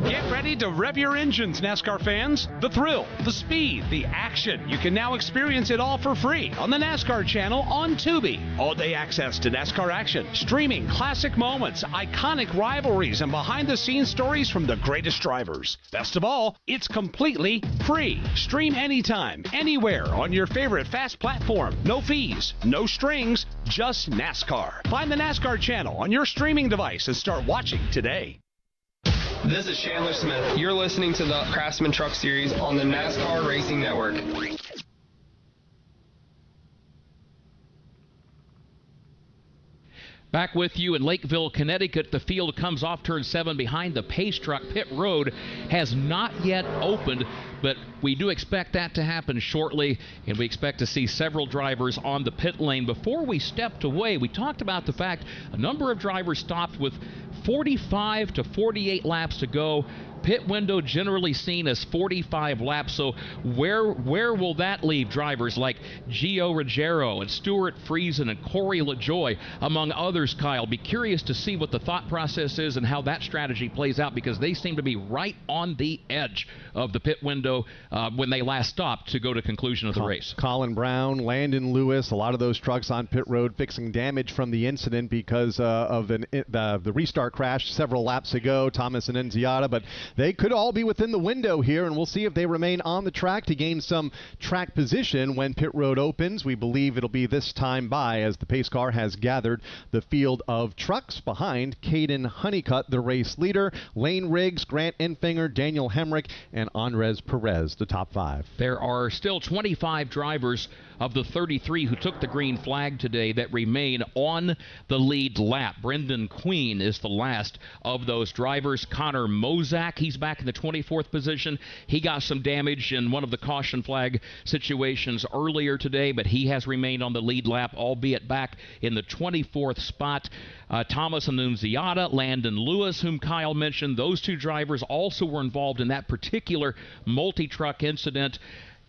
Get ready to rev your engines, NASCAR fans. The thrill, the speed, the action. You can now experience it all for free on the NASCAR channel on Tubi. All-day access to NASCAR action, streaming classic moments, iconic rivalries, and behind-the-scenes stories from the greatest drivers. Best of all, it's completely free. Stream anytime, anywhere on your favorite fast platform. No fees, no strings, just NASCAR. Find the NASCAR channel on your streaming device and start watching today. This is Chandler Smith. You're listening to the Craftsman Truck Series on the NASCAR Racing Network. Back with you in Lakeville, Connecticut. The field comes off turn 7 behind the pace truck. Pit road has not yet opened, but we do expect that to happen shortly, and we expect to see several drivers on the pit lane. Before we stepped away, we talked about the fact a number of drivers stopped with 45 to 48 laps to go. Pit window generally seen as 45 laps, so where will that leave drivers like Gio Ruggiero and Stuart Friesen and Corey LaJoie, among others, Kyle? Be curious to see what the thought process is and how that strategy plays out, because they seem to be right on the edge of the pit window when they last stopped to go to conclusion of the race. Colin Brown, Landon Lewis, a lot of those trucks on pit road fixing damage from the incident because of the restart crash several laps ago, Thomas and Enziata, but they could all be within the window here, and we'll see if they remain on the track to gain some track position when pit road opens. We believe it'll be this time by, as the pace car has gathered the field of trucks behind Caden Honeycutt, the race leader, Lane Riggs, Grant Enfinger, Daniel Hemrick, and Andres Perez, the top 5. There are still 25 drivers of the 33 who took the green flag today that remain on the lead lap. Brendan Queen is the last of those drivers. Connor Mozak, he's back in the 24th position. He got some damage in one of the caution flag situations earlier today, but he has remained on the lead lap, albeit back in the 24th spot. Thomas Annunziata, Landon Lewis, whom Kyle mentioned, those two drivers also were involved in that particular multi-truck incident.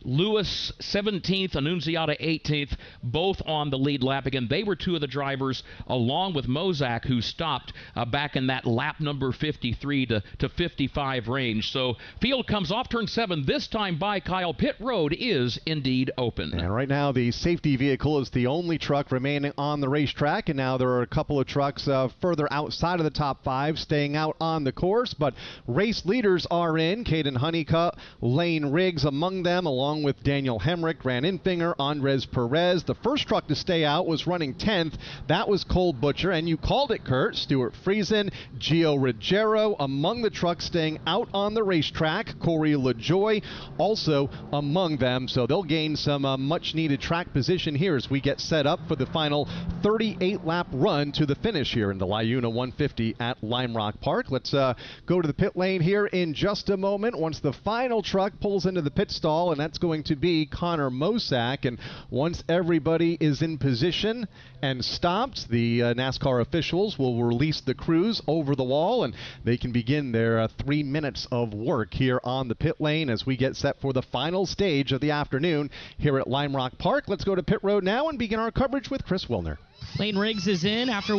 Lewis 17th, Annunziata 18th, both on the lead lap. Again, they were two of the drivers, along with Mozak, who stopped back in that lap number 53 to 55 range. So field comes off turn 7, this time by Kyle. Pit road is indeed open. And right now the safety vehicle is the only truck remaining on the racetrack, and now there are a couple of trucks further outside of the top 5 staying out on the course, but race leaders are in. Caden Honeycutt, Lane Riggs among them, along with Daniel Hemrick, Grant Enfinger, Andres Perez. The first truck to stay out was running 10th. That was Cole Butcher, and you called it, Kurt. Stuart Friesen, Gio Ruggiero among the trucks staying out on the racetrack. Corey LaJoie also among them, so they'll gain some much-needed track position here as we get set up for the final 38-lap run to the finish here in the Liuna 150 at Lime Rock Park. Let's go to the pit lane here in just a moment once the final truck pulls into the pit stall, and that's going to be Connor Mozak. And once everybody is in position and stopped, the NASCAR officials will release the crews over the wall, and they can begin their 3 minutes of work here on the pit lane as we get set for the final stage of the afternoon here at Lime Rock Park. Let's go to pit road now and begin our coverage with Chris Wilner. Lane Riggs is in after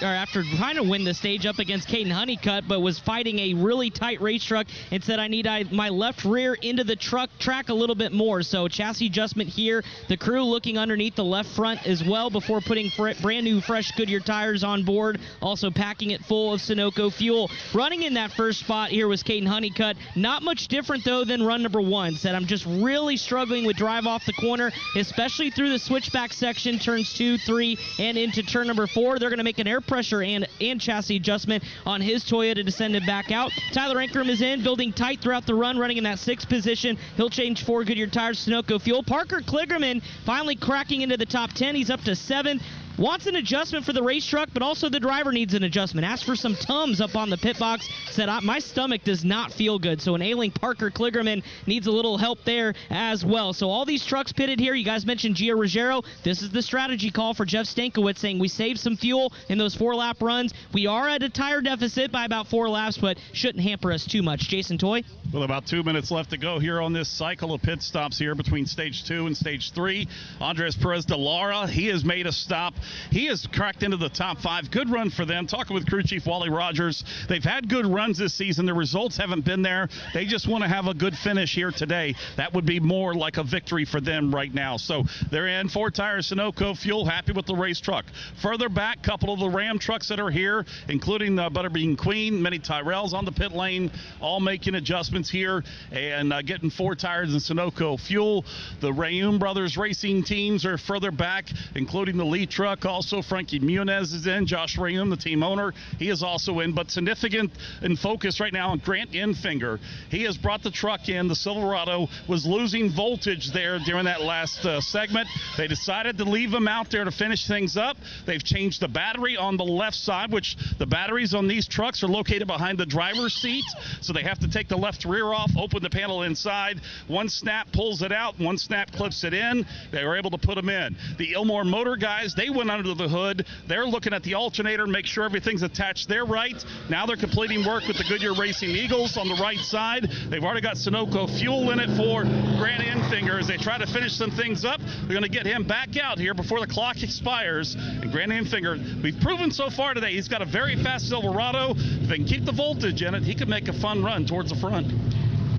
after trying to win the stage up against Caden Honeycutt, but was fighting a really tight race truck and said, I need my left rear into the track a little bit more. So chassis adjustment here. The crew looking underneath the left front as well before putting brand new fresh Goodyear tires on board, also packing it full of Sunoco fuel. Running in that first spot here was Caden Honeycutt. Not much different though than run number 1. Said, I'm just really struggling with drive off the corner, especially through the switchback section, turns 2, 3, and into turn number 4. They're going to make an air pressure and chassis adjustment on his Toyota to send it back out. Tyler Ankrum is in, building tight throughout the run, running in that 6th position. He'll change 4 Goodyear tires, Sunoco fuel. Parker Kligerman finally cracking into the top 10. He's up to 7th. Wants an adjustment for the race truck, but also the driver needs an adjustment. Asked for some Tums up on the pit box. Said, my stomach does not feel good. So an ailing Parker Kligerman needs a little help there as well. So all these trucks pitted here. You guys mentioned Gio Ruggiero. This is the strategy call for Jeff Stankiewicz, saying we saved some fuel in those 4-lap runs. We are at a tire deficit by about 4 laps, but shouldn't hamper us too much. Jason Toy? With about 2 minutes left to go here on this cycle of pit stops here between stage 2 and stage 3. Andres Perez de Lara, he has made a stop. He has cracked into the top 5. Good run for them. Talking with crew chief Wally Rogers, they've had good runs this season. The results haven't been there. They just want to have a good finish here today. That would be more like a victory for them right now. So they're in 4 tires, Sunoco fuel, happy with the race truck. Further back, couple of the Ram trucks that are here, including the Butterbean Queen, many Tyrells on the pit lane, all making adjustments here and getting 4 tires and Sunoco fuel. The Rayum Brothers racing teams are further back, including the Lee truck, truck also. Frankie Muniz is in. Josh Raymond, the team owner, he is also in. But significant in focus right now on Grant Enfinger. He has brought the truck in. The Silverado was losing voltage there during that last segment. They decided to leave him out there to finish things up. They've changed the battery on the left side, which the batteries on these trucks are located behind the driver's seat. So they have to take the left rear off, open the panel inside. One snap pulls it out, one snap clips it in. They were able to put them in. The Ilmore Motor guys, they went under the hood. They're looking at the alternator, make sure everything's attached there right. Now they're completing work with the Goodyear Racing Eagles on the right side. They've already got Sunoco fuel in it for Grant Enfinger as they try to finish some things up. They're going to get him back out here before the clock expires. And Grant Enfinger, we've proven so far today, he's got a very fast Silverado. If they can keep the voltage in it, he could make a fun run towards the front.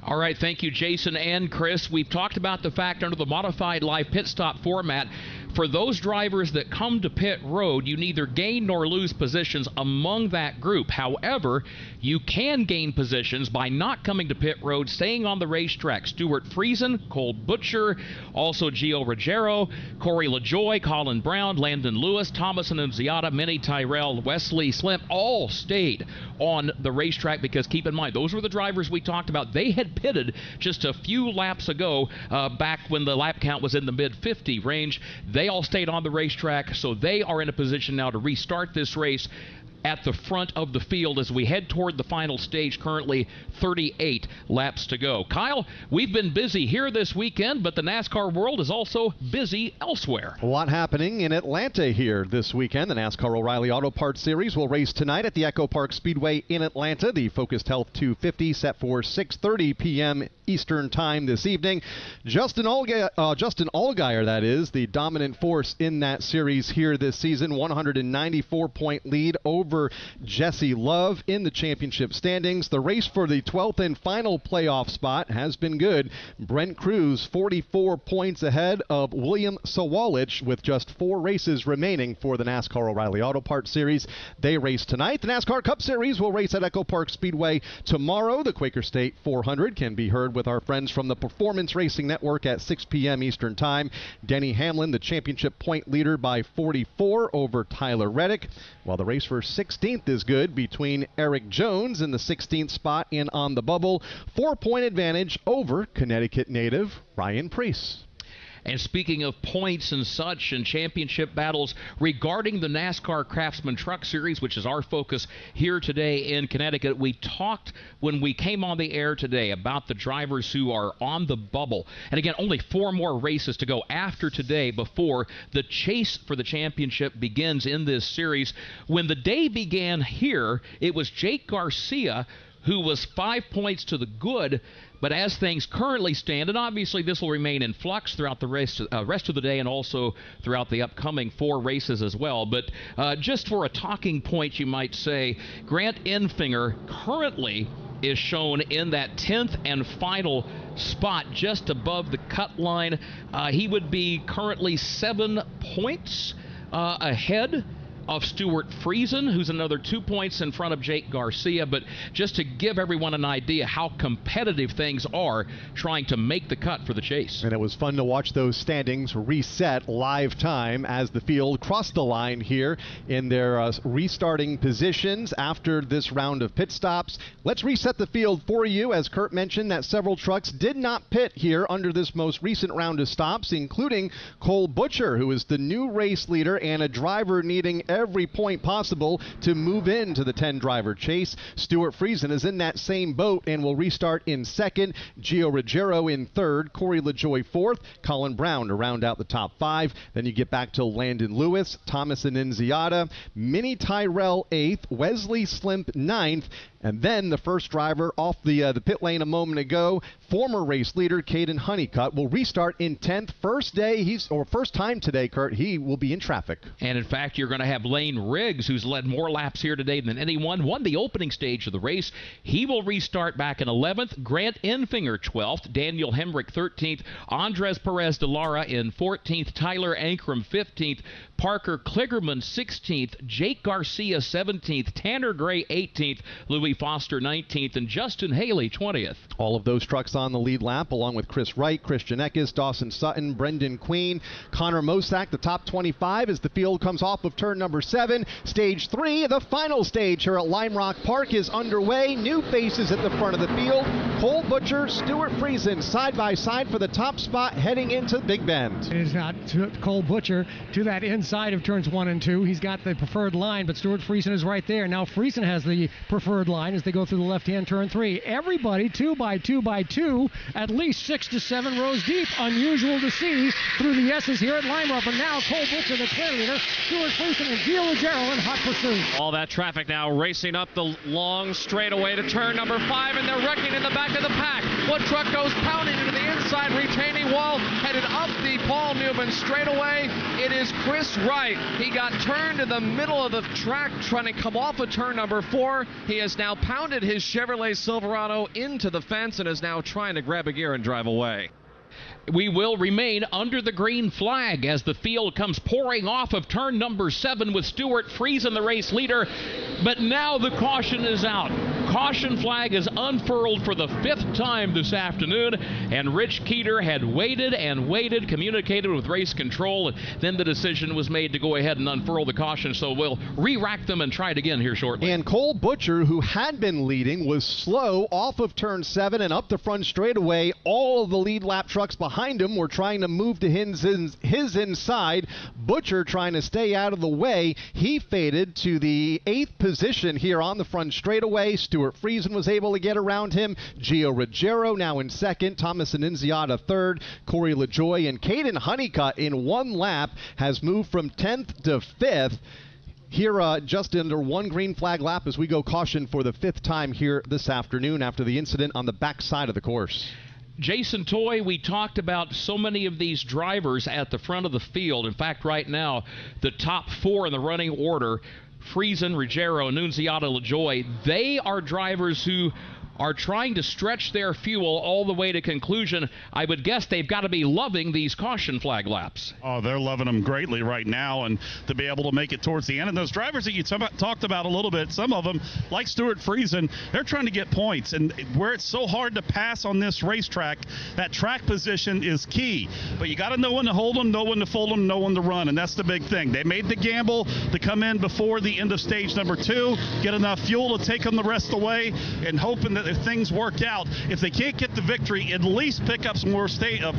All right, thank you, Jason and Chris. We've talked about the fact under the modified live pit stop format, for those drivers that come to pit road, you neither gain nor lose positions among that group. However, you can gain positions by not coming to pit road, staying on the racetrack. Stuart Friesen, Cole Butcher, also Gio Ruggiero, Corey LaJoie, Colin Brown, Landon Lewis, Thomas Annunziata, Minnie Tyrell, Wesley Slimp, all stayed on the racetrack because, keep in mind, those were the drivers we talked about. They had pitted just a few laps ago, back when the lap count was in the mid-50 range. They all stayed on the racetrack, so they are in a position now to restart this race at the front of the field as we head toward the final stage. Currently 38 laps to go. Kyle, we've been busy here this weekend, but the NASCAR world is also busy elsewhere. A lot happening in Atlanta here this weekend. The NASCAR O'Reilly Auto Parts Series will race tonight at the Echo Park Speedway in Atlanta. The Focused Health 250 set for 6:30 p.m. Eastern Time this evening. Justin Allgaier, that is, the dominant force in that series here this season. 194-point lead over Jesse Love in the championship standings. The race for the 12th and final playoff spot has been good. Brent Cruz 44 points ahead of William Sawalich with just 4 races remaining for the NASCAR O'Reilly Auto Parts Series. They race tonight. The NASCAR Cup Series will race at Echo Park Speedway tomorrow. The Quaker State 400 can be heard with our friends from the Performance Racing Network at 6 p.m. Eastern Time. Denny Hamlin, the championship point leader by 44 over Tyler Reddick, while the race for 16th is good between Eric Jones in the 16th spot and on the bubble. 4-point advantage over Connecticut native Ryan Preece. And speaking of points and such and championship battles regarding the NASCAR Craftsman Truck Series, which is our focus here today in Connecticut, we talked when we came on the air today about the drivers who are on the bubble. And again, only 4 more races to go after today before the chase for the championship begins in this series. When the day began here, it was Jake Garcia who was 5 points to the good. But as things currently stand, and obviously this will remain in flux throughout the rest of the day and also throughout the upcoming 4 races as well. But just for a talking point, you might say, Grant Enfinger currently is shown in that 10th and final spot just above the cut line. He would be currently 7 points ahead of Stuart Friesen, who's another 2 points in front of Jake Garcia. But just to give everyone an idea how competitive things are trying to make the cut for the chase. And it was fun to watch those standings reset live time as the field crossed the line here in their restarting positions after this round of pit stops. Let's reset the field for you. As Kurt mentioned, that several trucks did not pit here under this most recent round of stops, including Cole Butcher, who is the new race leader and a driver needing every point possible to move into the 10-driver chase. Stuart Friesen is in that same boat and will restart in second. Gio Ruggiero in third. Corey LaJoie fourth. Colin Brown to round out the top 5. Then you get back to Landon Lewis, Thomas Annunziata, Minnie Tyrell 8th, Wesley Slimp 9th, and then the first driver off the pit lane a moment ago, former race leader Caden Honeycutt, will restart in 10th. First time today, Kurt, he will be in traffic. And in fact, you're going to have Lane Riggs, who's led more laps here today than anyone, won the opening stage of the race. He will restart back in 11th. Grant Enfinger 12th. Daniel Hemrick 13th. Andres Perez de Lara in 14th. Tyler Ankrum 15th. Parker Kligerman 16th. Jake Garcia 17th. Tanner Gray 18th. Louis Foster 19th. And Justin Haley 20th. All of those trucks on the lead lap, along with Chris Wright, Christian Eckes, Dawson Sutton, Brendan Queen, Connor Mosack, the top 25 as the field comes off of turn number 7. Stage 3, the final stage here at Lime Rock Park is underway. New faces at the front of the field. Cole Butcher, Stuart Friesen, side by side for the top spot heading into Big Bend. It is not Cole Butcher to that inside of turns 1 and 2. He's got the preferred line, but Stuart Friesen is right there. Now Friesen has the preferred line as they go through the left-hand turn 3. Everybody 2 by 2 by 2, at least 6 to 7 rows deep. Unusual to see through the S's here at Lime Rock. But now Cole Butcher, the clear leader, Stuart Friesen and Gio Ruggiero in hot pursuit. All that traffic now racing up the long straightaway to turn number 5, and they're wrecking in the back of the pack. One truck goes pounding into the inside retaining wall, headed up the Paul Newman straightaway. It is Chris Wright. He got turned in the middle of the track trying to come off of turn number 4. He has now pounded his Chevrolet Silverado into the fence and is now trying to grab a gear and drive away. We will remain under the green flag as the field comes pouring off of turn number 7 with Stuart Friesen, the race leader. But now the caution is out. Caution flag is unfurled for the 5th time this afternoon, and Rich Keeter had waited and waited, communicated with race control, and then the decision was made to go ahead and unfurl the caution. So we'll re-rack them and try it again here shortly. And Cole Butcher, who had been leading, was slow off of turn 7 and up the front straightaway. All of the lead lap trucks behind him were trying to move to his inside. Butcher trying to stay out of the way. He faded to the 8th position here on the front straightaway. Stuart Friesen was able to get around him. Gio Ruggiero now in 2nd. Thomas Annunziata 3rd. Corey LaJoie and Caden Honeycutt in one lap has moved from 10th to 5th. Here, just under one green flag lap as we go caution for the 5th time here this afternoon after the incident on the back side of the course. Jason Toy, we talked about so many of these drivers at the front of the field. In fact, right now, the top 4 in the running order, Friesen, Ruggiero, Annunziata, LaJoie, they are drivers who are trying to stretch their fuel all the way to conclusion. I would guess they've got to be loving these caution flag laps. Oh, they're loving them greatly right now, and to be able to make it towards the end. And those drivers that you talked about a little bit, some of them, like Stuart Friesen, they're trying to get points. And where it's so hard to pass on this racetrack, that track position is key. But you got to know when to hold them, know when to fold them, know when to run, and that's the big thing. They made the gamble to come in before the end of stage number 2, get enough fuel to take them the rest of the way, and hoping that if things work out, if they can't get the victory, at least pick up some more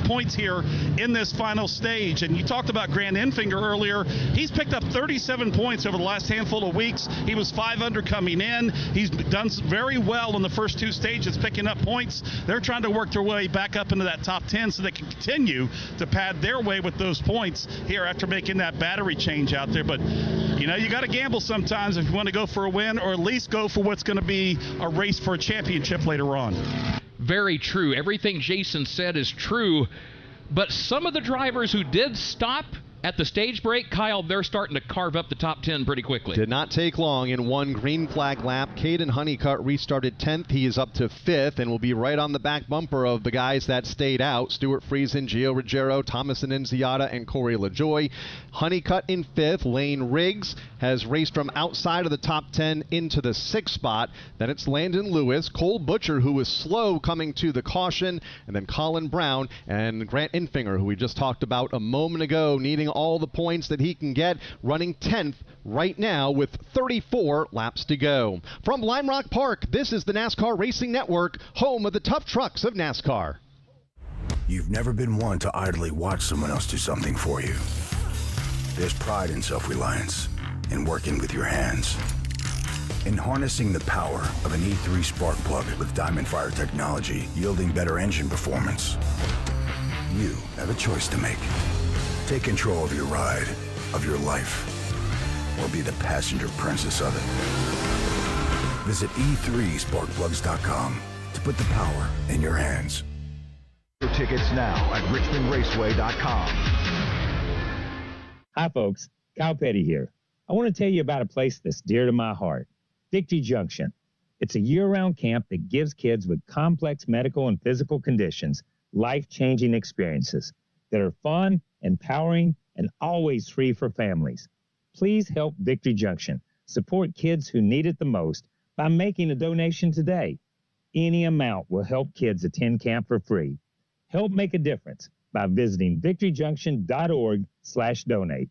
points here in this final stage. And you talked about Grant Enfinger earlier. He's picked up 37 points over the last handful of weeks. He was 5 under coming in. He's done very well in the first 2 stages picking up points. They're trying to work their way back up into that top 10 so they can continue to pad their way with those points here after making that battery change out there. But you know, you got to gamble sometimes if you want to go for a win, or at least go for what's going to be a race for a championship later on. Very true. Everything Jason said is true. But some of the drivers who did stop at the stage break, Kyle, they're starting to carve up the top 10 pretty quickly. Did not take long in one green flag lap. Caden Honeycutt restarted 10th. He is up to 5th and will be right on the back bumper of the guys that stayed out. Stuart Friesen, Gio Ruggiero, Thomas Annunziata, and Corey LaJoie. Honeycutt in 5th. Lane Riggs has raced from outside of the top 10 into the 6th spot. Then it's Landon Lewis, Cole Butcher, who was slow coming to the caution, and then Colin Brown and Grant Enfinger, who we just talked about a moment ago, needing all the points that he can get, running 10th right now with 34 laps to go. From Lime Rock Park, this is the NASCAR Racing Network, home of the tough trucks of NASCAR. You've never been one to idly watch someone else do something for you. There's pride in self-reliance, in working with your hands, in harnessing the power of an E3 spark plug with Diamond Fire technology, yielding better engine performance. You have a choice to make. Take control of your ride, of your life, or be the passenger princess of it. Visit e3sparkplugs.com to put the power in your hands. Your tickets now at richmondraceway.com. Hi, folks. Kyle Petty here. I want to tell you about a place that's dear to my heart, Victory Junction. It's a year-round camp that gives kids with complex medical and physical conditions life-changing experiences that are fun, empowering, and always free for families. Please help Victory Junction support kids who need it the most by making a donation today. Any amount will help kids attend camp for free. Help make a difference by visiting victoryjunction.org/donate.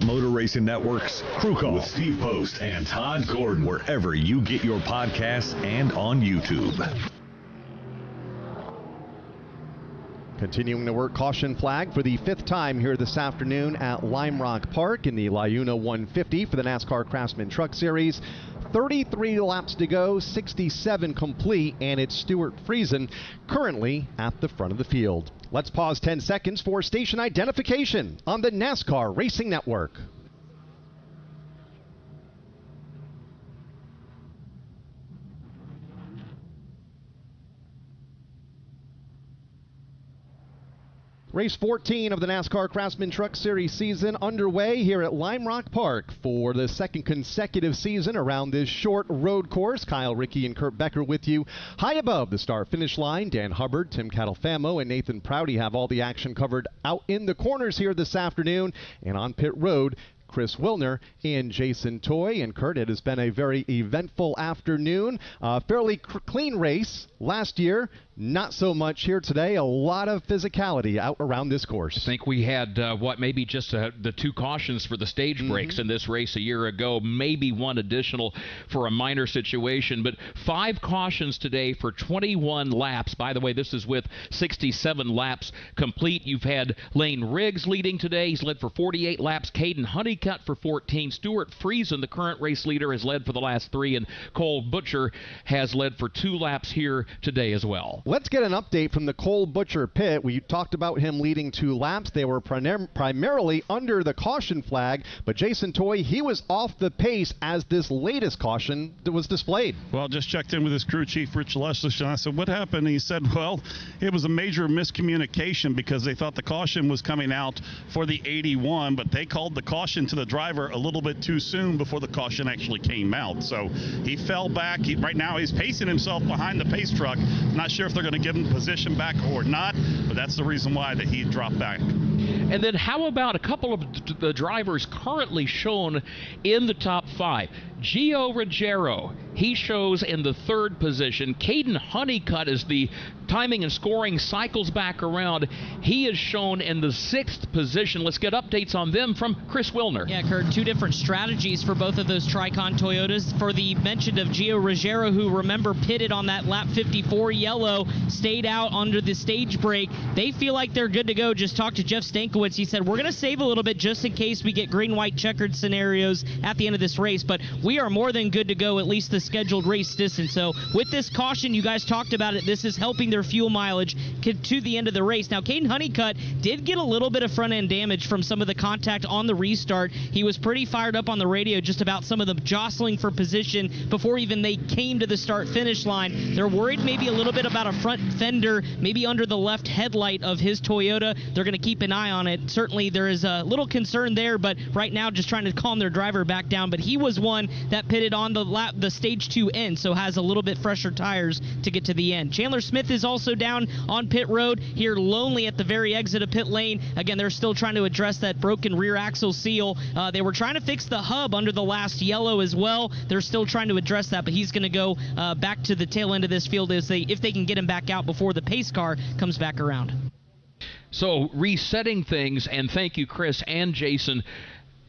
Motor Racing Network's Crew Call with Steve Post and Todd Gordon, wherever you get your podcasts and on YouTube. Continuing to work caution flag for the 5th time here this afternoon at Lime Rock Park in the Liuna 150 for the NASCAR Craftsman Truck Series. 33 laps to go, 67 complete, and it's Stuart Friesen currently at the front of the field. Let's pause 10 seconds for station identification on the NASCAR Racing Network. Race 14 of the NASCAR Craftsman Truck Series season underway here at Lime Rock Park for the 2nd consecutive season around this short road course. Kyle Rickey and Kurt Becker with you. High above the start-finish line, Dan Hubbard, Tim Catalfamo, and Nathan Prouty have all the action covered out in the corners here this afternoon. And on pit road, Chris Wilner and Jason Toy. And Kurt, it has been a very eventful afternoon. Fairly clean race last year. Not so much here today. A lot of physicality out around this course. I think we had, maybe just the 2 cautions for the stage breaks in this race a year ago, maybe 1 additional for a minor situation, but 5 cautions today for 21 laps. By the way, this is with 67 laps complete. You've had Lane Riggs leading today. He's led for 48 laps. Caden Honeycutt for 14. Stuart Friesen, the current race leader, has led for the last 3, and Cole Butcher has led for 2 laps here today as well. Let's get an update from the Cole Butcher pit. We talked about him leading 2 laps. They were primarily under the caution flag, but Jason Toy, he was off the pace as this latest caution was displayed. Well, just checked in with his crew chief, Rich Leslish, and I said, what happened? And he said, well, it was a major miscommunication because they thought the caution was coming out for the 81, but they called the caution to the driver a little bit too soon before the caution actually came out. So he fell back. Right now he's pacing himself behind the pace truck. Not sure if they're going to give him position back or not, but that's the reason why that he dropped back. And then how about a couple of the drivers currently shown in the top 5? Gio Ruggiero, he shows in the 3rd position. Caden Honeycutt, is the timing and scoring cycles back around, he is shown in the 6th position. Let's get updates on them from Chris Wilner. Yeah, Kurt, 2 different strategies for both of those Tricon Toyotas. For the mentioned of Gio Ruggiero, who, remember, pitted on that lap 54 yellow, stayed out under the stage break. They feel like they're good to go. Just talked to Jeff Stankiewicz. He said, we're going to save a little bit just in case we get green-white checkered scenarios at the end of this race, but we are more than good to go, at least the scheduled race distance. So with this caution, you guys talked about it, this is helping their fuel mileage to the end of the race. Now, Caden Honeycutt did get a little bit of front-end damage from some of the contact on the restart. He was pretty fired up on the radio just about some of the jostling for position before even they came to the start-finish line. They're worried maybe a little bit about a front fender, maybe under the left headlight of his Toyota. They're going to keep an eye on it. Certainly there is a little concern there, but right now just trying to calm their driver back down. But he was one that pitted on the stage 2 end, so has a little bit fresher tires to get to the end. Chandler Smith is also down on pit road here, lonely at the very exit of pit lane. Again, they're still trying to address that broken rear axle seal. They were trying to fix the hub under the last yellow as well. They're still trying to address that, but he's going to go back to the tail end of this field if they can get him back out before the pace car comes back around. So resetting things, and thank you, Chris and Jason.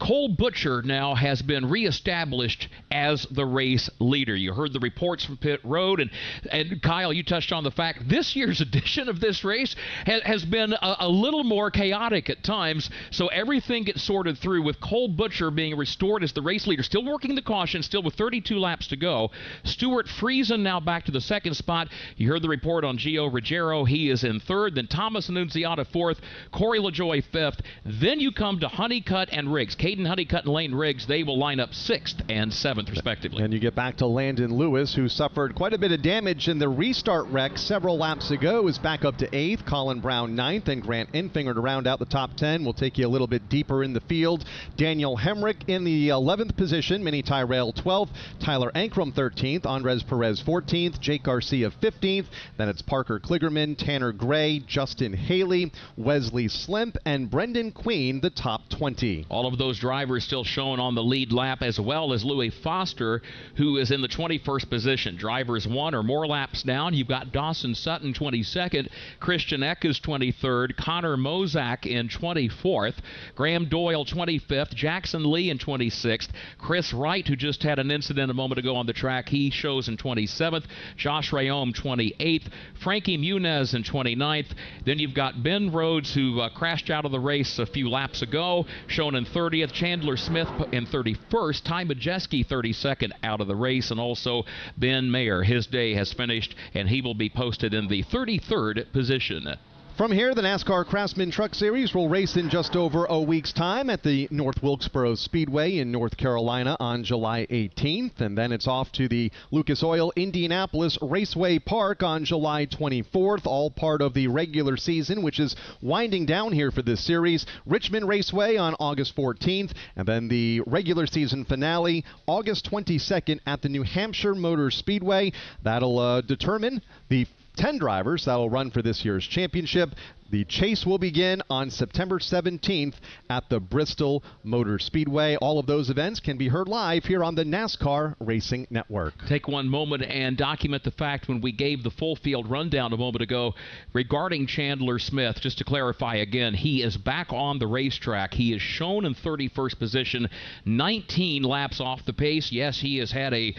Cole Butcher now has been reestablished as the race leader. You heard the reports from pit road, and Kyle, you touched on the fact this year's edition of this race has been a little more chaotic at times, so everything gets sorted through with Cole Butcher being restored as the race leader, still working the caution, still with 32 laps to go. Stuart Friesen now back to the 2nd spot. You heard the report on Gio Ruggiero. He is in 3rd. Then Thomas Annunziata 4th. Corey LaJoie 5th. Then you come to Honeycutt and Riggs. Caden Honeycutt and Lane Riggs, they will line up 6th and 7th, respectively. And you get back to Landon Lewis, who suffered quite a bit of damage in the restart wreck several laps ago, is back up to 8th. Colin Brown 9th, and Grant Enfinger to round out the top 10. We'll take you a little bit deeper in the field. Daniel Hemrick in the 11th position. Minnie Tyrell 12th. Tyler Ankrum 13th. Andres Perez 14th. Jake Garcia 15th. Then it's Parker Kligerman, Tanner Gray, Justin Haley, Wesley Slimp, and Brendan Queen, the top 20. All of those those drivers still shown on the lead lap, as well as Louis Foster, who is in the 21st position. Drivers 1 or more laps down. You've got Dawson Sutton 22nd, Christian Eck is 23rd, Connor Mozak in 24th, Graham Doyle 25th, Jackson Lee in 26th, Chris Wright, who just had an incident a moment ago on the track, he shows in 27th, Josh Rayome 28th, Frankie Muniz in 29th. Then you've got Ben Rhodes, who crashed out of the race a few laps ago, shown in 30th, Chandler Smith in 31st, Ty Majeski 32nd out of the race, and also Ben Mayer. His day has finished, and he will be posted in the 33rd position. From here, the NASCAR Craftsman Truck Series will race in just over a week's time at the North Wilkesboro Speedway in North Carolina on July 18th. And then it's off to the Lucas Oil Indianapolis Raceway Park on July 24th, all part of the regular season, which is winding down here for this series. Richmond Raceway on August 14th, and then the regular season finale August 22nd at the New Hampshire Motor Speedway. That'll determine the 10 drivers that will run for this year's championship. The chase will begin on September 17th at the Bristol Motor Speedway. All of those events can be heard live here on the NASCAR Racing Network. Take one moment and document the fact when we gave the full field rundown a moment ago regarding Chandler Smith. Just to clarify again, he is back on the racetrack. He is shown in 31st position, 19 laps off the pace. Yes, he has had a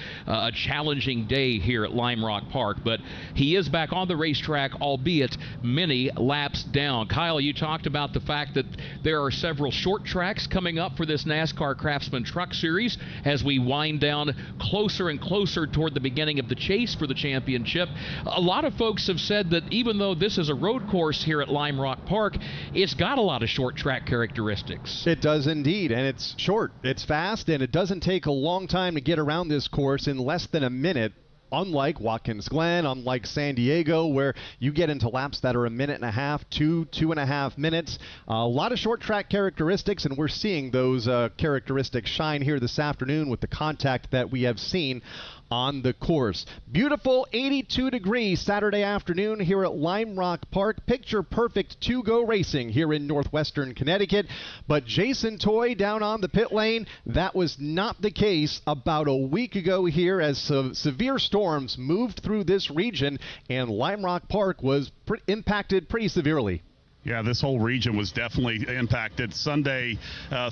challenging day here at Lime Rock Park, but he is back on the racetrack, albeit many laps down. Kyle, you talked about the fact that there are several short tracks coming up for this NASCAR Craftsman Truck Series as we wind down closer and closer toward the beginning of the chase for the championship. A lot of folks have said that even though this is a road course here at Lime Rock Park, it's got a lot of short track characteristics. It does indeed, and it's short, it's fast, and it doesn't take a long time to get around this course in less than a minute. Unlike Watkins Glen, unlike San Diego, where you get into laps that are a minute and a half, 2.5 minutes. A lot of short track characteristics, and we're seeing those characteristics shine here this afternoon with the contact that we have seen on the course. Beautiful 82 degrees Saturday afternoon here at Lime Rock Park. Picture perfect to-go racing here in northwestern Connecticut. But Jason Toy down on the pit lane, that was not the case about a week ago here as severe storms moved through this region, and Lime Rock Park was impacted pretty severely. Yeah, this whole region was definitely impacted. Sunday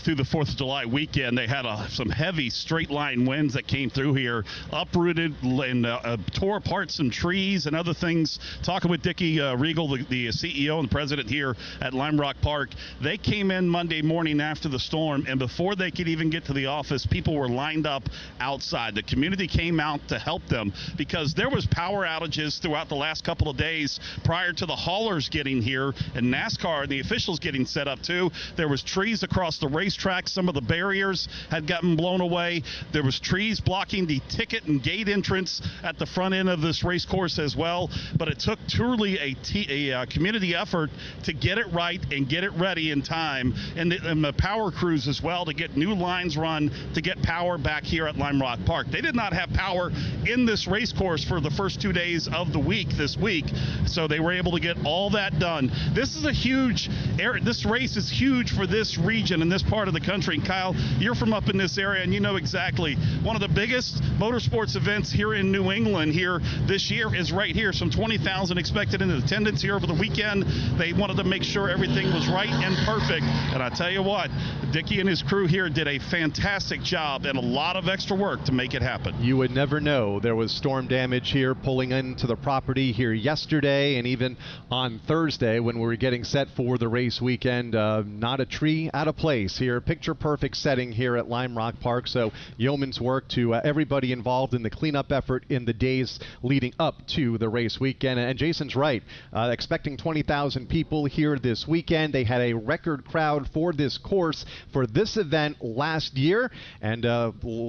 through the 4th of July weekend, they had some heavy straight-line winds that came through here, uprooted and tore apart some trees and other things. Talking with Dickie Regal, the CEO and president here at Lime Rock Park, they came in Monday morning after the storm, and before they could even get to the office, people were lined up outside. The community came out to help them because there was power outages throughout the last couple of days prior to the haulers getting here, and NASCAR and the officials getting set up too. There was trees across the racetrack. Some of the barriers had gotten blown away. There was trees blocking the ticket and gate entrance at the front end of this race course as well. But it took truly a community effort to get it right and get it ready in time, and the power crews as well to get new lines run to get power back here at Lime Rock Park. They did not have power in this race course for the first 2 days of the week this week, so they were able to get all that done. This is this race is huge for this region and this part of the country. And Kyle, you're from up in this area, and you know exactly. One of the biggest motorsports events here in New England here this year is right here. Some 20,000 expected in attendance here over the weekend. They wanted to make sure everything was right and perfect. And I tell you what, Dickie and his crew here did a fantastic job and a lot of extra work to make it happen. You would never know. There was storm damage here pulling into the property here yesterday and even on Thursday when we were getting set for the race weekend. Not a tree out of place here. Picture perfect setting here at Lime Rock Park. So yeoman's work to everybody involved in the cleanup effort in the days leading up to the race weekend. And Jason's right. Expecting 20,000 people here this weekend. They had a record crowd for this course for this event last year. And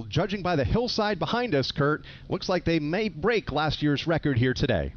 judging by the hillside behind us, Kurt, looks like they may break last year's record here today.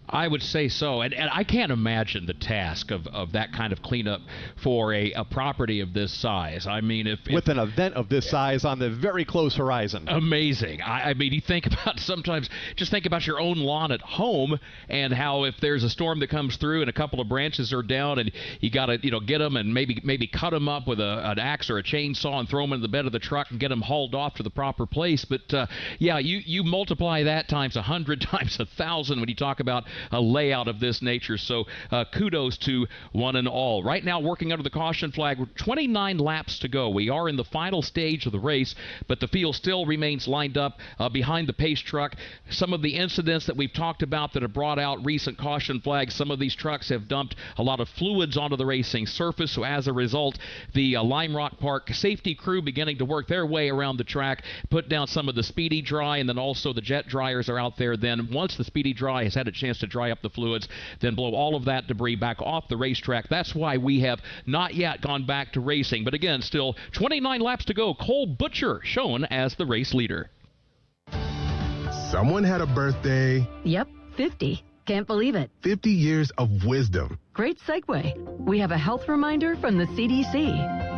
I would say so, and I can't imagine the task of that kind of cleanup for a property of this size. I mean, if an event of this size on the very close horizon. Amazing. I mean, you think about sometimes, just think about your own lawn at home and how if there's a storm that comes through and a couple of branches are down and you got to get them and maybe cut them up with an axe or a chainsaw and throw them in the bed of the truck and get them hauled off to the proper place. But yeah, you multiply that times 100 times 1,000 when you talk about a layout of this nature. So kudos to one and all. Right now, working under the caution flag, 29 laps to go. We are in the final stage of the race, but the field still remains lined up behind the pace truck. Some of the incidents that we've talked about that have brought out recent caution flags, some of these trucks have dumped a lot of fluids onto the racing surface. So as a result, the Lime Rock Park safety crew beginning to work their way around the track, put down some of the speedy dry, and then also the jet dryers are out there. Then once the speedy dry has had a chance to dry up the fluids, then blow all of that debris back off the racetrack. That's why we have not yet gone back to racing. But again, still 29 laps to go. Cole Butcher shown as the race leader. Someone had a birthday. Yep, 50. Can't believe it. 50 years of wisdom. Great segue. We have a health reminder from the CDC.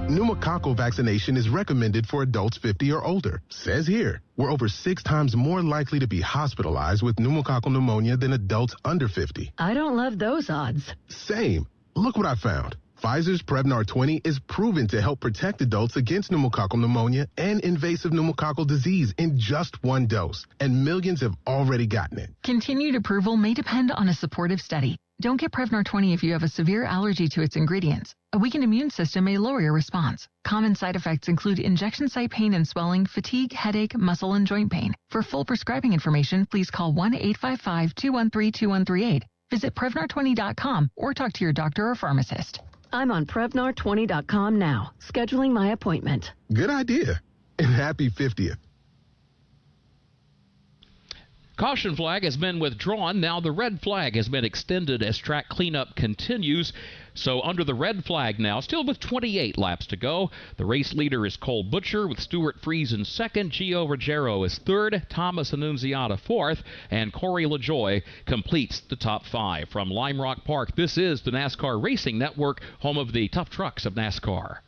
Pneumococcal vaccination is recommended for adults 50 or older. Says here, we're over 6 times more likely to be hospitalized with pneumococcal pneumonia than adults under 50. I don't love those odds. Same. Look what I found. Pfizer's Prevnar 20 is proven to help protect adults against pneumococcal pneumonia and invasive pneumococcal disease in just 1 dose, and millions have already gotten it. Continued approval may depend on a supportive study. Don't get Prevnar 20 if you have a severe allergy to its ingredients. A weakened immune system may lower your response. Common side effects include injection site pain and swelling, fatigue, headache, muscle and joint pain. For full prescribing information, please call 1-855-213-2138. Visit Prevnar20.com or talk to your doctor or pharmacist. I'm on Prevnar20.com now, scheduling my appointment. Good idea. And happy 50th. Caution flag has been withdrawn. Now the red flag has been extended as track cleanup continues. So under the red flag now, still with 28 laps to go. The race leader is Cole Butcher with Stuart Fries in second. Gio Ruggiero is third. Thomas Annunziata fourth. And Corey LaJoie completes the top 5. From Lime Rock Park, this is the NASCAR Racing Network, home of the tough trucks of NASCAR.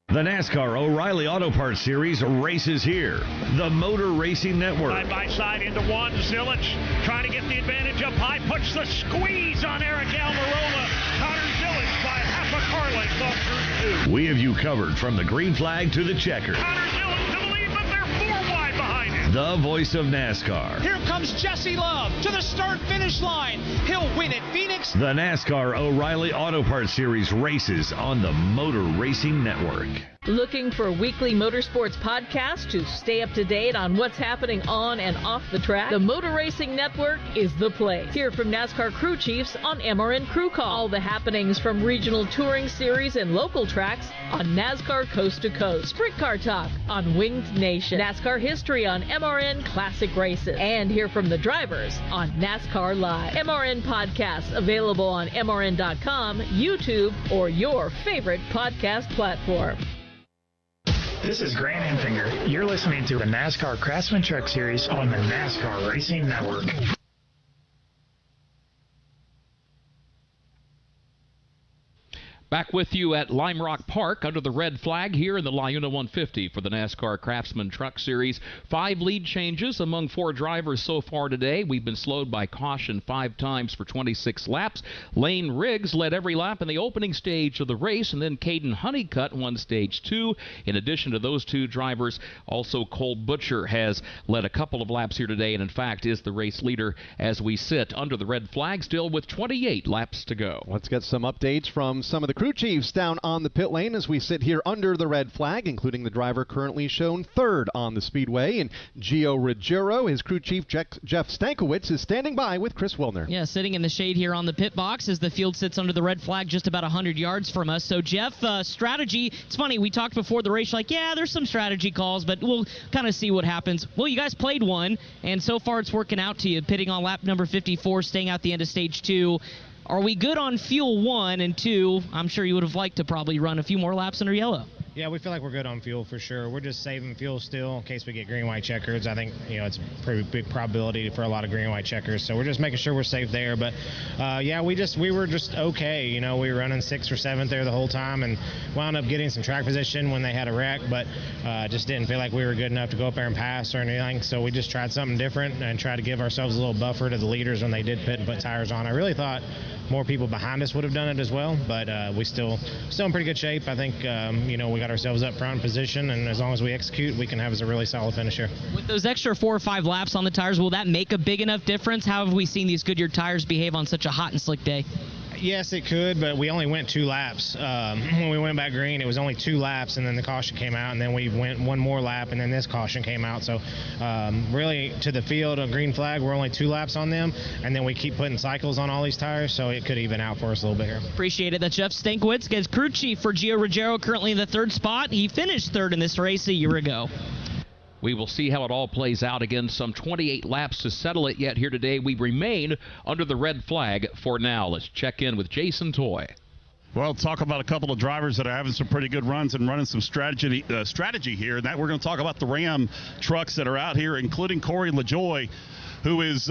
The NASCAR O'Reilly Auto Parts Series races here. The Motor Racing Network. Side by side into one. Zilich trying to get the advantage up high. Puts the squeeze on Eric Almirola. Connor Zilich by half a car length off through 2. We have you covered from the green flag to the checker. Connor Zilich to the lead, but they're 4 wide behind him. The voice of NASCAR. Here comes Jesse Love to the start-finish line. He'll win at Phoenix. The NASCAR O'Reilly Auto Parts Series races on the Motor Racing Network. Looking for a weekly motorsports podcast to stay up to date on what's happening on and off the track? The Motor Racing Network is the place. Hear from NASCAR crew chiefs on MRN Crew Call. All the happenings from regional touring series and local tracks on NASCAR Coast to Coast. Sprint Car Talk on Winged Nation. NASCAR history on MRN Classic Races. And hear from the drivers on NASCAR Live. MRN podcasts available on MRN.com, YouTube, or your favorite podcast platform. This is Grant Enfinger. You're listening to the NASCAR Craftsman Truck Series on the NASCAR Racing Network. Back with you at Lime Rock Park under the red flag here in the Liuna 150 for the NASCAR Craftsman Truck Series. 5 lead changes among 4 drivers so far today. We've been slowed by caution 5 times for 26 laps. Lane Riggs led every lap in the opening stage of the race, and then Caden Honeycutt won stage 2. In addition to those 2 drivers, also Cole Butcher has led a couple of laps here today, and in fact is the race leader as we sit under the red flag still with 28 laps to go. Let's get some updates from some of the crew chiefs down on the pit lane as we sit here under the red flag, including the driver currently shown third on the speedway. And Gio Ruggiero, his crew chief Jeff Stankiewicz, is standing by with Chris Wilner. Yeah, sitting in the shade here on the pit box as the field sits under the red flag just about 100 yards from us. So, Jeff, strategy, it's funny, we talked before the race, like, yeah, there's some strategy calls, but we'll kind of see what happens. Well, you guys played one, and so far it's working out to you, pitting on lap number 54, staying out the end of stage 2. Are we good on fuel 1 and 2? I'm sure you would have liked to probably run a few more laps under yellow. Yeah, we feel like we're good on fuel for sure. We're just saving fuel still in case we get green-white checkers. I think, it's a pretty big probability for a lot of green-white checkers, so we're just making sure we're safe there. But, yeah, we were just okay. We were running 6th or 7th there the whole time and wound up getting some track position when they had a wreck, but just didn't feel like we were good enough to go up there and pass or anything. So we just tried something different and tried to give ourselves a little buffer to the leaders when they did pit and put tires on. I really thought more people behind us would have done it as well, but we still in pretty good shape. I think, we got ourselves up front in position, and as long as we execute, we can have a really solid finish here. With those extra 4 or 5 laps on the tires, will that make a big enough difference? How have we seen these Goodyear tires behave on such a hot and slick day? Yes, it could, but we only went 2 laps. When we went back green, it was only 2 laps, and then the caution came out, and then we went 1 more lap, and then this caution came out. So really, to the field, a green flag, we're only 2 laps on them, and then we keep putting cycles on all these tires, so it could even out for us a little bit here. Appreciate it. That's Jeff Stankiewicz, gets crew chief for Gio Ruggiero, currently in the 3rd spot. He finished 3rd in this race a year ago. We will see how it all plays out. Again, some 28 laps to settle it yet here today. We remain under the red flag for now. Let's check in with Jason Toy. Well, talk about a couple of drivers that are having some pretty good runs and running some strategy here. And that we're going to talk about the Ram trucks that are out here, including Corey LaJoie, who is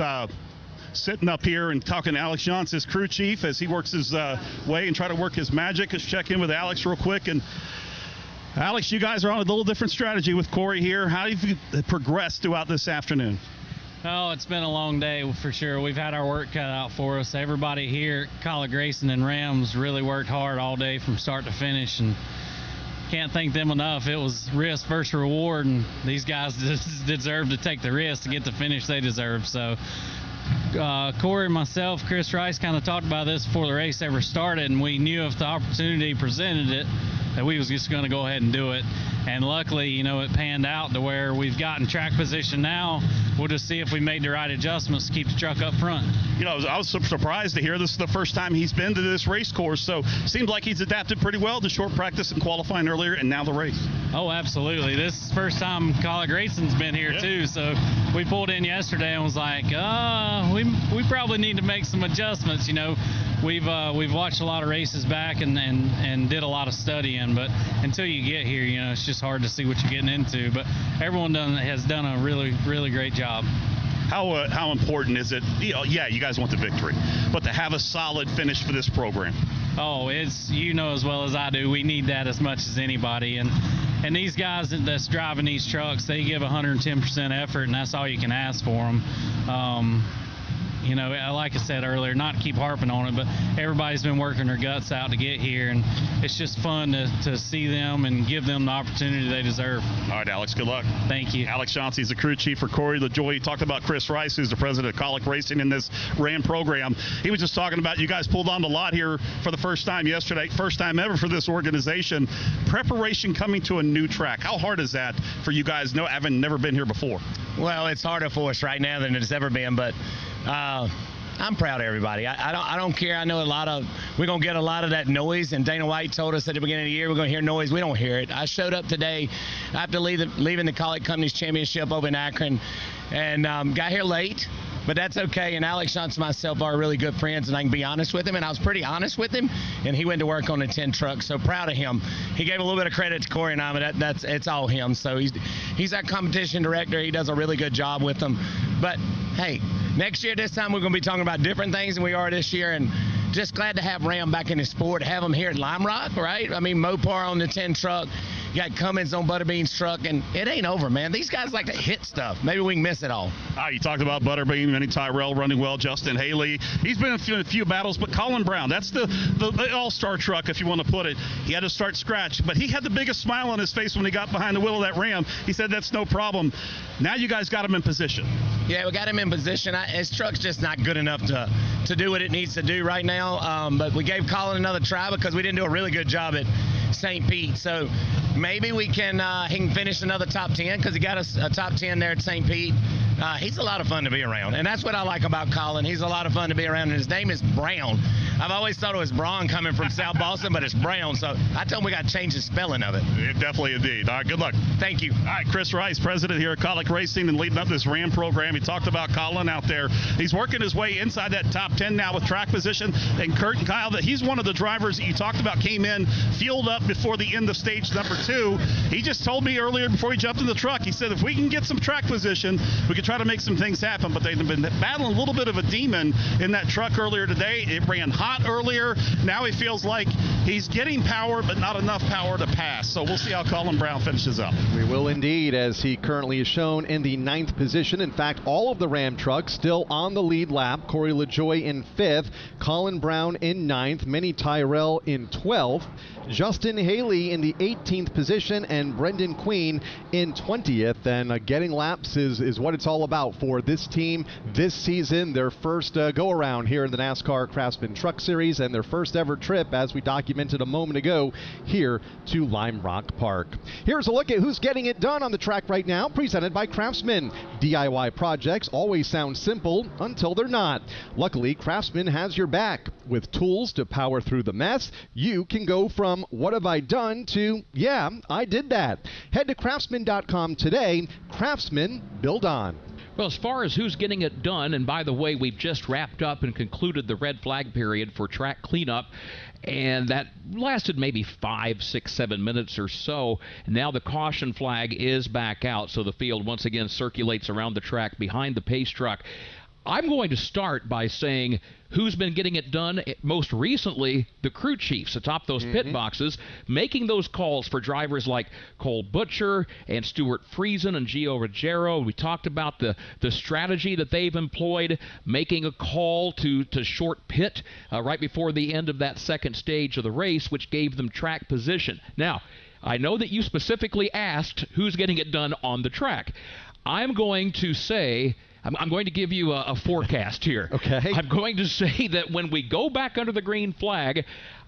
sitting up here and talking to Alex Johnson, his crew chief, as he works his way and try to work his magic. Let's check in with Alex real quick. And Alex, you guys are on a little different strategy with Corey here. How have you progressed throughout this afternoon? Oh, it's been a long day for sure. We've had our work cut out for us. Everybody here at College Racing and Rams really worked hard all day from start to finish, and can't thank them enough. It was risk versus reward, and these guys deserve to take the risk to get the finish they deserve. So Corey, myself, Chris Rice kind of talked about this before the race ever started, and we knew if the opportunity presented it that we was just going to go ahead and do it. And luckily, it panned out to where we've gotten track position now. We'll just see if we made the right adjustments to keep the truck up front. I was surprised to hear this is the first time he's been to this race course, so seems like he's adapted pretty well to short practice and qualifying earlier, and now the race. Oh, absolutely. This is the first time College Racing's been here, too, so we pulled in yesterday and was like, we probably need to make some adjustments. We've watched a lot of races back and did a lot of studying, but until you get here, it's just hard to see what you're getting into. But everyone has done a really, really great job. How important is it? You guys want the victory, but to have a solid finish for this program. Oh, it's as well as I do. We need that as much as anybody, and these guys that's driving these trucks, they give 110% effort, and that's all you can ask for them. Like I said earlier, not to keep harping on it, but everybody's been working their guts out to get here, and it's just fun to see them and give them the opportunity they deserve. All right, Alex, good luck. Thank you. Alex Johnson is the crew chief for Corey LaJoie. He talked about Chris Rice, who's the president of Colic Racing in this Ram program. He was just talking about you guys pulled on the lot here for the first time yesterday, first time ever for this organization. Preparation coming to a new track. How hard is that for you guys, having never been here before? Well, it's harder for us right now than it's ever been, but I'm proud of everybody. I don't care. I know we're going to get a lot of that noise, and Dana White told us at the beginning of the year we're going to hear noise. We don't hear it. I showed up today after leaving the College Companies Championship over in Akron, and got here late, but that's okay. And Alex Johnson and myself are really good friends, and I can be honest with him, and I was pretty honest with him, and he went to work on the 10 truck, so proud of him. He gave a little bit of credit to Corey and I, but it's all him. So he's our competition director. He does a really good job with them. But, hey, next year, this time, we're going to be talking about different things than we are this year, and just glad to have Ram back in the sport, have them here at Lime Rock, right? I mean, Mopar on the 10 truck, you got Cummins on Butterbean's truck, and it ain't over, man. These guys like to hit stuff. Maybe we can miss it all. You talked about Butterbean, Vinny Tyrell running well, Justin Haley. He's been in a few battles, but Colin Brown, that's the all-star truck, if you want to put it. He had to start scratch, but he had the biggest smile on his face when he got behind the wheel of that Ram. He said that's no problem. Now you guys got him in position. Yeah, we got him in position. His truck's just not good enough to do what it needs to do right now, but we gave Colin another try because we didn't do a really good job at St. Pete. So maybe he can finish another top 10 because he got a top 10 there at St. Pete. He's a lot of fun to be around, and that's what I like about Colin. He's a lot of fun to be around, and his name is Brown. I've always thought it was Braun coming from South Boston, but it's Brown. So I told him we got to change the spelling of it. Definitely, indeed. All right, good luck. Thank you. All right, Chris Rice, president here at Colic Racing and leading up this Ram program. He talked about Colin out there. He's working his way inside that top 10 now with track position. And Kurt and Kyle, that he's one of the drivers that you talked about came in, fueled up before the end of stage number 2. He just told me earlier before he jumped in the truck, he said if we can get some track position, we could try to make some things happen. But they've been battling a little bit of a demon in that truck earlier today. It ran hot earlier. Now he feels like he's getting power, but not enough power to pass. So we'll see how Colin Brown finishes up. We will indeed, as he currently is shown in the 9th position. In fact, all of the Ram trucks still on the lead lap. Corey LaJoie in 5th, Colin Brown in 9th, Minnie Tyrell in 12th, Justin Haley in the 18th position, and Brendan Queen in 20th. And getting laps is what it's all about for this team this season. Their first go-around here in the NASCAR Craftsman Truck Series and their first ever trip, as we documented a moment ago, here to Lime Rock Park. Here's a look at who's getting it done on the track right now, presented by Craftsman. DIY projects always sound simple until they're not. Luckily, Craftsman has your back. With tools to power through the mess, you can go from what have I done to, yeah, I did that. Head to craftsman.com today. Craftsman, build on. Well, as far as who's getting it done, and by the way, we've just wrapped up and concluded the red flag period for track cleanup, and that lasted maybe 5, 6, 7 minutes or so. Now the caution flag is back out, so the field once again circulates around the track behind the pace truck. I'm going to start by saying who's been getting it done. Most recently, the crew chiefs atop those pit boxes, making those calls for drivers like Cole Butcher and Stuart Friesen and Gio Ruggiero. We talked about the strategy that they've employed, making a call to short pit right before the end of that second stage of the race, which gave them track position. Now, I know that you specifically asked who's getting it done on the track. I'm going to say... I'm going to give you a forecast here. Okay. I'm going to say that when we go back under the green flag,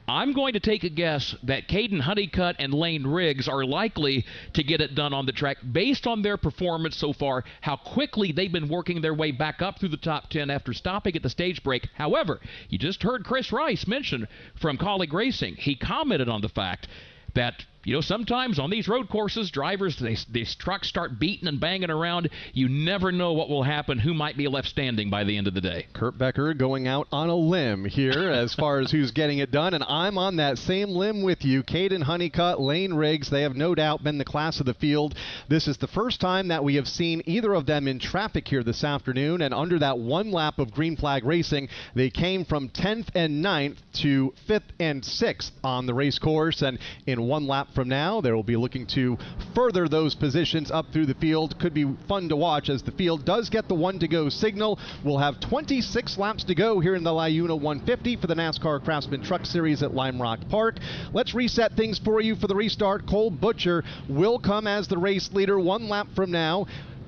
I'm going to take a guess that Caden Honeycutt and Lane Riggs are likely to get it done on the track based on their performance so far, how quickly they've been working their way back up through the top 10 after stopping at the stage break. However, you just heard Chris Rice mention from Colic Racing. He commented on the fact that, you know, sometimes on these road courses, drivers, these trucks start beating and banging around. You never know what will happen, who might be left standing by the end of the day. Kurt Becker going out on a limb here as far as who's getting it done, and I'm on that same limb with you. Caden Honeycutt, Lane Riggs, they have no doubt been the class of the field. This is the first time that we have seen either of them in traffic here this afternoon, and under that one lap of green flag racing, they came from 10th and 9th to 5th and 6th on the race course, and in one lap from now, they will be looking to further those positions up through the field. Could be fun to watch as the field does get the 1-to-go signal. We'll have 26 laps to go here in the Liuna 150 for the NASCAR Craftsman Truck Series at Lime Rock Park. Let's reset things for you for the restart. Cole Butcher will come as the race leader 1 lap from now.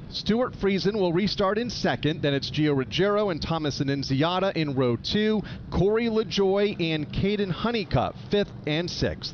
Stuart Friesen will restart in 2nd. Then it's Gio Ruggiero and Thomas Annunziata in row 2. Corey LaJoie and Caden Honeycutt 5th and 6th.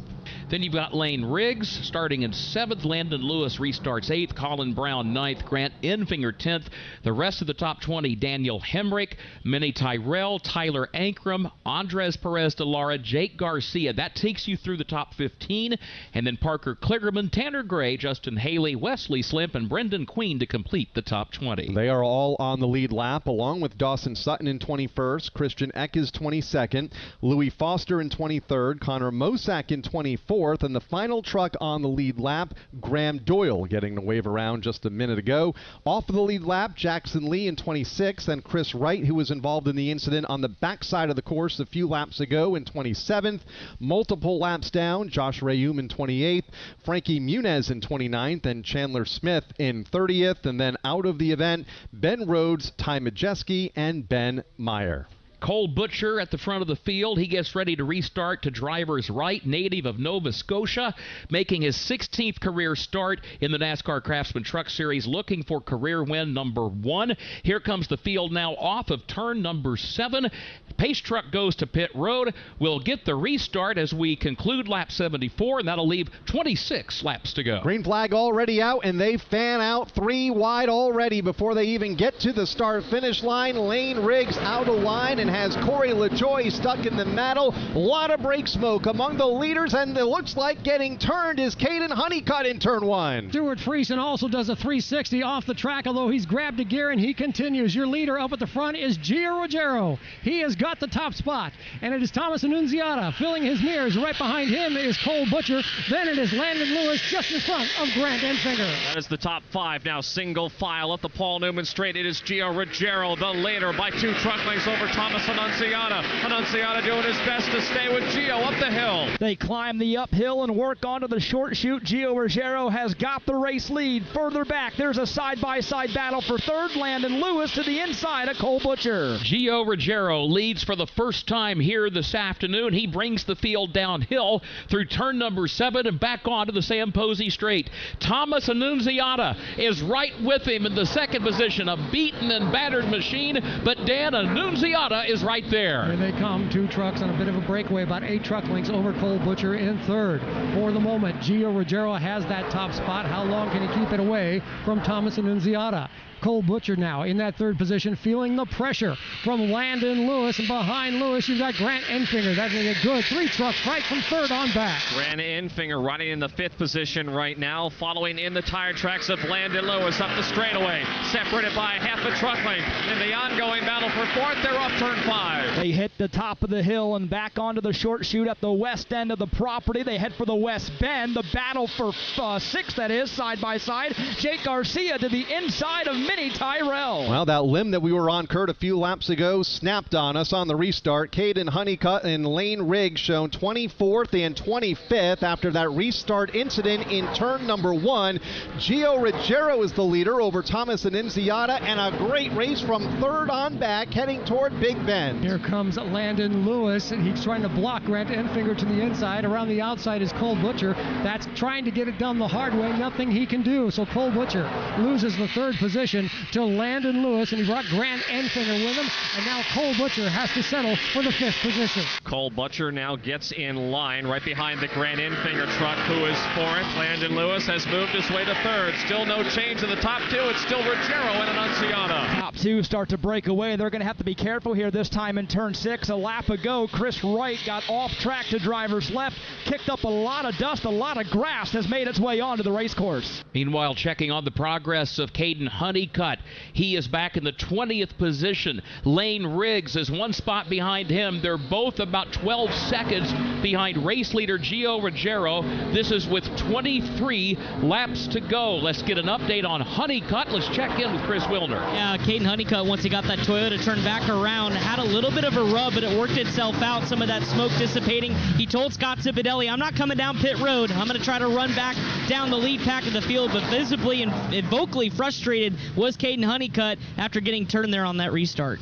Then you've got Lane Riggs starting in 7th. Landon Lewis restarts 8th. Colin Brown 9th. Grant Enfinger 10th. The rest of the top 20, Daniel Hemrick, Minnie Tyrell, Tyler Ankrum, Andres Perez de Lara, Jake Garcia. That takes you through the top 15. And then Parker Kligerman, Tanner Gray, Justin Haley, Wesley Slimp, and Brendan Queen to complete the top 20. They are all on the lead lap, along with Dawson Sutton in 21st. Christian Eck is 22nd. Louis Foster in 23rd. Connor Mosack in 24th. And the final truck on the lead lap, Graham Doyle, getting the wave around just a minute ago. Off of the lead lap, Jackson Lee in 26th, and Chris Wright, who was involved in the incident on the backside of the course a few laps ago, in 27th. Multiple laps down, Josh Rayum in 28th, Frankie Muniz in 29th, and Chandler Smith in 30th. And then out of the event, Ben Rhodes, Ty Majeski, and Ben Meyer. Cole Butcher at the front of the field. He gets ready to restart to driver's right, native of Nova Scotia, making his 16th career start in the NASCAR Craftsman Truck Series, looking for career win number 1. Here comes the field now off of turn number 7. Pace truck goes to pit road. We'll get the restart as we conclude lap 74, and that'll leave 26 laps to go. Green flag already out, and they fan out 3 wide already before they even get to the start-finish line. Lane Riggs out of line and has Corey LaJoie stuck in the metal. A lot of brake smoke among the leaders, and it looks like getting turned is Caden Honeycutt in turn 1. Stuart Friesen also does a 360 off the track, although he's grabbed a gear and he continues. Your leader up at the front is Gio Ruggiero. He has got the top spot, and it is Thomas Annunziata filling his mirrors. Right behind him is Cole Butcher. Then it is Landon Lewis just in front of Grant Enfinger. That is the top 5 now, single file up the Paul Newman straight. It is Gio Ruggiero, the leader, by 2 truck lengths over Thomas Annunziata. Annunziata doing his best to stay with Gio up the hill. They climb the uphill and work onto the short chute. Gio Ruggiero has got the race lead. Further back, there's a side-by-side battle for third. Landon Lewis to the inside of Cole Butcher. Gio Ruggiero leads for the first time here this afternoon. He brings the field downhill through turn number 7 and back onto the Sam Posey straight. Thomas Annunziata is right with him in the second position, a beaten and battered machine, but Dan Annunziata is right there. Here they come, 2 trucks on a bit of a breakaway, about 8 truck lengths over Cole Butcher in third. For the moment, Gio Ruggiero has that top spot. How long can he keep it away from Thomas Annunziata? Cole Butcher now in that third position, feeling the pressure from Landon Lewis. And behind Lewis, you've got Grant Enfinger. That's a good 3 trucks right from third on back. Grant Enfinger riding in the 5th position right now, following in the tire tracks of Landon Lewis up the straightaway, separated by half a truck length. In the ongoing battle for 4th, they're off turn 5. They hit the top of the hill and back onto the short chute at the west end of the property. They head for the west bend. The battle for 6th, that is, side by side. Jake Garcia to the inside of Minnie Tyrell. Well, that limb that we were on, Kurt, a few laps ago snapped on us on the restart. Caden Honeycutt and Lane Riggs shown 24th and 25th after that restart incident in turn number 1. Gio Ruggiero is the leader over Thomas Annunziata, and a great race from third on back heading toward Big Bend. Here comes Landon Lewis, and he's trying to block Grant Enfinger to the inside. Around the outside is Cole Butcher. That's trying to get it done the hard way. Nothing he can do. So Cole Butcher loses the third position to Landon Lewis, and he brought Grant Enfinger with him, and now Cole Butcher has to settle for the 5th position. Cole Butcher now gets in line right behind the Grant Enfinger truck, who is 4th. Landon Lewis has moved his way to 3rd. Still no change in the top 2. It's still Ruggiero and Annunziata. Top 2 start to break away. They're going to have to be careful here this time in turn 6. A lap ago, Chris Wright got off track to driver's left, kicked up a lot of dust, a lot of grass has made its way onto the race course. Meanwhile, checking on the progress of Caden Honeycutt. He is back in the 20th position. Lane Riggs is 1 spot behind him. They're both about 12 seconds behind race leader Gio Ruggiero. This is with 23 laps to go. Let's get an update on Honeycutt. Let's check in with Chris Wilner. Yeah, Caden Honeycutt, once he got that Toyota turned back around, had a little bit of a rub, but it worked itself out. Some of that smoke dissipating. He told Scott Zipadelli, I'm not coming down pit road. I'm going to try to run back down the lead pack of the field, but visibly and vocally frustrated was Caden Honeycutt after getting turned there on that restart.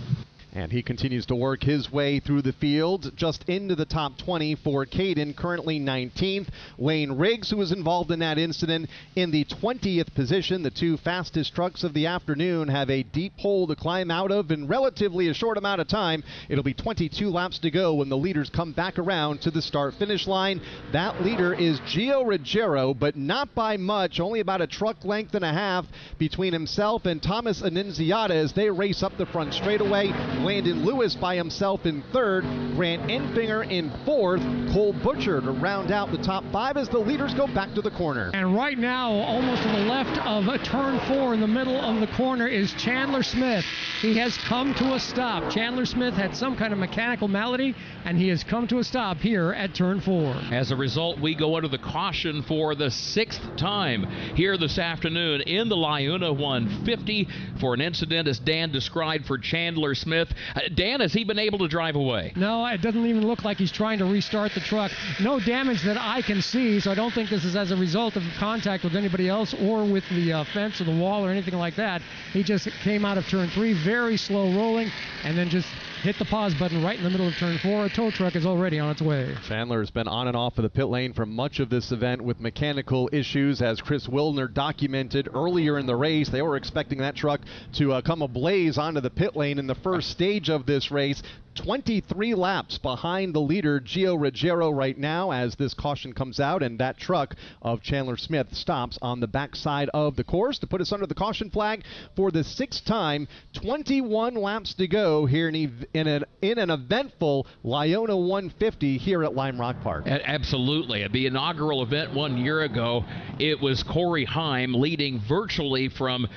And he continues to work his way through the field, just into the top 20 for Caden, currently 19th. Lane Riggs, who was involved in that incident, in the 20th position. The 2 fastest trucks of the afternoon have a deep hole to climb out of in relatively a short amount of time. It'll be 22 laps to go when the leaders come back around to the start-finish line. That leader is Gio Ruggiero, but not by much, only about a truck length and a half between himself and Thomas Annunziata as they race up the front straightaway. Landon Lewis by himself in 3rd, Grant Enfinger in 4th, Cole Butcher to round out the top 5 as the leaders go back to the corner. And right now, almost to the left of turn 4 in the middle of the corner is Chandler Smith. He has come to a stop. Chandler Smith had some kind of mechanical malady, and he has come to a stop here at turn 4. As a result, we go under the caution for the 6th time here this afternoon in the Liuna 150 for an incident, as Dan described, for Chandler Smith. Dan, has he been able to drive away? No, it doesn't even look like he's trying to restart the truck. No damage that I can see, so I don't think this is as a result of contact with anybody else or with the fence or the wall or anything like that. He just came out of turn 3, very slow rolling, and then just hit the pause button right in the middle of turn 4. A tow truck is already on its way. Chandler has been on and off of the pit lane for much of this event with mechanical issues, as Chris Wilner documented earlier in the race. They were expecting that truck to come ablaze onto the pit lane in the first stage of this race. 23 laps behind the leader, Gio Ruggiero, right now as this caution comes out, and that truck of Chandler Smith stops on the backside of the course to put us under the caution flag for the 6th time. 21 laps to go here in an eventful Liona 150 here at Lime Rock Park. Absolutely. At the inaugural event 1 year ago, it was Corey Heim leading virtually from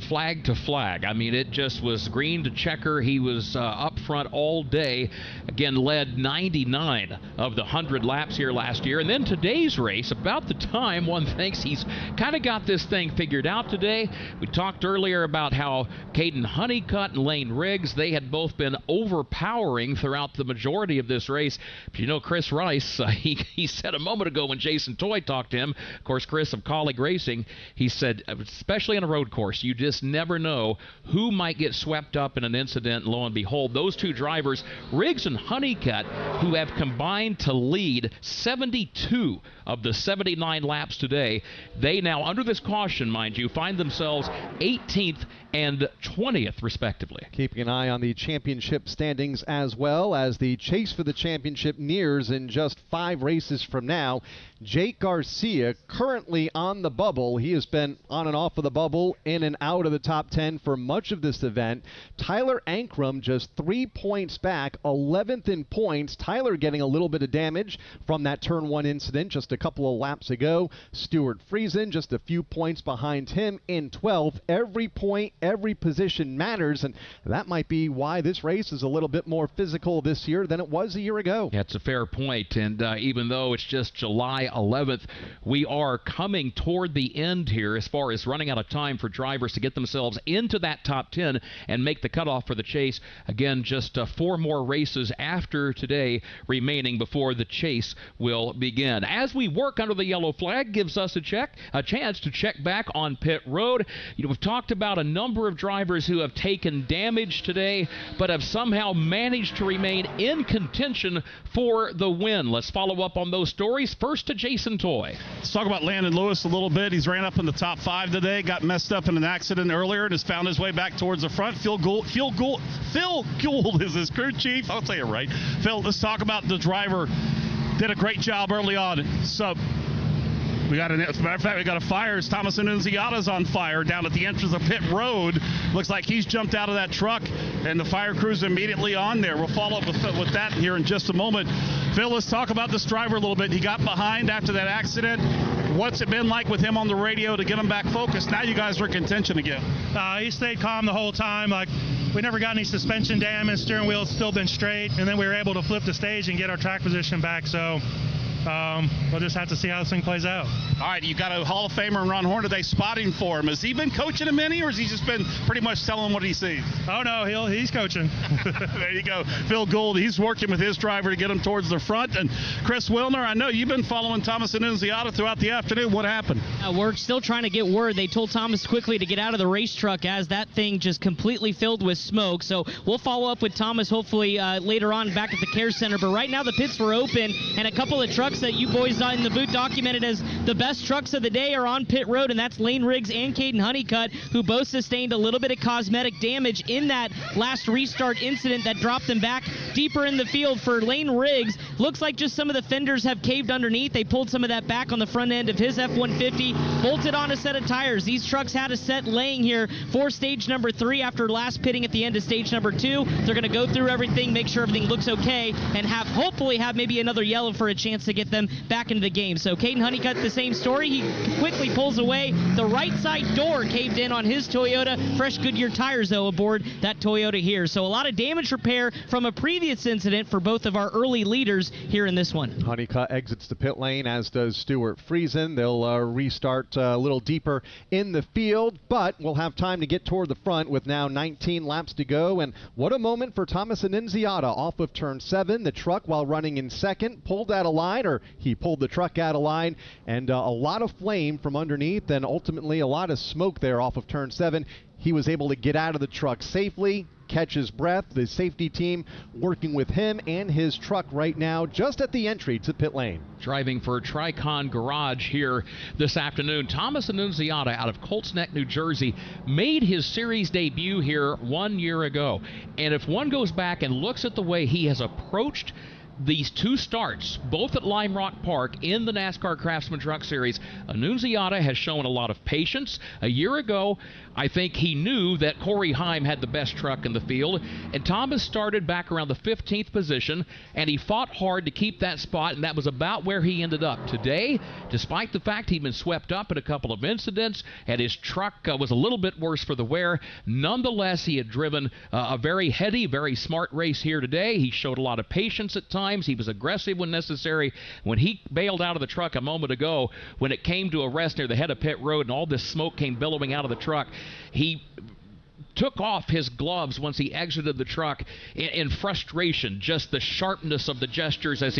flag to flag. I mean, it just was green to checker. He was up front all day. Again, led 99 of the 100 laps here last year. And then today's race, about the time one thinks he's kind of got this thing figured out today. We talked earlier about how Caden Honeycutt and Lane Riggs, they had both been overpowering throughout the majority of this race. But you know, Chris Rice, he said a moment ago when Jason Toy talked to him, of course, Chris of Colleague Racing, he said, especially on a road course, you just never know who might get swept up in an incident. And lo and behold, those two drivers, Riggs and Honeycutt, who have combined to lead 72 of the 79 laps today, they now, under this caution, mind you, find themselves 18th and 20th, respectively. Keeping an eye on the championship standings as well as the chase for the championship nears in just 5 races from now. Jake Garcia currently on the bubble. He has been on and off of the bubble, in and out of the top 10 for much of this event. Tyler Ankrum just 3 points back, 11th in points. Tyler getting a little bit of damage from that turn 1 incident just a couple of laps ago. Stuart Friesen just a few points behind him in 12th. Every point, every position matters, and that might be why this race is a little bit more physical this year than it was a year ago. That's a fair point, and even though it's just July 11th, we are coming toward the end here as far as running out of time for drivers to get themselves into that top 10 and make the cutoff for the chase. Again, just 4 more races after today remaining before the chase will begin. As we work under the yellow flag, gives us a chance to check back on pit road. You know, we've talked about a number of drivers who have taken damage today, but have somehow managed to remain in contention for the win. Let's follow up on those stories. First to Jason Toy. Let's talk about Landon Lewis a little bit. He's ran up in the top 5 today, got messed up in an accident earlier, and has found his way back towards the front. Phil Gould is his crew chief. I'll say it right. Phil, let's talk about the driver. Did a great job early on. So, as a matter of fact, we got a fire. Thomas Annunziata's on fire down at the entrance of pit road. Looks like he's jumped out of that truck, and the fire crew's immediately on there. We'll follow up with that here in just a moment. Phil, let's talk about this driver a little bit. He got behind after that accident. What's it been like with him on the radio to get him back focused? Now you guys are in contention again. He stayed calm the whole time. Like, we never got any suspension damage. Steering wheel's still been straight, and then we were able to flip the stage and get our track position back. So we'll just have to see how this thing plays out. All right, you got a Hall of Famer in Ron Hornaday spotting for him. Has he been coaching him any, or has he just been pretty much telling him what he sees? Oh, no, he's coaching. There you go. Phil Gould, he's working with his driver to get him towards the front. And Chris Wilner, I know you've been following Thomas Annunziata throughout the afternoon. What happened? We're still trying to get word. They told Thomas quickly to get out of the race truck as that thing just completely filled with smoke. So we'll follow up with Thomas hopefully later on back at the care center. But right now the pits were open, and a couple of trucks that you boys in the booth documented as the best trucks of the day are on pit road, and that's Lane Riggs and Caden Honeycutt, who both sustained a little bit of cosmetic damage in that last restart incident that dropped them back deeper in the field. For Lane Riggs, looks like just some of the fenders have caved underneath. They pulled some of that back on the front end of his F-150, bolted on a set of tires. These trucks had a set laying here for stage number 3 after last pitting at the end of stage number 2. They're going to go through everything, make sure everything looks okay, and hopefully have maybe another yellow for a chance to get them back into the game. So Caden Honeycutt, the same story. He quickly pulls away. The right side door caved in on his Toyota. Fresh Goodyear tires, though, aboard that Toyota here. So a lot of damage repair from a previous incident for both of our early leaders here in this one. Honeycutt exits the pit lane, as does Stuart Friesen. They'll restart a little deeper in the field, but we'll have time to get toward the front with now 19 laps to go. And what a moment for Thomas Annunziata off of turn 7. The truck, while running in second, pulled out of line, or he pulled the truck out of line, and a lot of flame from underneath, and ultimately a lot of smoke there off of turn 7. He was able to get out of the truck safely, catch his breath. The safety team working with him and his truck right now just at the entry to pit lane. Driving for Tricon Garage here this afternoon, Thomas Annunziata out of Colts Neck, New Jersey, made his series debut here 1 year ago. And if one goes back and looks at the way he has approached these two starts, both at Lime Rock Park in the NASCAR Craftsman Truck Series, Annunziata has shown a lot of patience. A year ago, I think he knew that Corey Heim had the best truck in the field, and Thomas started back around the 15th position, and he fought hard to keep that spot, and that was about where he ended up. Today, despite the fact he'd been swept up in a couple of incidents, and his truck was a little bit worse for the wear, nonetheless, he had driven a very heady, very smart race here today. He showed a lot of patience at times. He was aggressive when necessary. When he bailed out of the truck a moment ago, when it came to a rest near the head of pit road and all this smoke came billowing out of the truck, he took off his gloves once he exited the truck in frustration, just the sharpness of the gestures as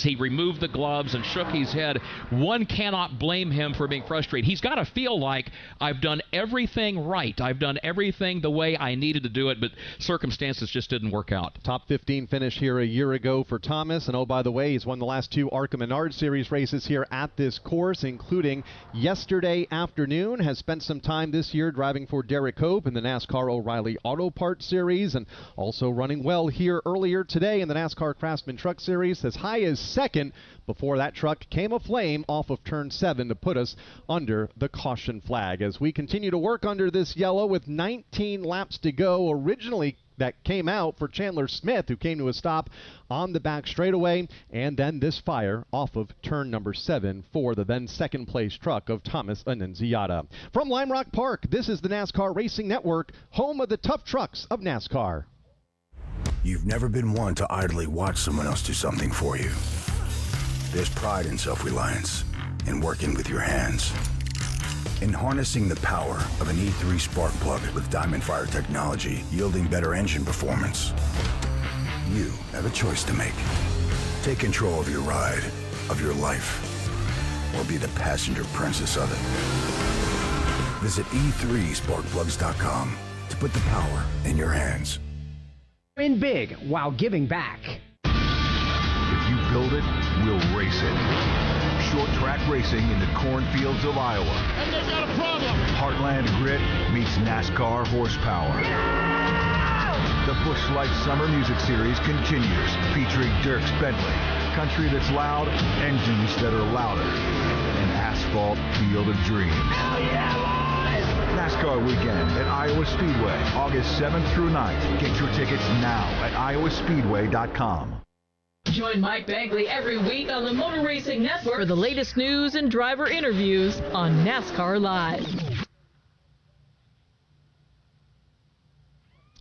he removed the gloves and shook his head. One cannot blame him for being frustrated. He's got to feel like, I've done everything right. I've done everything the way I needed to do it, but circumstances just didn't work out. Top 15 finish here a year ago for Thomas, and oh, by the way, he's won the last two ARCA Menard Series races here at this course, including yesterday afternoon. Has spent some time this year driving for Derek Hope in the NASCAR O'Reilly Auto Parts Series, and also running well here earlier today in the NASCAR Craftsman Truck Series, as high as second before that truck came aflame off of turn 7 to put us under the caution flag. As we continue to work under this yellow with 19 laps to go, originally that came out for Chandler Smith, who came to a stop on the back straightaway, and then this fire off of turn number 7 for the then second place truck of Thomas Annunziata. From Lime Rock Park, this is the NASCAR Racing Network, home of the tough trucks of NASCAR. You've never been one to idly watch someone else do something for you. There's pride in self-reliance, in working with your hands, in harnessing the power of an E3 spark plug with Diamond Fire technology, yielding better engine performance. You have a choice to make. Take control of your ride, of your life, or be the passenger princess of it. Visit e3sparkplugs.com to put the power in your hands. Win big while giving back. If you build it, we'll race it. Short track racing in the cornfields of Iowa. And they got a problem. Heartland grit meets NASCAR horsepower. The Busch Lights Summer Music Series continues, featuring Dierks Bentley, country that's loud, engines that are louder, an asphalt field of dreams. Hell yeah, boys! NASCAR weekend at Iowa Speedway, August 7th through 9th. Get your tickets now at iowaspeedway.com. Join Mike Bagley every week on the Motor Racing Network for the latest news and driver interviews on NASCAR Live.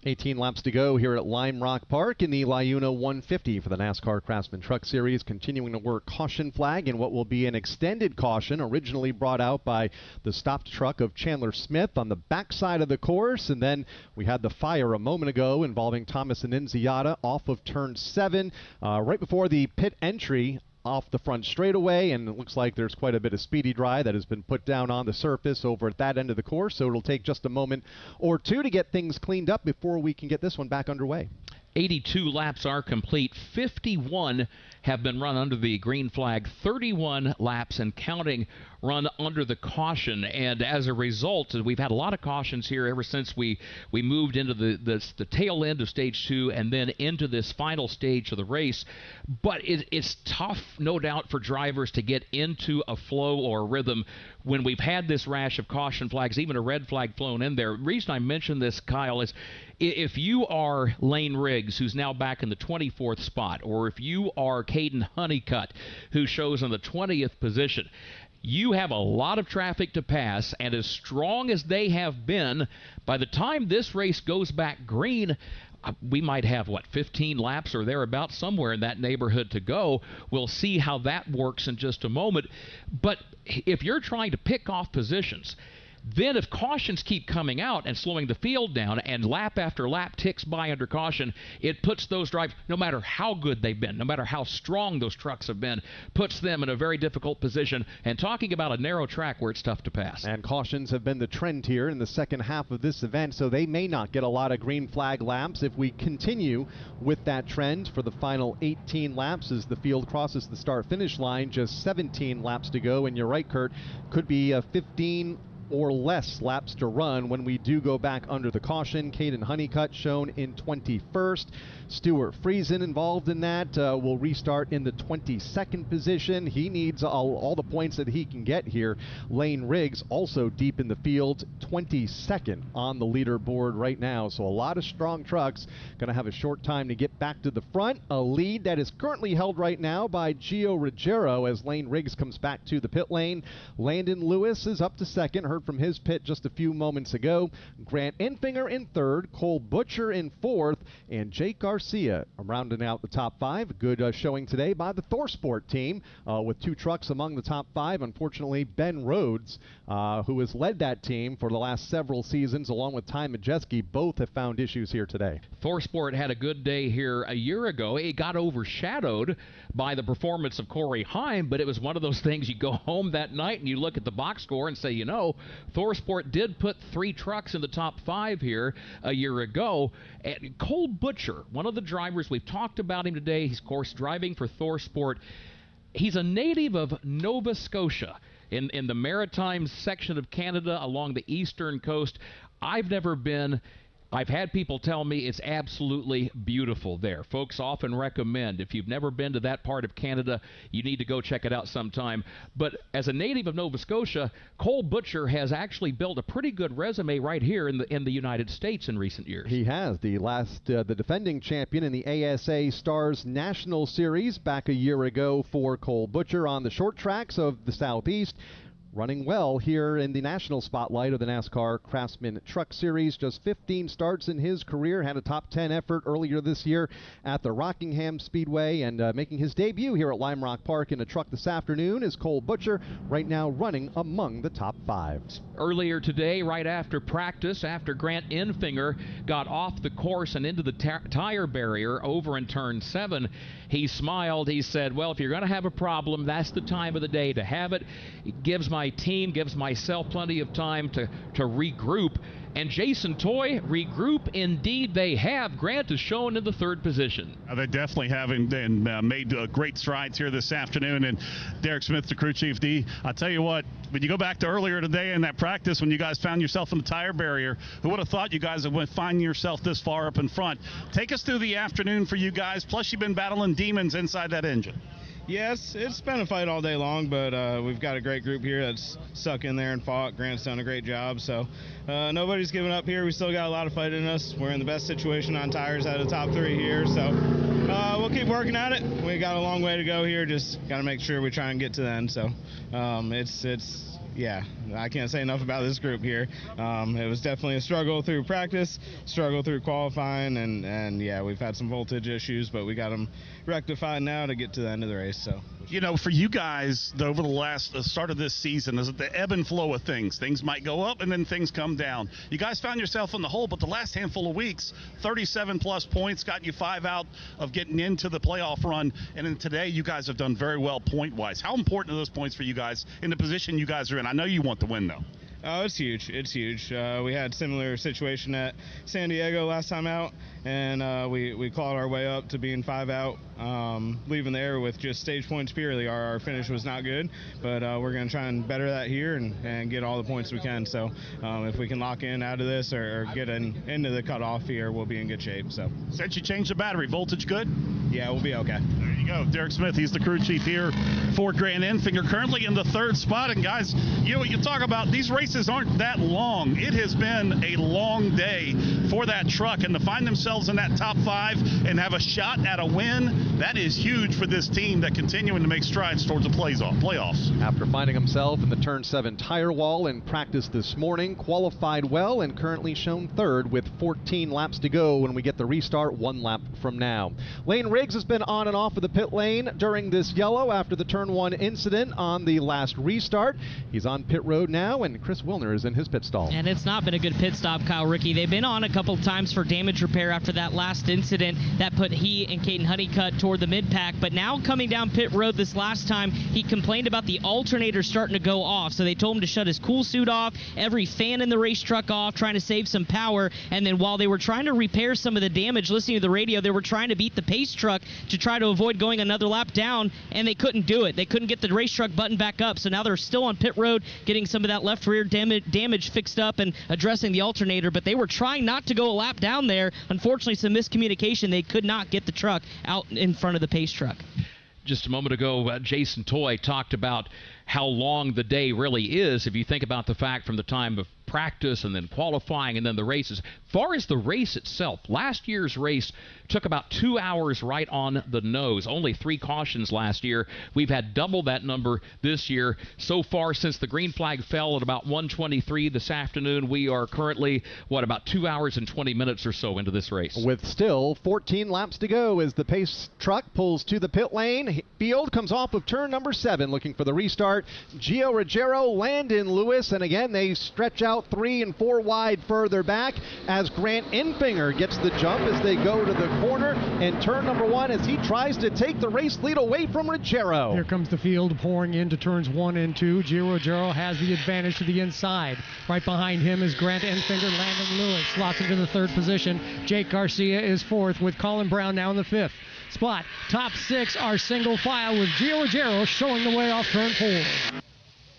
18 laps to go here at Lime Rock Park in the Liuna 150 for the NASCAR Craftsman Truck Series, continuing to work caution flag in what will be an extended caution originally brought out by the stopped truck of Chandler Smith on the backside of the course. And then we had the fire a moment ago involving Thomas Annunziata off of turn 7 right before the pit entry off the front straightaway, and it looks like there's quite a bit of speedy dry that has been put down on the surface over at that end of the course, so it'll take just a moment or two to get things cleaned up before we can get this one back underway. 82 laps are complete. 51 have been run under the green flag. 31 laps and counting run under the caution. And as a result, we've had a lot of cautions here ever since we moved into the tail end of Stage 2 and then into this final stage of the race. But it's tough, no doubt, for drivers to get into a flow or a rhythm when we've had this rash of caution flags, even a red flag flown in there. The reason I mention this, Kyle, is if you are Lane Riggs, who's now back in the 24th spot, or if you are Caden Honeycutt, who shows in the 20th position, you have a lot of traffic to pass, and as strong as they have been, by the time this race goes back green, we might have, 15 laps or thereabouts, somewhere in that neighborhood to go. We'll see how that works in just a moment. But if you're trying to pick off positions, Then if cautions keep coming out and slowing the field down and lap after lap ticks by under caution, it puts those drivers, no matter how good they've been, no matter how strong those trucks have been, puts them in a very difficult position. And talking about a narrow track where it's tough to pass. And cautions have been the trend here in the second half of this event, so they may not get a lot of green flag laps if we continue with that trend for the final 18 laps as the field crosses the start-finish line. Just 17 laps to go, and you're right, Kurt, could be 15 or less laps to run when we do go back under the caution. Caden Honeycutt shown in 21st. Stuart Friesen involved in that will restart in the 22nd position. He needs all the points that he can get here. Lane Riggs also deep in the field, 22nd on the leaderboard right now. So a lot of strong trucks going to have a short time to get back to the front. A lead that is currently held right now by Gio Ruggiero as Lane Riggs comes back to the pit lane. Landon Lewis is up to second. Heard from his pit just a few moments ago. Grant Enfinger in third. Cole Butcher in fourth. And Jake Garcia rounding out the top five. Good showing today by the ThorSport team with two trucks among the top five. Unfortunately, Ben Rhodes, who has led that team for the last several seasons, along with Ty Majeski, both have found issues here today. ThorSport had a good day here a year ago. It got overshadowed by the performance of Corey Heim, but it was one of those things you go home that night and you look at the box score and say, you know, ThorSport did put 3 trucks in the top 5 here a year ago. And Cole Butcher, one of the drivers, we've talked about him today. He's, of course, driving for ThorSport. He's a native of Nova Scotia in the maritime section of Canada along the eastern coast. I've never been. I've had people tell me it's absolutely beautiful there. Folks often recommend, if you've never been to that part of Canada, you need to go check it out sometime. But as a native of Nova Scotia, Cole Butcher has actually built a pretty good resume right here in the United States in recent years. He has. The defending champion in the ASA Stars National Series back a year ago for Cole Butcher on the short tracks of the Southeast. Running well here in the national spotlight of the NASCAR Craftsman Truck Series. Just 15 starts in his career. Had a top 10 effort earlier this year at the Rockingham Speedway, and making his debut here at Lime Rock Park in a truck this afternoon is Cole Butcher, right now running among the top 5. Earlier today, right after practice, after Grant Enfinger got off the course and into the tire barrier over in turn 7, he smiled. He said, well, if you're going to have a problem, that's the time of the day to have it. It gives my team, gives myself plenty of time to regroup. And Jason Toy, regroup indeed they have. Grant is shown in the 3rd position. They definitely have and made great strides here this afternoon. And Derek Smith, the crew chief, I'll tell you what, when you go back to earlier today in that practice when you guys found yourself in the tire barrier, who would have thought you guys would find yourself this far up in front? Take us through the afternoon for you guys, plus you've been battling demons inside that engine. Yes, it's been a fight all day long, but we've got a great group here that's stuck in there and fought. Grant's done a great job, so nobody's giving up here. We still got a lot of fight in us. We're in the best situation on tires out of the top 3 here, so we'll keep working at it. We got a long way to go here. Just got to make sure we try and get to the end. So yeah, I can't say enough about this group here. It was definitely a struggle through practice, struggle through qualifying, and yeah, we've had some voltage issues, but we got them rectified now to get to the end of the race. So, you know, for you guys, over the start of this season, is it the ebb and flow of things? Things might go up and then things come down. You guys found yourself in the hole, but the last handful of weeks, 37-plus points got you 5 out of getting into the playoff run, and then today you guys have done very well point-wise. How important are those points for you guys in the position you guys are in? I know you want the win, though. Oh, it's huge. It's huge. We had a similar situation at San Diego last time out, and we clawed our way up to being 5 out, leaving there with just stage points purely. Our finish was not good, but we're going to try and better that here and get all the points we can. So if we can lock in out of this or get into the cutoff here, we'll be in good shape. So since you changed the battery, voltage good? Yeah, we'll be okay. There you go. Derek Smith, he's the crew chief here for Grant Enfinger, currently in the 3rd spot. And guys, you talk about these races aren't that long. It has been a long day for that truck. And to find themselves in that top 5 and have a shot at a win, that is huge for this team that continuing to make strides towards the playoffs. After finding himself in the Turn 7 tire wall in practice this morning, qualified well and currently shown third with 14 laps to go when we get the restart 1 lap from now. Lane Riggs has been on and off of the pit lane during this yellow after the Turn 1 incident on the last restart. He's on pit road now, and Chris Wilner is in his pit stall. And it's not been a good pit stop, Kyle Rickey. They've been on a couple times for damage repair after that last incident that put he and Caden Honeycutt toward the mid-pack. But now coming down pit road this last time, he complained about the alternator starting to go off. So they told him to shut his cool suit off, every fan in the race truck off, trying to save some power. And then while they were trying to repair some of the damage, listening to the radio, they were trying to beat the pace truck to try to avoid going another lap down, and they couldn't do it. They couldn't get the race truck button back up. So now they're still on pit road, getting some of that left rear damage fixed up and addressing the alternator. But they were trying not to go a lap down there. Unfortunately, some miscommunication. They could not get the truck out in front of the pace truck. Just a moment ago, Jason Toy talked about how long the day really is if you think about the fact from the time of practice and then qualifying and then the races. Far as the race itself, last year's race took about 2 hours right on the nose. Only 3 cautions last year. We've had double that number this year. So far, since the green flag fell at about 1:23 this afternoon, we are currently, about 2 hours and 20 minutes or so into this race. With still 14 laps to go as the pace truck pulls to the pit lane. Field comes off of turn number 7 looking for the restart. Gio Ruggiero, Landon Lewis, and again they stretch out 3 and 4 wide further back as Grant Enfinger gets the jump as they go to the corner and turn number 1 as he tries to take the race lead away from Ruggiero. Here comes the field pouring into turns 1 and 2. Gio Ruggiero has the advantage to the inside. Right behind him is Grant Enfinger. Landon Lewis slots into the 3rd position. Jake Garcia is 4th with Colin Brown now in the 5th spot. Top 6 are single file with Gio Ruggiero showing the way off turn 4.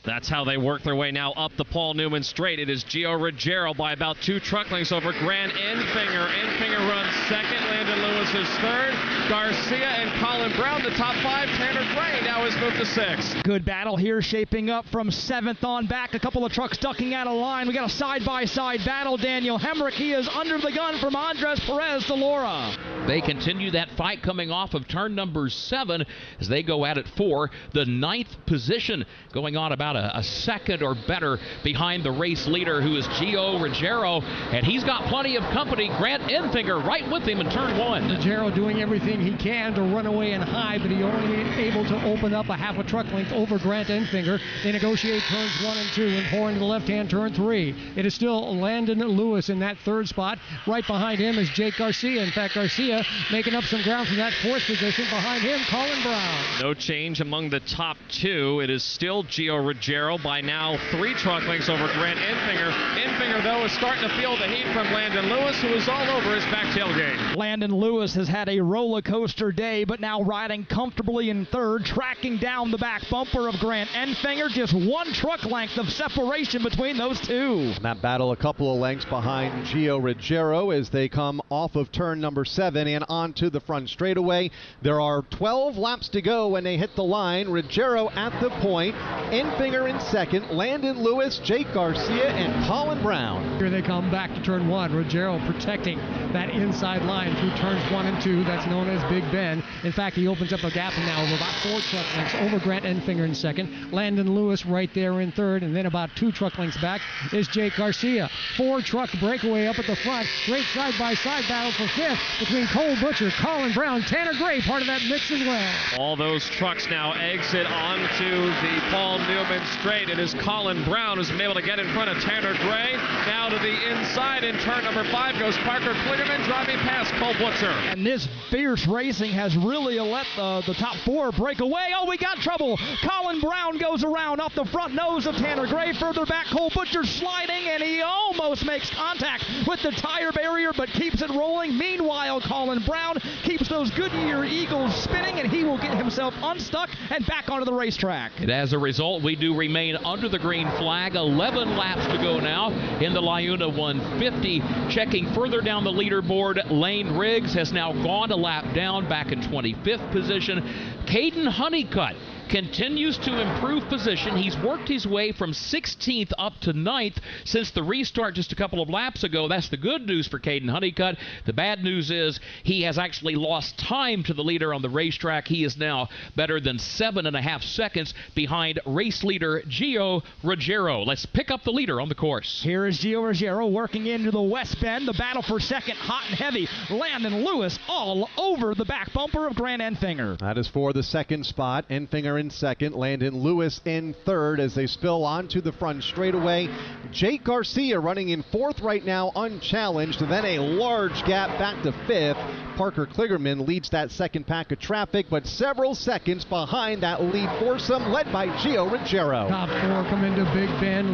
That's how they work their way now up the Paul Newman straight. It is Gio Ruggiero by about 2 truck lengths over Grant Enfinger. Enfinger runs 2nd. Landon Lewis is 3rd. Garcia and Colin Brown, the top 5. Tanner Gray now has moved to 6th. Good battle here shaping up from 7th on back. A couple of trucks ducking out of line. We got a side-by-side battle. Daniel Hemrick, he is under the gun from Andres Perez to Laura. They continue that fight coming off of turn number 7 as they go at it for the 9th position, going on about a second or better behind the race leader, who is Gio Ruggiero, and he's got plenty of company. Grant Enfinger right with him in turn 1. Ruggiero doing everything he can to run away and high, but he only able to open up a half a truck length over Grant Enfinger. They negotiate turns 1 and 2 and pouring to the left-hand turn 3. It is still Landon Lewis in that 3rd spot. Right behind him is Jake Garcia. In fact, Garcia making up some ground from that 4th position. Behind him, Colin Brown. No change among the top 2. It is still Gio Ruggiero by now 3 truck lengths over Grant Enfinger. Enfinger, though, is starting to feel the heat from Landon Lewis, who is all over his back tailgate. Landon Lewis has had a roller coaster day, but now riding comfortably in 3rd, tracking down the back bumper of Grant Enfinger. Just 1 truck length of separation between those 2. And that battle a couple of lengths behind Gio Ruggiero as they come off of turn number 7 and onto the front straightaway. There are 12 laps to go when they hit the line. Ruggiero at the point, Enfinger in 2nd, Landon Lewis, Jake Garcia, and Colin Brown. Here they come back to turn 1. Ruggiero protecting that inside line through turns 1 and 2. That's known as Big Ben. In fact, he opens up a gap now of about 4 truck lengths over Grant Enfinger in 2nd. Landon Lewis right there in 3rd, and then about 2 truck lengths back is Jake Garcia. 4 truck breakaway up at the front. Great side-by-side battle for 5th between Cole Butcher, Colin Brown, Tanner Gray, part of that mix as well. All those trucks now exit onto the Paul Newman straight. It is Colin Brown who's been able to get in front of Tanner Gray. Now to the inside in turn number 5 goes Parker Klingerman driving past Cole Butcher. And this fierce racing has really let the top 4 break away. Oh, we got trouble. Colin Brown goes around off the front nose of Tanner Gray. Further back, Cole Butcher sliding, and he almost makes contact with the tire barrier, but keeps it rolling. Meanwhile, Colin Brown keeps those Goodyear Eagles spinning, and he will get himself unstuck and back onto the racetrack. And as a result, we do remain under the green flag. 11 laps to go now in the Liuna 150. Checking further down the leaderboard, Lane Riggs has now gone a lap down, back in 25th position. Caden Honeycutt continues to improve position. He's worked his way from 16th up to 9th since the restart just a couple of laps ago. That's the good news for Caden Honeycutt. The bad news is he has actually lost time to the leader on the racetrack. He is now better than 7.5 seconds behind race leader Gio Ruggiero. Let's pick up the leader on the course. Here is Gio Ruggiero working into the west bend. The battle for second, hot and heavy. Landon Lewis all over the back bumper of Grant Enfinger. That is for the second spot. Enfinger in second, Landon Lewis in third as they spill onto the front straightaway. Jake Garcia running in fourth right now, unchallenged. Then a large gap back to fifth. Parker Kligerman leads that second pack of traffic, but several seconds behind that lead foursome led by Gio Ruggiero. Top four come into Big Bend.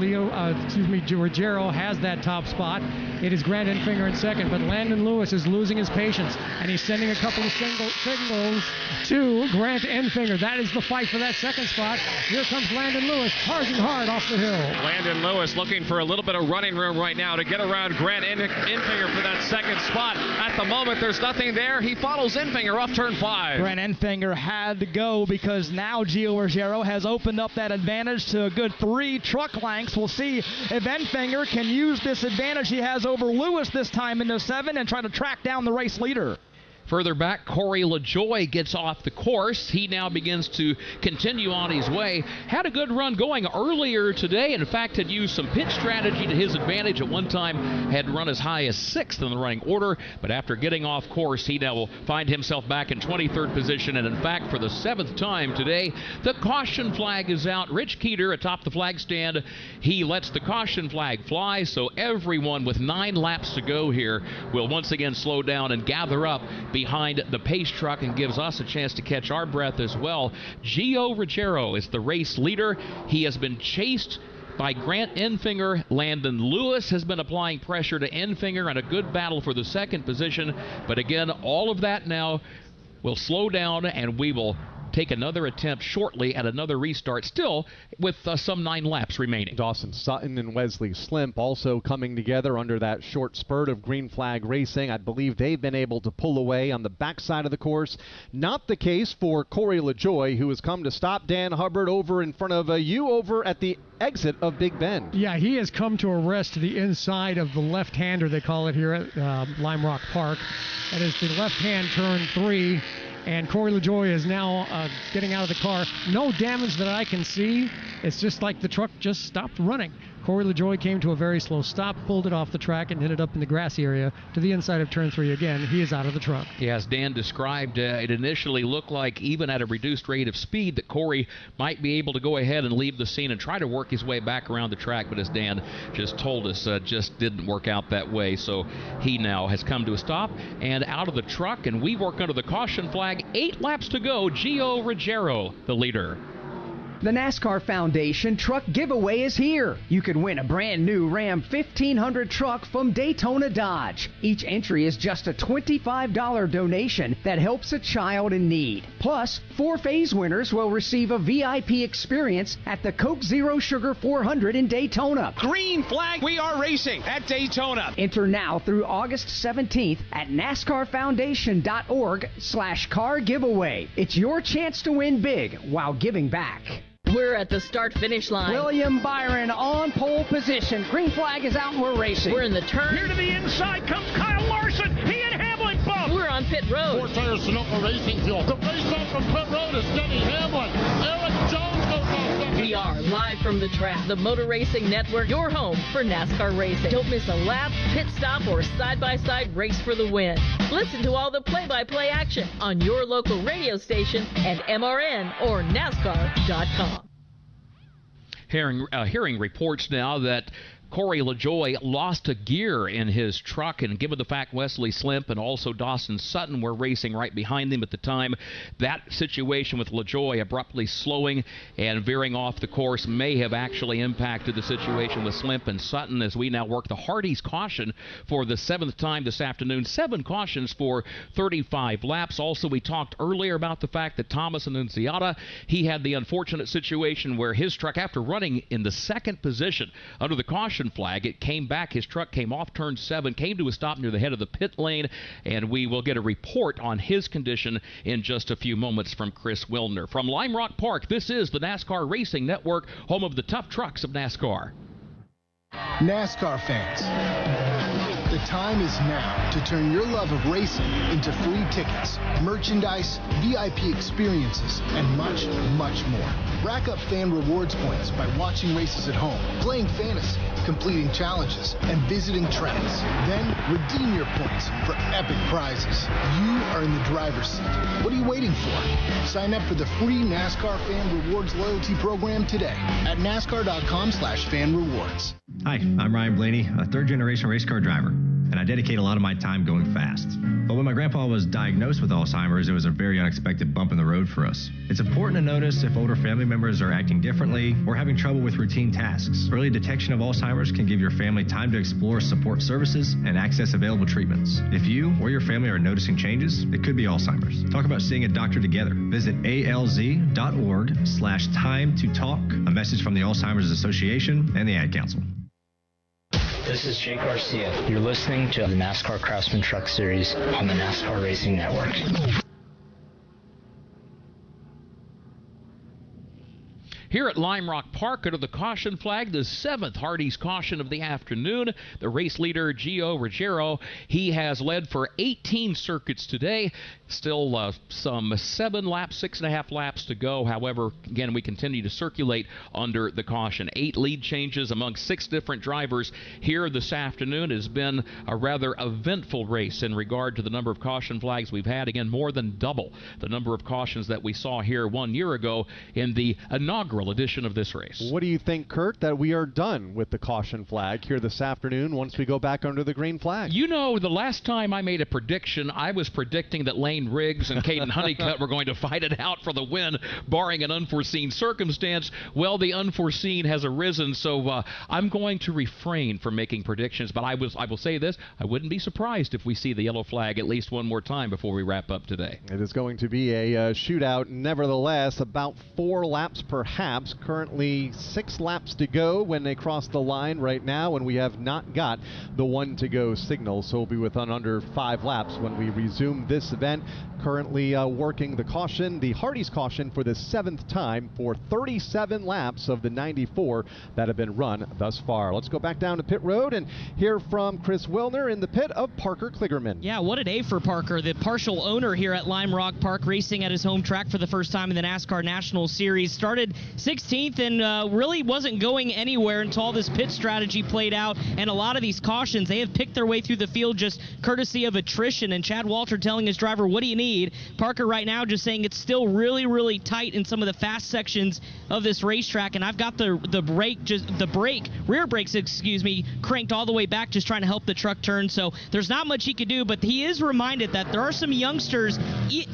Ruggiero has that top spot. It is Grant Enfinger in second, but Landon Lewis is losing his patience, and he's sending a couple of signals to Grant Enfinger. That is the fight for that second spot. Here comes Landon Lewis, charging hard off the hill. Landon Lewis looking for a little bit of running room right now to get around Grant Enfinger for that second spot. At the moment, there's nothing there. He follows Enfinger off turn 5. Grant Enfinger had to go because now Gio Ruggiero has opened up that advantage to a good 3 truck lengths. We'll see if Enfinger can use this advantage he has over Lewis this time into 7 and try to track down the race leader. Further back, Corey LaJoy gets off the course. He now begins to continue on his way. Had a good run going earlier today. In fact, had used some pit strategy to his advantage. At one time, had run as high as 6th in the running order. But after getting off course, he now will find himself back in 23rd position. And in fact, for the 7th time today, the caution flag is out. Rich Keeter atop the flag stand. He lets the caution flag fly. So everyone with 9 laps to go here will once again slow down and gather up behind the pace truck and gives us a chance to catch our breath as well. Gio Ruggiero is the race leader. He has been chased by Grant Enfinger. Landon Lewis has been applying pressure to Enfinger and a good battle for the second position. But again, all of that now will slow down and we will take another attempt shortly at another restart, still with some 9 laps remaining. Dawson Sutton and Wesley Slimp also coming together under that short spurt of green flag racing. I believe they've been able to pull away on the backside of the course. Not the case for Corey LaJoy, who has come to stop Dan Hubbard over in front of you over at the exit of Big Bend. Yeah, he has come to a rest to the inside of the left-hander, they call it here at Lime Rock Park. That is the left-hand turn 3. And Corey LaJoy is now getting out of the car. No damage that I can see. It's just like the truck just stopped running. Corey LaJoy came to a very slow stop, pulled it off the track, and ended up in the grassy area to the inside of turn 3 again. He is out of the truck. Yeah, as Dan described, it initially looked like even at a reduced rate of speed that Corey might be able to go ahead and leave the scene and try to work his way back around the track. But as Dan just told us, just didn't work out that way. So he now has come to a stop and out of the truck, and we work under the caution flag. 8 laps to go. Gio Ruggiero, the leader. The NASCAR Foundation Truck Giveaway is here. You can win a brand new Ram 1500 truck from Daytona Dodge. Each entry is just a $25 donation that helps a child in need. Plus, 4 phase winners will receive a VIP experience at the Coke Zero Sugar 400 in Daytona. Green flag, we are racing at Daytona. Enter now through August 17th at NASCARFoundation.org/car giveaway. It's your chance to win big while giving back. We're at the start-finish line. William Byron on pole position. Green flag is out and we're racing. We're in the turn. Here to the inside comes Kyle Larson. He and Hamlin bump. We're on pit road. 4 tires Sunoco Racing Fuel. The race off from pit road is Denny Hamlin. Eric Jones goes off second. We are live from the track. The Motor Racing Network, your home for NASCAR racing. Don't miss a lap, pit stop, or side-by-side race for the win. Listen to all the play-by-play action on your local radio station and MRN or NASCAR.com. Hearing reports now that Corey LaJoy lost a gear in his truck, and given the fact Wesley Slimp and also Dawson Sutton were racing right behind him at the time, that situation with LaJoy abruptly slowing and veering off the course may have actually impacted the situation with Slimp and Sutton as we now work the Hardy's caution for the 7th time this afternoon. 7 cautions for 35 laps. Also, we talked earlier about the fact that Thomas Annunziata, he had the unfortunate situation where his truck, after running in the 2nd position under the caution caution flag. It came back. His truck came off turn 7, came to a stop near the head of the pit lane, and we will get a report on his condition in just a few moments from Chris Wilner. From Lime Rock Park, this is the NASCAR Racing Network, home of the tough trucks of NASCAR. NASCAR fans, the time is now to turn your love of racing into free tickets, merchandise, VIP experiences, and much, much more. Rack up fan rewards points by watching races at home, playing fantasy, completing challenges, and visiting tracks. Then redeem your points for epic prizes. You are in the driver's seat. What are you waiting for? Sign up for the free NASCAR Fan Rewards loyalty program today at NASCAR.com/fan rewards. Hi, I'm Ryan Blaney, a third-generation race car driver, and I dedicate a lot of my time going fast. But when my grandpa was diagnosed with Alzheimer's, it was a very unexpected bump in the road for us. It's important to notice if older family members are acting differently or having trouble with routine tasks. Early detection of Alzheimer's can give your family time to explore support services and access available treatments. If you or your family are noticing changes, it could be Alzheimer's. Talk about seeing a doctor together. Visit alz.org/time to talk. A message from the Alzheimer's Association and the Ad Council. This is Jake Garcia. You're listening to the NASCAR Craftsman Truck Series on the NASCAR Racing Network. Here at Lime Rock Park, under the caution flag, the 7th Hardee's caution of the afternoon. The race leader, Gio Ruggiero, he has led for 18 circuits today. Still some 7 laps, 6.5 laps to go. However, again, we continue to circulate under the caution. 8 lead changes among 6 different drivers here this afternoon. It has been a rather eventful race in regard to the number of caution flags we've had. Again, more than double the number of cautions that we saw here 1 year ago in the inaugural edition of this race. What do you think, Kurt, that we are done with the caution flag here this afternoon once we go back under the green flag? You know, the last time I made a prediction, I was predicting that Lane Riggs and Caden Honeycutt were going to fight it out for the win, barring an unforeseen circumstance. Well, the unforeseen has arisen, so I'm going to refrain from making predictions, but I will say this, I wouldn't be surprised if we see the yellow flag at least one more time before we wrap up today. It is going to be a shootout, nevertheless, about 4 laps perhaps. Currently 6 laps to go when they cross the line right now, and we have not got the 1 to go signal, so we'll be within under 5 laps when we resume this event. Currently working the caution, the Hardee's caution, for the 7th time for 37 laps of the 94 that have been run thus far. Let's go back down to pit road and hear from Chris Wilner in the pit of Parker Kligerman. Yeah, what a day for Parker, the partial owner here at Lime Rock Park, racing at his home track for the first time in the NASCAR National Series. Started 16th and really wasn't going anywhere until all this pit strategy played out, and a lot of these cautions, they have picked their way through the field just courtesy of attrition, and Chad Walter telling his driver, what do you need? Parker right now just saying it's still really, really tight in some of the fast sections of this racetrack, and I've got the rear brakes, cranked all the way back, just trying to help the truck turn, so there's not much he could do, but he is reminded that there are some youngsters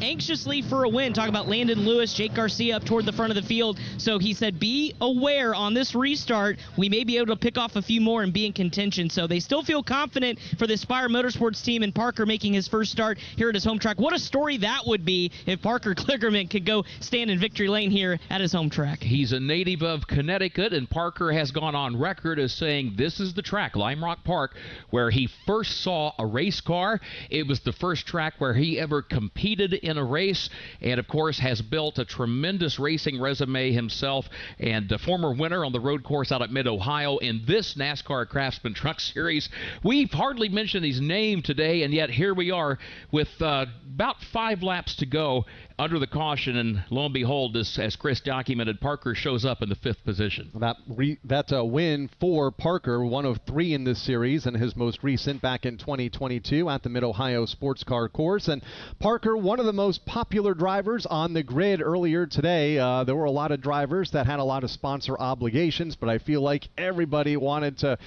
anxiously for a win. Talking about Landon Lewis, Jake Garcia up toward the front of the field, so he said be aware on this restart, we may be able to pick off a few more and be in contention, so they still feel confident for the Spire Motorsports team and Parker making his first start here at his home track. What a story that would be if Parker Kligerman could go stand in victory lane here at his home track. He's a native of Connecticut, and Parker has gone on record as saying this is the track, Lime Rock Park, where he first saw a race car. It was the first track where he ever competed in a race, and of course has built a tremendous racing resume himself, and a former winner on the road course out at Mid-Ohio in this NASCAR Craftsman Truck Series. We've hardly mentioned his name today, and yet here we are with about 5 laps to go under the caution, and lo and behold, as Chris documented, Parker shows up in the 5th position. That's a win for Parker, 1 of 3 in this series, and his most recent back in 2022 at the Mid-Ohio Sports Car Course. And Parker, one of the most popular drivers on the grid earlier today. There were a lot of drivers that had a lot of sponsor obligations, but I feel like everybody wanted to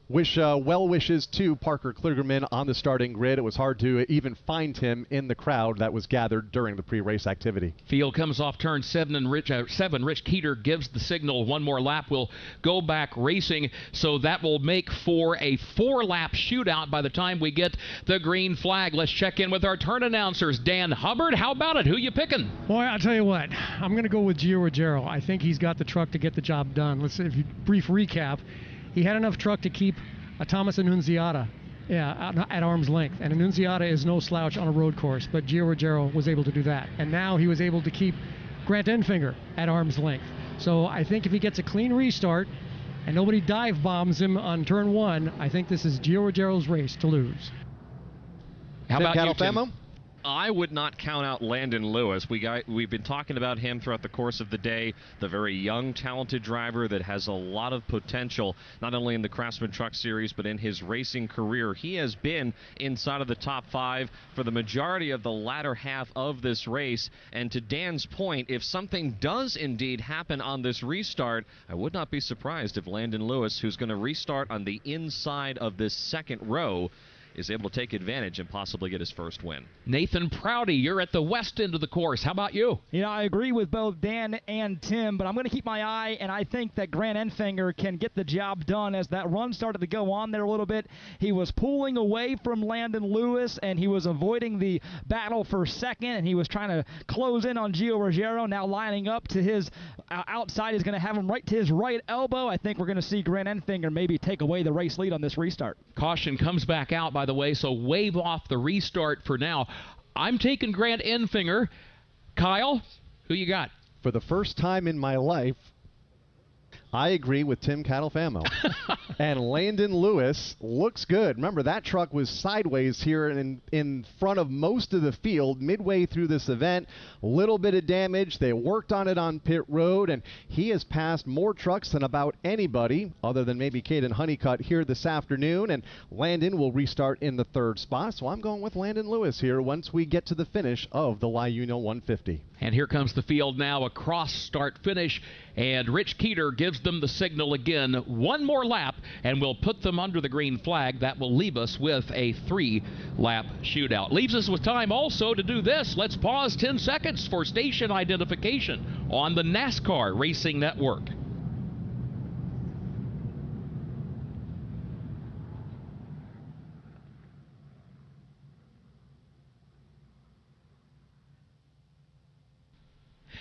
wish well wishes to Parker Kligerman on the starting grid. It was hard to even find him in the crowd that was gathered during the pre-race activity. Field comes off turn 7, and Rich Keeter gives the signal. 1 more lap will go back racing, so that will make for a 4-lap shootout by the time we get the green flag. Let's check in with our turn announcers. Dan Hubbard, how about it? Who you picking? Boy, I'll tell you what, I'm going to go with Gio Ruggiero. I think he's got the truck to get the job done. Let's see, if you brief recap. he had enough truck to keep Thomas Annunziata at arm's length. And Annunziata is no slouch on a road course, but Gio Ruggiero was able to do that. And now he was able to keep Grant Enfinger at arm's length. So I think if he gets a clean restart and nobody dive bombs him on turn 1, I think this is Gio Ruggiero's race to lose. How about you, Tim? I would not count out Landon Lewis. We've been talking about him throughout the course of the day, the very young, talented driver that has a lot of potential, not only in the Craftsman Truck Series, but in his racing career. He has been inside of the top 5 for the majority of the latter half of this race. And to Dan's point, if something does indeed happen on this restart, I would not be surprised if Landon Lewis, who's going to restart on the inside of this second row, is able to take advantage and possibly get his first win. Nathan Prouty, you're at the west end of the course. How about you? I agree with both Dan and Tim, but I'm going to keep my eye, and I think that Grant Enfinger can get the job done. As that run started to go on there a little bit, he was pulling away from Landon Lewis, and he was avoiding the battle for second, and he was trying to close in on Gio Ruggiero, now lining up to his outside. He's going to have him right to his right elbow. I think we're going to see Grant Enfinger maybe take away the race lead on this restart. Caution comes back out, by the way, so wave off the restart for now. I'm taking Grant Enfinger. Kyle, who you got? For the first time in my life, I agree with Tim Catalfamo. And Landon Lewis looks good. Remember, that truck was sideways here in front of most of the field midway through this event. A little bit of damage. They worked on it on pit road, and he has passed more trucks than about anybody, other than maybe Caden Honeycutt here this afternoon. And Landon will restart in the 3rd spot. So I'm going with Landon Lewis here once we get to the finish of the Liuno 150. And here comes the field now, a cross start finish, and Rich Keeter gives them the signal again. One more lap, and we'll put them under the green flag. That will leave us with a 3-lap shootout. Leaves us with time also to do this. Let's pause 10 seconds for station identification on the NASCAR Racing Network.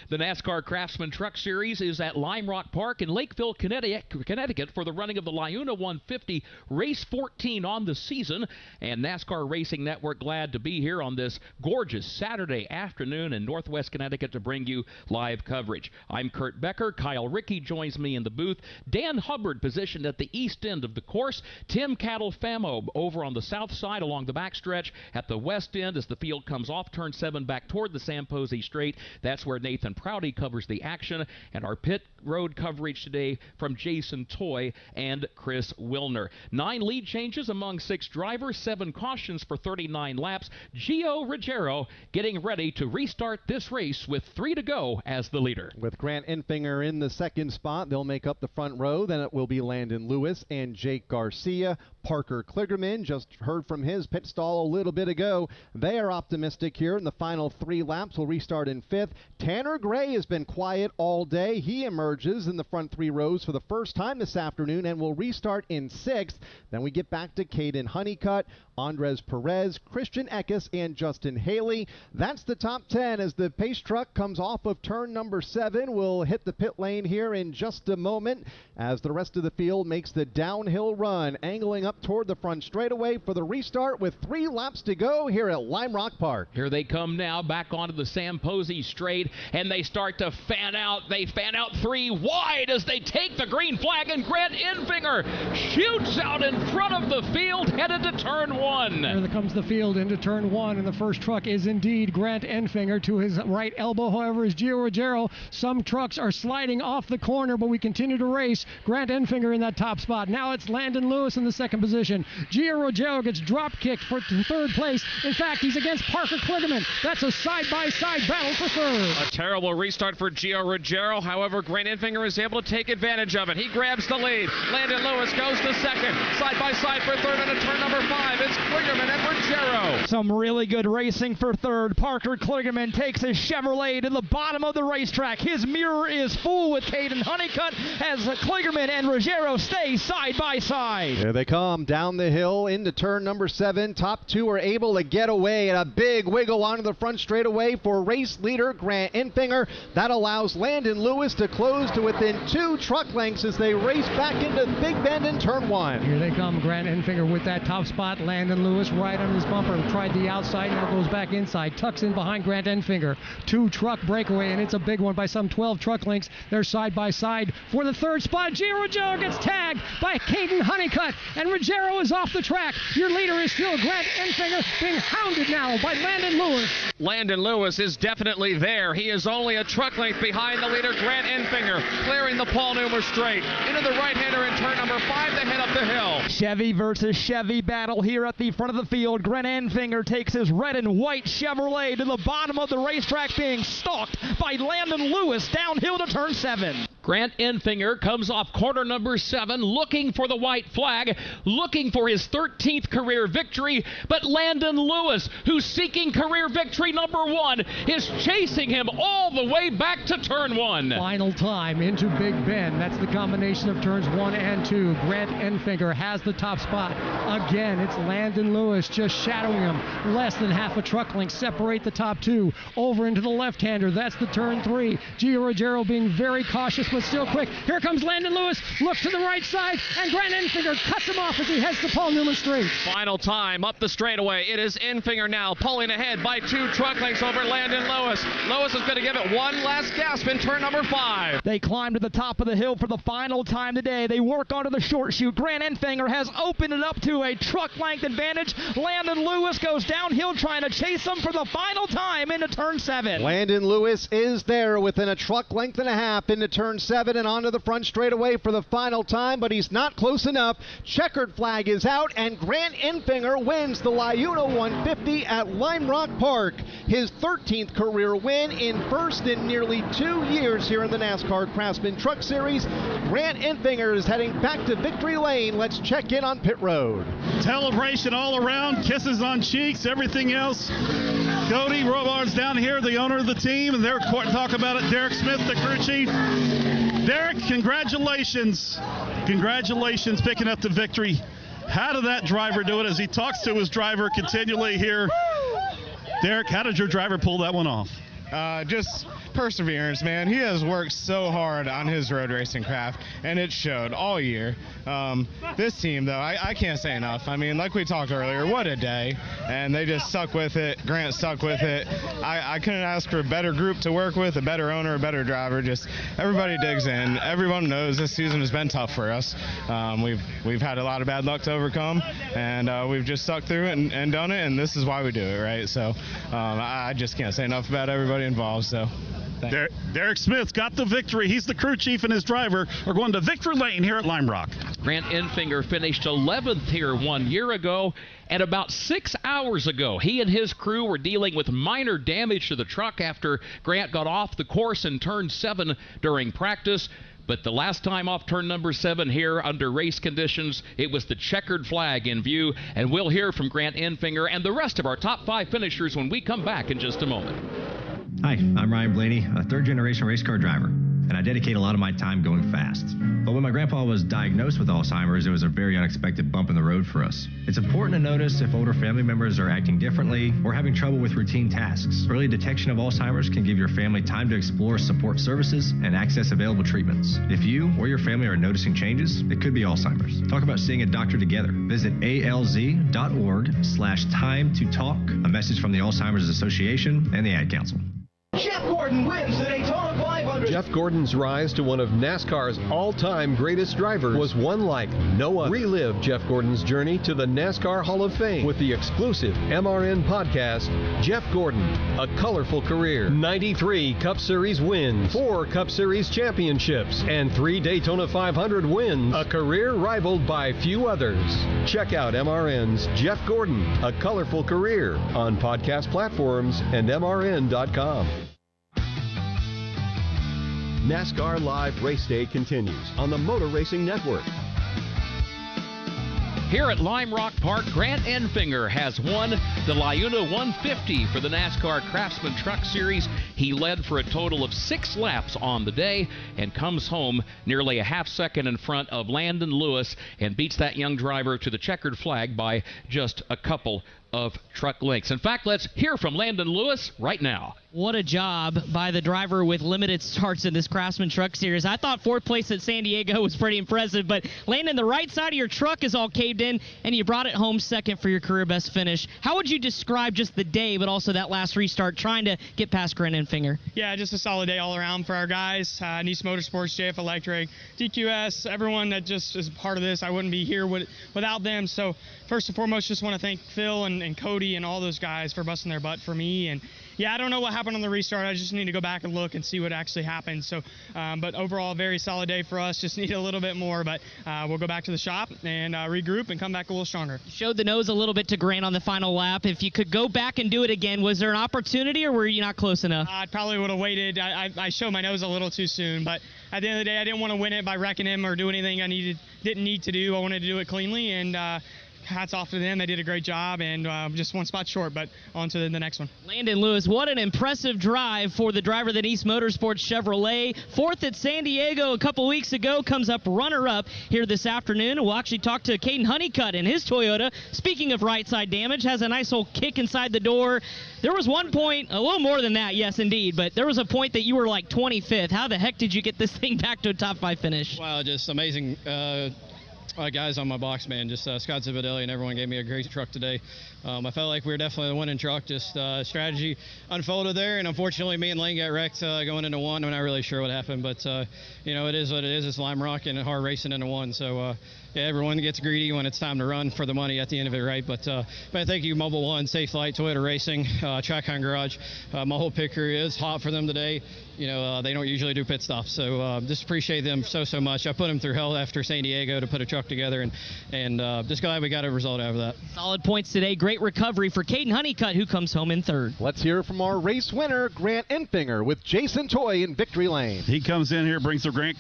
The NASCAR Craftsman Truck Series is at Lime Rock Park in Lakeville, Connecticut for the running of the Liuno 150, race 14 on the season. And NASCAR Racing Network glad to be here on this gorgeous Saturday afternoon in Northwest Connecticut to bring you live coverage. I'm Kurt Becker. Kyle Rickey joins me in the booth. Dan Hubbard positioned at the east end of the course. Tim Catalfamo over on the south side along the backstretch at the west end as the field comes off turn 7 back toward the San Posey Straight. That's where Nathan Prouty covers the action, and our pit road coverage today from Jason Toy and Chris Wilner. 9 lead changes among 6 drivers, 7 cautions for 39 laps. Gio Ruggiero getting ready to restart this race with 3 to go as the leader. With Grant Enfinger in the 2nd spot, they'll make up the front row. Then it will be Landon Lewis and Jake Garcia. Parker Kligerman, just heard from his pit stall a little bit ago. They are optimistic here in the final 3 laps. Will restart in 5th. Tanner Gray has been quiet all day. He emerges in the front 3 rows for the first time this afternoon and will restart in 6th. Then we get back to Caden Honeycutt, Andres Perez, Christian Eckes, and Justin Haley. That's the top 10 as the pace truck comes off of turn number 7. We'll hit the pit lane here in just a moment as the rest of the field makes the downhill run, angling up toward the front straightaway for the restart with 3 laps to go here at Lime Rock Park. Here they come now back onto the San Posey Straight, and they start to fan out. They fan out 3 wide as they take the green flag, and Grant Enfinger shoots out in front of the field, headed to turn 1. Here comes the field into turn 1, and the first truck is indeed Grant Enfinger. To his right elbow, however, is Gio Ruggiero. Some trucks are sliding off the corner, but we continue to race. Grant Enfinger in that top spot. Now it's Landon Lewis in the 2nd position. Gio Ruggiero gets drop kicked for 3rd place. In fact, he's against Parker Kligerman. That's a side-by-side battle for 3rd. A terrible restart for Gio Ruggiero. However, Grant Enfinger is able to take advantage of it. He grabs the lead. Landon Lewis goes to 2nd. Side-by-side for 3rd and a turn number 5. It's Kligerman and Ruggiero. Some really good racing for 3rd. Parker Kligerman takes his Chevrolet to the bottom of the racetrack. His mirror is full with Caden Honeycutt as Kligerman and Ruggiero stay side by side. Here they come down the hill into turn number 7. Top 2 are able to get away, and a big wiggle onto the front straightaway for race leader Grant Enfinger. center. That allows Landon Lewis to close to within 2 truck lengths as they race back into Big Bend in turn 1. Here they come, Grant Enfinger with that top spot. Landon Lewis right on his bumper. Tried the outside, now goes back inside. Tucks in behind Grant Enfinger. 2 truck breakaway, and it's a big one by some 12 truck lengths. They're side by side for the 3rd spot. Gio Ruggiero gets tagged by Caden Honeycutt, and Ruggiero is off the track. Your leader is still Grant Enfinger, being hounded now by Landon Lewis. Landon Lewis is definitely there. He is only a truck length behind the leader, Grant Enfinger, clearing the Paul Newman straight. Into the right-hander in turn number 5, they head up the hill. Chevy versus Chevy battle here at the front of the field. Grant Enfinger takes his red and white Chevrolet to the bottom of the racetrack, being stalked by Landon Lewis downhill to turn 7. Grant Enfinger comes off corner number 7, looking for the white flag, looking for his 13th career victory, but Landon Lewis, who's seeking career victory number 1, is chasing him all the way back to turn 1. Final time into Big Bend. That's the combination of turns 1 and 2. Grant Enfinger has the top spot. Again, it's Landon Lewis just shadowing him. Less than half a truck length separate the top 2. Over into the left-hander. That's the turn 3. Gio Ruggiero being very cautious, but still quick. Here comes Landon Lewis, looks to the right side, and Grant Enfinger cuts him off as he heads to Paul Newman Street. Final time up the straightaway. It is Enfinger now pulling ahead by 2 truck lengths over Landon Lewis. Lewis is going to give it one last gasp in turn number 5. They climb to the top of the hill for the final time today. They work onto the short chute. Grant Enfinger has opened it up to a truck length advantage. Landon Lewis goes downhill trying to chase him for the final time into turn 7. Landon Lewis is there within a truck length and a half into turn 7 and onto the front straightaway for the final time, but he's not close enough. Checkered flag is out, and Grant Enfinger wins the Liuna 150 at Lime Rock Park. His 13th career win in first in nearly 2 years here in the NASCAR Craftsman Truck Series. Grant Enfinger is heading back to victory lane. Let's check in on pit road. Celebration all around, kisses on cheeks, everything else. Cody Robards down here, the owner of the team, and they're talking about it. Derek Smith, the crew chief. Derek, congratulations. Congratulations picking up the victory. How did that driver do it as he talks to his driver continually here? Derek, how did your driver pull that one off? Just perseverance, man. He has worked so hard on his road racing craft, and it showed all year. This team, though, I can't say enough. I mean, like we talked earlier, what a day. And they just stuck with it. Grant stuck with it. I couldn't ask for a better group to work with, a better owner, a better driver. Just everybody digs in. Everyone knows this season has been tough for us. We've had a lot of bad luck to overcome, and we've just stuck through it and done it, and this is why we do it, right? So I just can't say enough about everybody involved. So Derek Smith got the victory. He's the crew chief, and his driver are going to victory lane here at Lime Rock. Grant Enfinger finished 11th here 1 year ago, and about 6 hours ago, he and his crew were dealing with minor damage to the truck after Grant got off the course in turn 7 during practice. But the last time off turn number 7 here under race conditions, it was the checkered flag in view. And we'll hear from Grant Enfinger and the rest of our top 5 finishers when we come back in just a moment. Hi, I'm Ryan Blaney, a third-generation race car driver, and I dedicate a lot of my time going fast. But when my grandpa was diagnosed with Alzheimer's, it was a very unexpected bump in the road for us. It's important to notice if older family members are acting differently or having trouble with routine tasks. Early detection of Alzheimer's can give your family time to explore support services and access available treatments. If you or your family are noticing changes, it could be Alzheimer's. Talk about seeing a doctor together. Visit alz.org/time to talk. A message from the Alzheimer's Association and the Ad Council. Jeff Gordon wins the Daytona 500. Jeff Gordon's rise to one of NASCAR's all-time greatest drivers was one like no other. Relive Jeff Gordon's journey to the NASCAR Hall of Fame with the exclusive MRN podcast, Jeff Gordon, A Colorful Career. 93 Cup Series wins, 4 Cup Series championships, and 3 Daytona 500 wins, a career rivaled by few others. Check out MRN's Jeff Gordon, A Colorful Career on podcast platforms and MRN.com. NASCAR Live Race Day continues on the Motor Racing Network. Here at Lime Rock Park, Grant Enfinger has won the Liuna 150 for the NASCAR Craftsman Truck Series. He led for a total of 6 laps on the day and comes home nearly a half second in front of Landon Lewis and beats that young driver to the checkered flag by just a couple of truck links. In fact, let's hear from Landon Lewis right now. What a job by the driver with limited starts in this Craftsman Truck Series. I thought fourth place at San Diego was pretty impressive, but Landon, the right side of your truck is all caved in, and you brought it home second for your career best finish. How would you describe just the day, but also that last restart, trying to get past Grin and Finger? Yeah, just a solid day all around for our guys. NASCAR Motorsports, JF Electric, DQS, everyone that just is part of this. I wouldn't be here without them. So first and foremost, just want to thank Phil and Cody and all those guys for busting their butt for me. And yeah, I don't know what happened on the restart. I just need to go back and look and see what actually happened. So, but overall, very solid day for us. Just need a little bit more, but we'll go back to the shop and regroup and come back a little stronger. You showed the nose a little bit to Grant on the final lap. If you could go back and do it again, was there an opportunity or were you not close enough? I probably would have waited. I showed my nose a little too soon, but at the end of the day, I didn't want to win it by wrecking him or do anything I didn't need to do. I wanted to do it cleanly, and hats off to them. They did a great job, and just one spot short, but on to the next one. Landon Lewis, what an impressive drive for the driver of the NASCAR Motorsports Chevrolet. Fourth at San Diego a couple weeks ago, comes up runner-up here this afternoon. We'll actually talk to Caden Honeycutt in his Toyota. Speaking of right side damage, has a nice old kick inside the door. There was one point, a little more than that, yes indeed, but there was a point that you were like 25th. How the heck did you get this thing back to a top 5 finish? Wow, just amazing. Guys on my box, man, just Scott Zipadelli and everyone gave me a great truck today. I felt like we were definitely the winning truck. Just strategy unfolded there, and unfortunately me and Lane got wrecked going into one. I'm not really sure what happened, but you know, it is what it is. It's Lime Rock and hard racing into one. So yeah, everyone gets greedy when it's time to run for the money at the end of it, right? But thank you, Mobile One, Safe Flight, Toyota Racing, Track-Con Garage. My whole pit crew is hot for them today. You know, they don't usually do pit stops, so just appreciate them so much. I put them through hell after San Diego to put a truck together, and just glad we got a result out of that. Solid points today. Great recovery for Caden Honeycutt, who comes home in third. Let's hear from our race winner, Grant Enfinger, with Jason Toy in victory lane. He comes in here, brings the Grant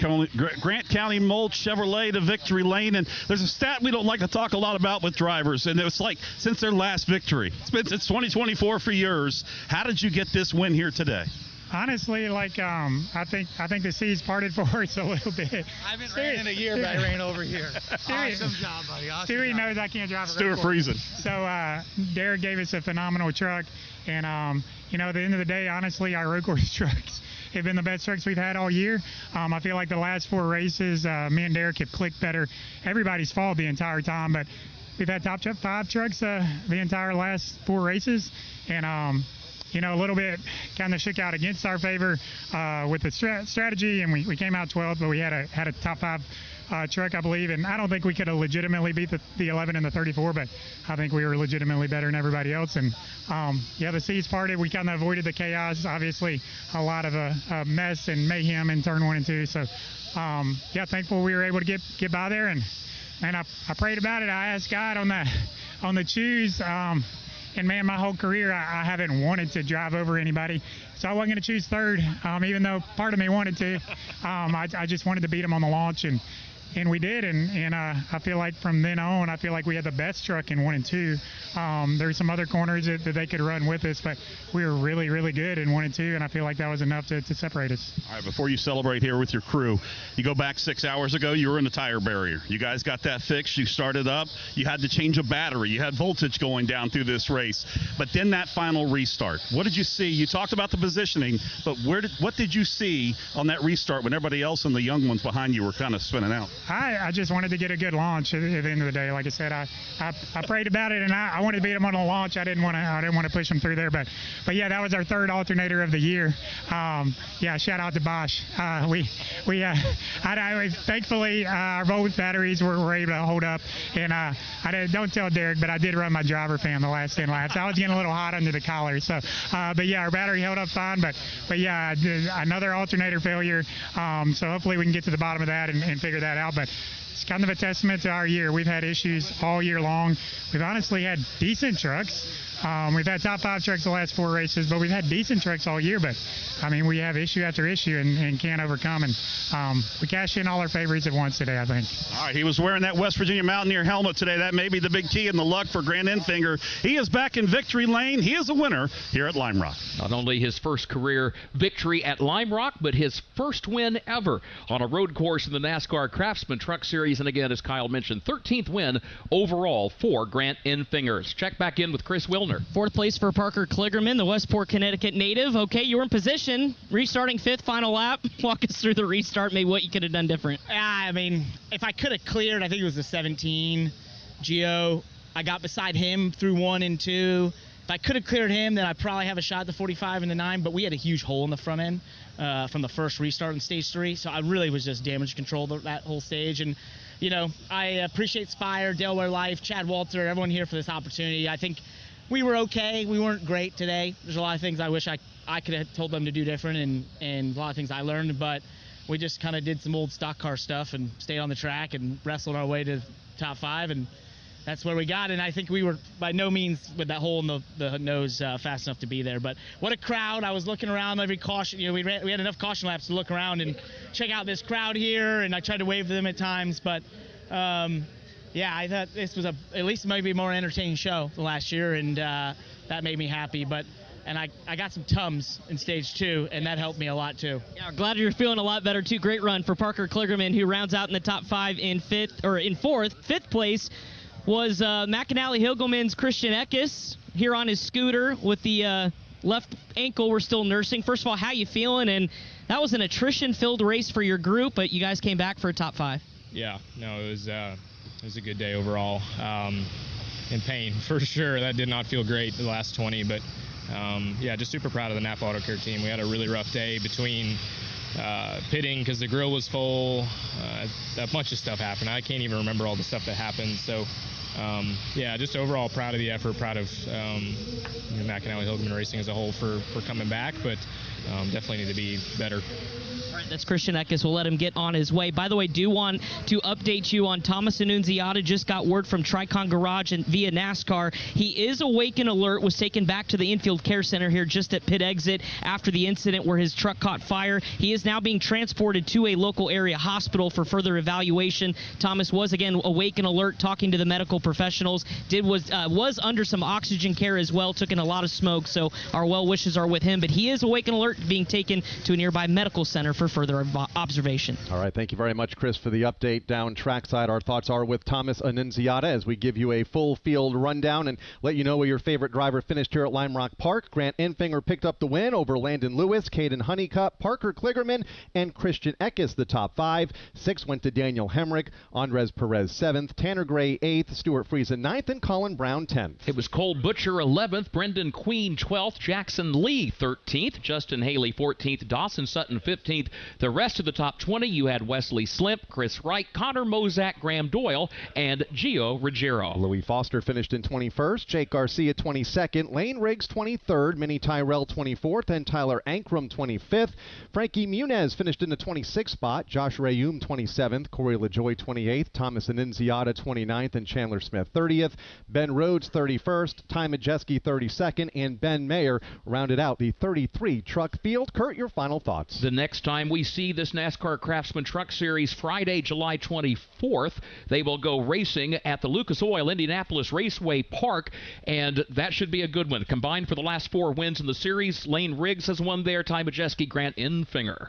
County Mulch Chevrolet to victory lane, and there's a stat we don't like to talk a lot about with drivers, and it's like since their last victory. It's been since 2024 for years. How did you get this win here today? Honestly, like I think the seas parted for us a little bit. I haven't ran in a year, but I ran over here. Awesome job, buddy. Awesome Stewie job. knows I can't drive a Stuart freezing. So Derek gave us a phenomenal truck, and you know, at the end of the day, honestly, our road course trucks have been the best trucks we've had all year. I feel like the last 4 races, me and Derek have clicked better. Everybody's fault the entire time, but we've had top 5 trucks the entire last 4 races, and you know, a little bit kind of shook out against our favor with the strategy, and we came out 12th, but we had a top 5 truck, I believe, and I don't think we could have legitimately beat the 11 and the 34, but I think we were legitimately better than everybody else. And yeah, the seas parted. We kind of avoided the chaos. Obviously, a lot of a mess and mayhem in turn 1 and 2. So yeah, thankful we were able to get by there, and I prayed about it. I asked God on the choose. And man, my whole career, I haven't wanted to drive over anybody, so I wasn't going to choose third, even though part of me wanted to. I just wanted to beat them on the launch, and we did. And I feel like from then on, I feel like we had the best truck in 1 and 2. There's some other corners that they could run with us, but we were really, really good in 1 and 2, and I feel like that was enough to separate us. All right, before you celebrate here with your crew, you go back 6 hours ago, you were in a tire barrier. You guys got that fixed. You started up. You had to change a battery. You had voltage going down through this race. But then that final restart, what did you see? You talked about the positioning, but what did you see on that restart when everybody else and the young ones behind you were kind of spinning out? I just wanted to get a good launch at the end of the day. Like I said, I prayed about it, and I wanted to beat them on the launch. I didn't want to push them through there, but yeah, that was our 3rd alternator of the year. Yeah, shout out to Bosch. Thankfully our Volt batteries were able to hold up, and don't tell Derek, but I did run my driver fan the last 10 laps. I was getting a little hot under the collar, so but yeah, our battery held up fine. But yeah, another alternator failure. So hopefully we can get to the bottom of that and figure that out. But it's kind of a testament to our year. We've had issues all year long. We've honestly had decent trucks. We've had top 5 trucks the last 4 races, but we've had decent trucks all year. But, I mean, we have issue after issue and can't overcome. And we cashed in all our favorites at once today, I think. All right, he was wearing that West Virginia Mountaineer helmet today. That may be the big key in the luck for Grant Enfinger. He is back in victory lane. He is a winner here at Lime Rock. Not only his first career victory at Lime Rock, but his first win ever on a road course in the NASCAR Craftsman Truck Series. And again, as Kyle mentioned, 13th win overall for Grant Enfinger. Check back in with Chris Wilner. 4th place for Parker Kligerman, the Westport, Connecticut native. Okay, you were in position, restarting 5th, final lap. Walk us through the restart, maybe what you could have done different. I mean, if I could have cleared, I think it was the 17 Gio. I got beside him through 1 and 2. If I could have cleared him, then I'd probably have a shot at the 45 and the 9, but we had a huge hole in the front end from the first restart in stage 3, so I really was just damage control that whole stage. And, you know, I appreciate Spire, Delaware Life, Chad Walter, everyone here for this opportunity. I think we were okay. We weren't great today. There's a lot of things I wish I could have told them to do different, and a lot of things I learned, but we just kind of did some old stock car stuff and stayed on the track and wrestled our way to top 5, and that's where we got. And I think we were by no means with that hole in the nose fast enough to be there. But what a crowd. I was looking around every caution. You know, we had enough caution laps to look around and check out this crowd here, and I tried to wave to them at times. But, yeah, I thought this was at least maybe a more entertaining show than last year, and that made me happy. And I got some Tums in stage 2, and that helped me a lot, too. Yeah, glad you're feeling a lot better, too. Great run for Parker Kligerman, who rounds out in the top 5 in 4th. 5th place was McAnally Hilgelman's Christian Eckes here on his scooter with the left ankle we're still nursing. First of all, how you feeling? And that was an attrition-filled race for your group, but you guys came back for a top 5. Yeah, no, it was a good day overall. In pain, for sure. That did not feel great the last 20, but yeah, just super proud of the Napa Auto Care team. We had a really rough day between pitting because the grill was full. A bunch of stuff happened. I can't even remember all the stuff that happened. So, yeah, just overall proud of the effort, proud of McAnally Hilgeman Racing as a whole for coming back, but definitely need to be better. All right, that's Christian Eckes. We'll let him get on his way. By the way, do want to update you on Thomas Annunziata. Just got word from Tricon Garage and via NASCAR. He is awake and alert, was taken back to the infield care center here just at pit exit after the incident where his truck caught fire. He is now being transported to a local area hospital for further evaluation. Thomas was, again, awake and alert, talking to the medical professionals. Was under some oxygen care as well, took in a lot of smoke, so our well wishes are with him. But he is awake and alert, being taken to a nearby medical center for further observation. All right, thank you very much, Chris, for the update down trackside. Our thoughts are with Thomas Annunziata as we give you a full field rundown and let you know where your favorite driver finished here at Lime Rock Park. Grant Enfinger picked up the win over Landon Lewis, Caden Honeycutt, Parker Kligerman, and Christian Eckes, the top 5. 6 went to Daniel Hemrick, Andres Perez 7th, Tanner Gray 8th, Stuart Friesen 9th, and Colin Brown 10th. It was Cole Butcher 11th, Brendan Queen 12th, Jackson Lee 13th, Justin Haley 14th, Dawson Sutton 15th. The rest of the top 20, you had Wesley Slimp, Chris Wright, Connor Mozak, Graham Doyle, and Gio Ruggiero. Louis Foster finished in 21st, Jake Garcia 22nd, Lane Riggs 23rd, Minnie Tyrell 24th, and Tyler Ankrum 25th. Frankie Muniz finished in the 26th spot, Josh Rayum 27th, Corey LaJoy 28th, Thomas Annunziata 29th, and Chandler Smith 30th. Ben Rhodes 31st, Ty Majeski 32nd, and Ben Mayer rounded out the 33 truck field. Kurt, your final thoughts. The next time we see this NASCAR Craftsman Truck Series, Friday, July 24th, they will go racing at the Lucas Oil Indianapolis Raceway Park, and that should be a good one. Combined for the last 4 wins in the series, Lane Riggs has won there, Ty Majeski, Grant Enfinger.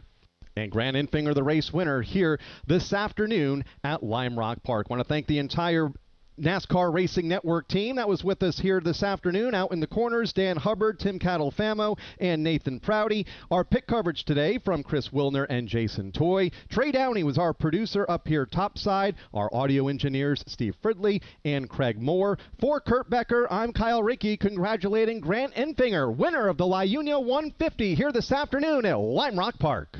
And Grant Enfinger, the race winner, here this afternoon at Lime Rock Park. I want to thank the entire NASCAR Racing Network team that was with us here this afternoon. Out in the corners, Dan Hubbard, Tim Catalfamo, and Nathan Prouty. Our pit coverage today from Chris Wilner and Jason Toy. Trey Downey was our producer up here topside. Our audio engineers, Steve Fridley and Craig Moore. For Kurt Becker, I'm Kyle Rickey, congratulating Grant Enfinger, winner of the La Union 150 here this afternoon at Lime Rock Park.